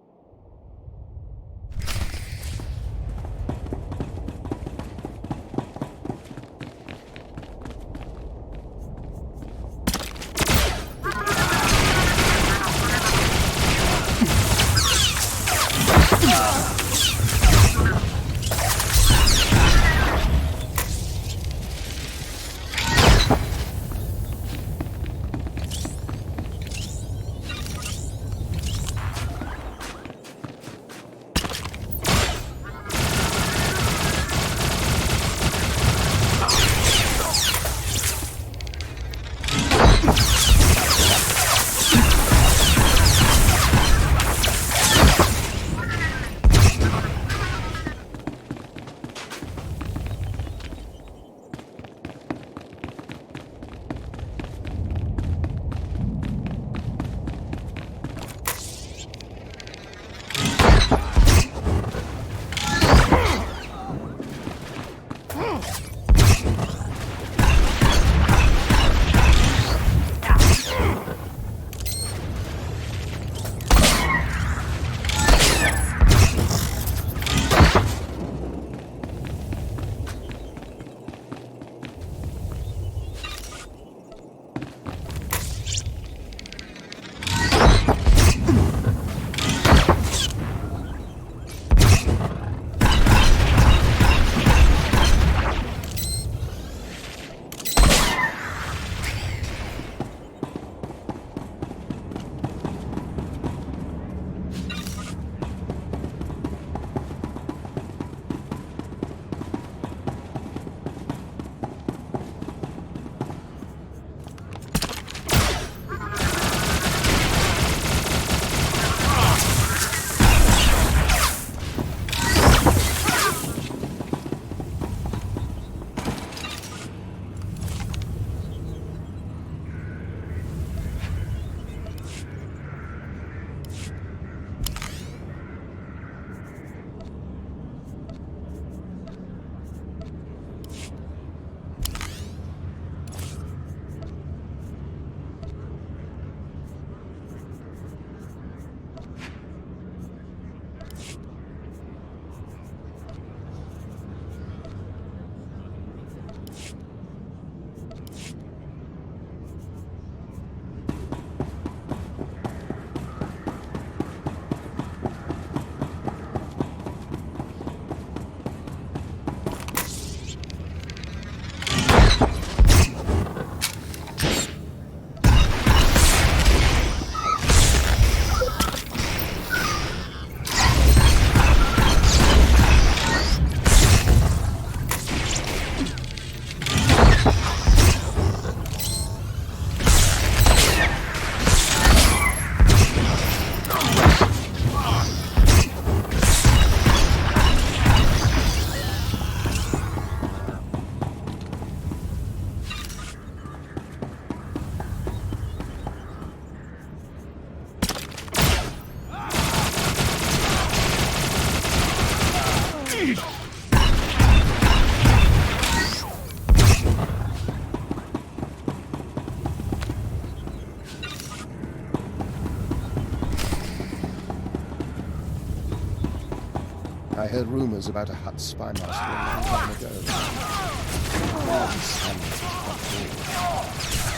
I heard rumors about a Hutt spy master a long time ago.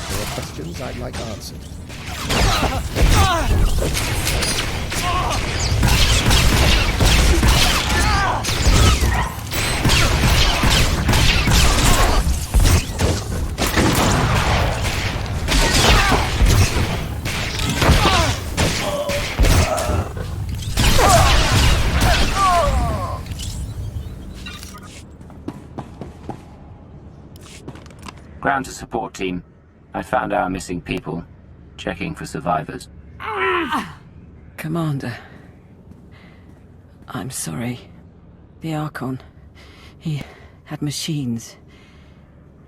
There are questions I'd like answered. Ground to support team. I found our missing people. Checking for survivors. Commander. I'm sorry. The Archon. He had machines.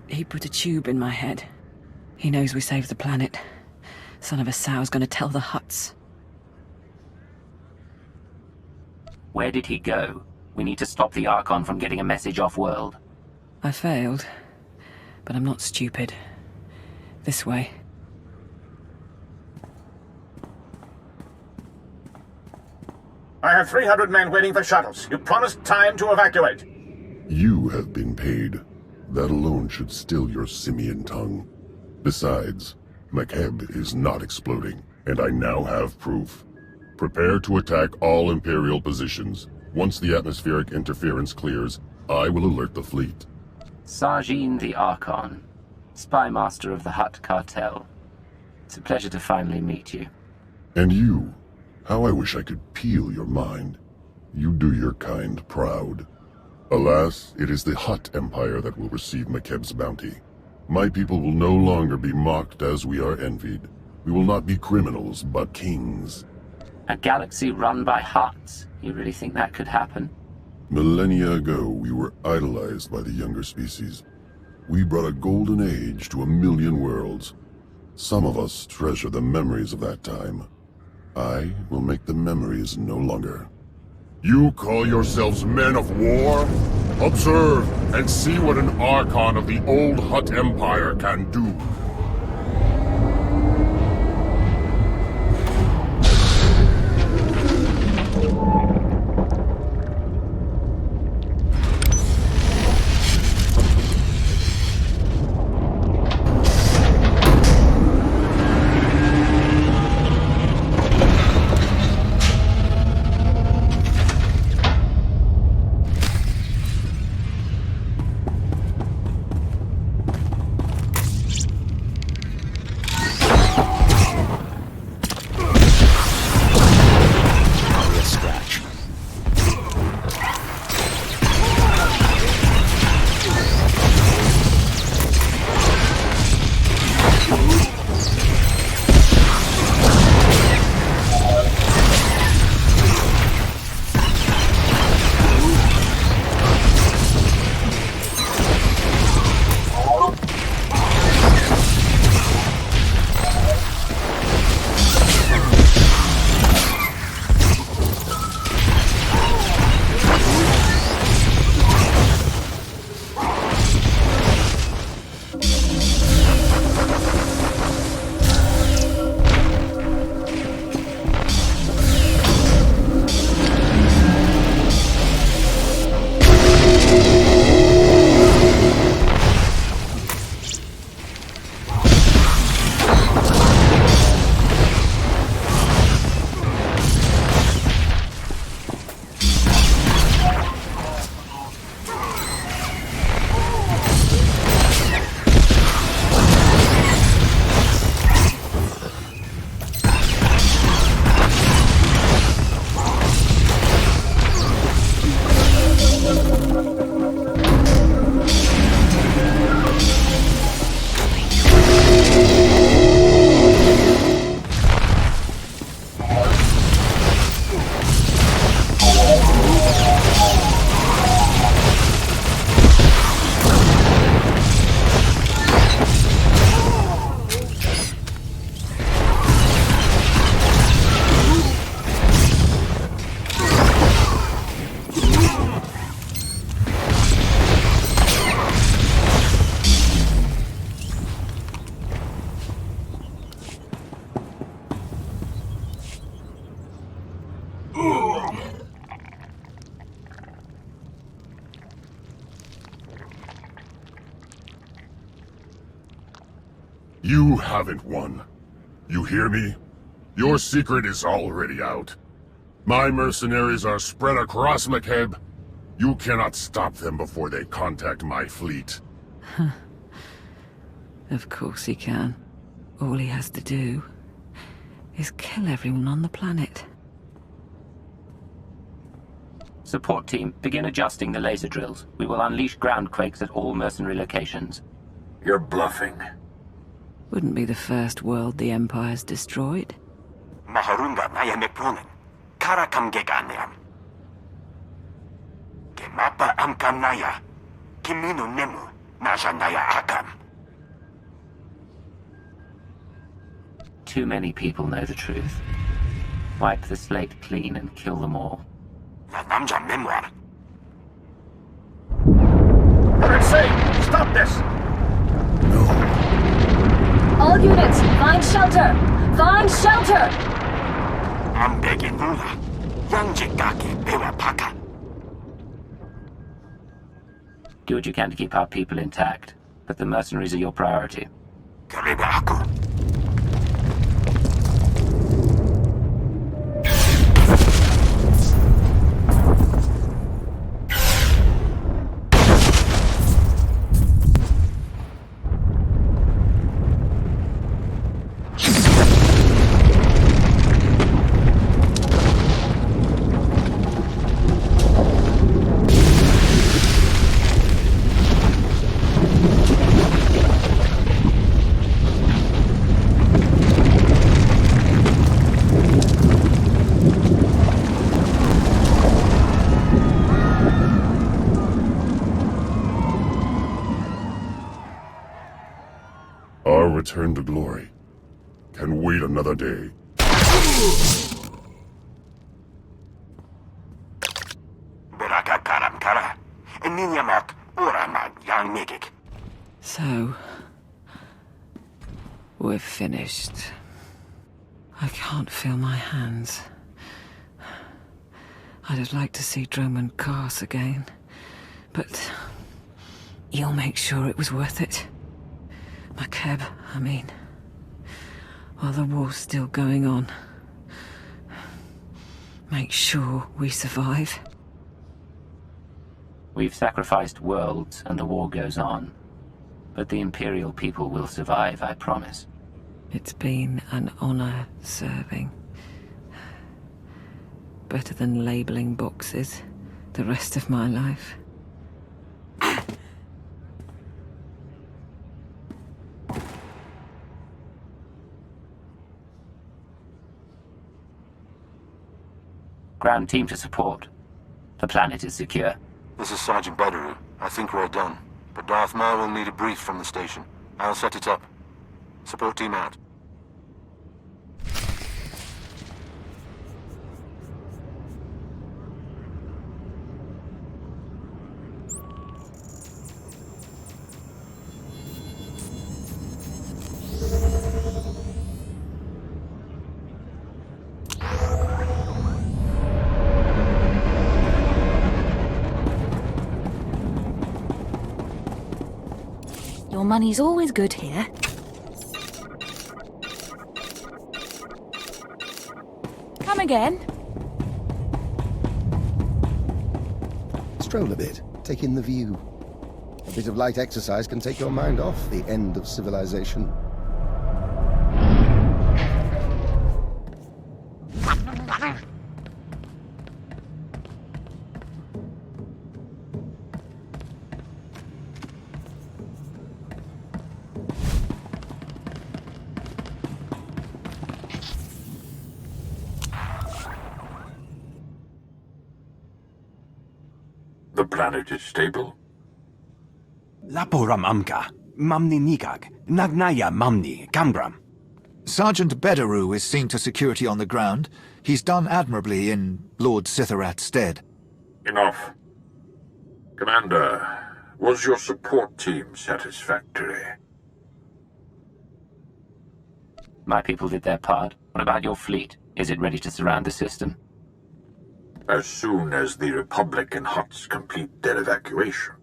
He put a tube in my head. He knows we saved the planet. Son of a sow's gonna tell the Hutts. Where did he go? We need to stop the Archon from getting a message off-world. I failed. But I'm not stupid. This way. I have 300 men waiting for shuttles. You promised time to evacuate. You have been paid. That alone should still your simian tongue. Besides, McKeb is not exploding, and I now have proof. Prepare to attack all Imperial positions. Once the atmospheric interference clears, I will alert the fleet. Sargine the Archon, spy master of the Hutt cartel. It's a pleasure to finally meet you. And you, how I wish I could peel your mind. You do your kind proud. Alas, it is the Hutt Empire that will receive McKeb's bounty. My people will no longer be mocked as we are envied. We will not be criminals, but kings. A galaxy run by Hutts? You really think that could happen? Millennia ago, we were idolized by the younger species. We brought a golden age to 1,000,000 worlds. Some of us treasure the memories of that time. I will make the memories no longer. You call yourselves men of war? Observe and see what an Archon of the old Hutt Empire can do. You haven't won. You hear me? Your secret is already out. My mercenaries are spread across McCabe. You cannot stop them before they contact my fleet. Of course he can. All he has to do is kill everyone on the planet. Support team, begin adjusting the laser drills. We will unleash ground quakes at all mercenary locations. You're bluffing. Wouldn't be the first world the Empire's destroyed. Maharunga naya mekronen. Karakam geganiam. Gemapa amkam naya. Kimino nemu. Nasha naya akam. Too many people know the truth. Wipe the slate clean and kill them all. La namja memoir. Say, stop this! All units, find shelter! Find shelter! I'm begging Nula. Yanjikaki bewa paka. Do what you can to keep our people intact, but the mercenaries are your priority. Kariba aku. Our return to glory can wait another day. Beraka karam kara. Ninyamak uramag yang nigik. So, we're finished. I can't feel my hands. I'd have liked to see Drummond Cars again, but you'll make sure it was worth it. McCabe, I mean, while the war's still going on, make sure we survive. We've sacrificed worlds and the war goes on. But the Imperial people will survive, I promise. It's been an honor serving. Better than labeling boxes the rest of my life. Ground team to support. The planet is secure. This is Sergeant Badaru. I think we're done. But Darth Maul will need a brief from the station. I'll set it up. Support team out. Your money's always good here. Come again. Stroll a bit, take in the view. A bit of light exercise can take your mind off the end of civilization. The planet is stable? Laporam amka. Mamni nigag. Nagnaya mamni. Kambram. Sergeant Badaru is seeing to security on the ground. He's done admirably in Lord Sitharat's stead. Enough. Commander, was your support team satisfactory? My people did their part. What about your fleet? Is it ready to surround the system? As soon as the Republican Huts complete their evacuation.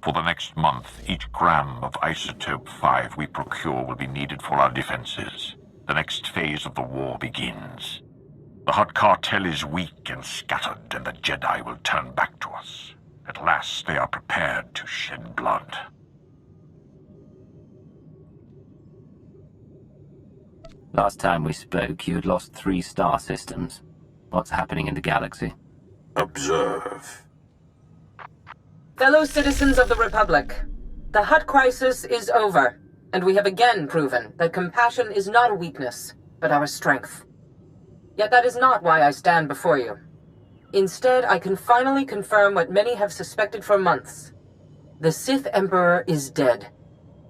For the next month, each gram of Isotope 5 we procure will be needed for our defenses. The next phase of the war begins. The Hutt cartel is weak and scattered, and the Jedi will turn back to us. At last, they are prepared to shed blood. Last time we spoke, you had lost 3 star systems. What's happening in the galaxy? Observe. Fellow citizens of the Republic, the Hutt crisis is over, and we have again proven that compassion is not a weakness, but our strength. Yet that is not why I stand before you. Instead, I can finally confirm what many have suspected for months. The Sith Emperor is dead.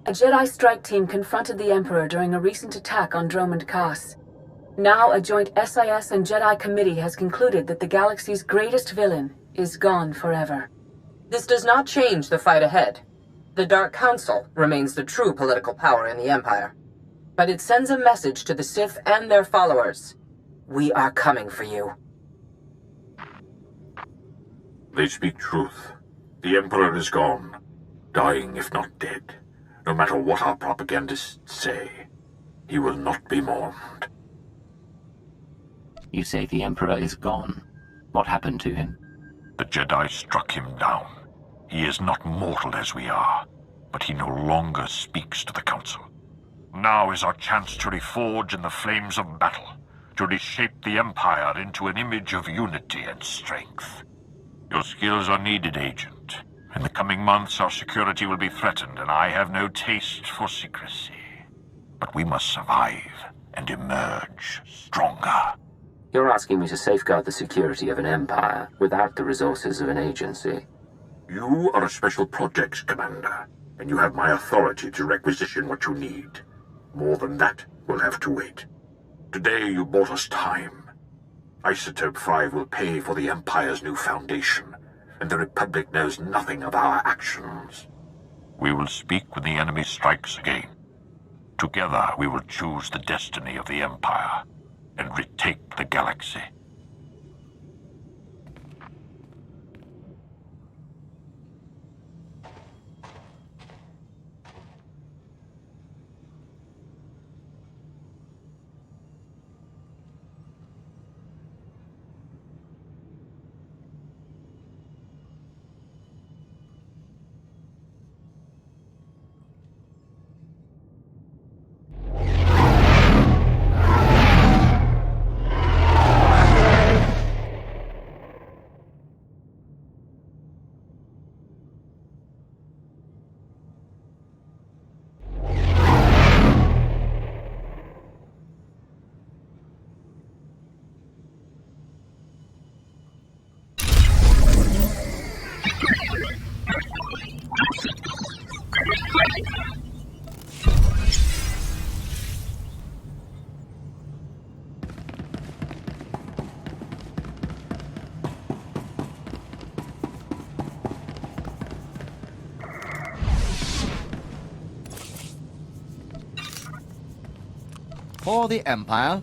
A Jedi strike team confronted the Emperor during a recent attack on Dromund Kaas. Now a joint SIS and Jedi committee has concluded that the galaxy's greatest villain is gone forever. This does not change the fight ahead. The Dark Council remains the true political power in the Empire. But it sends a message to the Sith and their followers. We are coming for you. They speak truth. The Emperor is gone, dying if not dead. No matter what our propagandists say, he will not be mourned. You say the Emperor is gone. What happened to him? The Jedi struck him down. He is not mortal as we are, but he no longer speaks to the Council. Now is our chance to reforge in the flames of battle, to reshape the Empire into an image of unity and strength. Your skills are needed, Agent. In the coming months, our security will be threatened, and I have no taste for secrecy. But we must survive and emerge stronger. You're asking me to safeguard the security of an empire without the resources of an agency. You are a special projects commander, and you have my authority to requisition what you need. More than that will have to wait. Today you bought us time. Isotope 5 will pay for the Empire's new foundation, and the Republic knows nothing of our actions. We will speak when the enemy strikes again. Together we will choose the destiny of the Empire and retake the galaxy. For the Empire,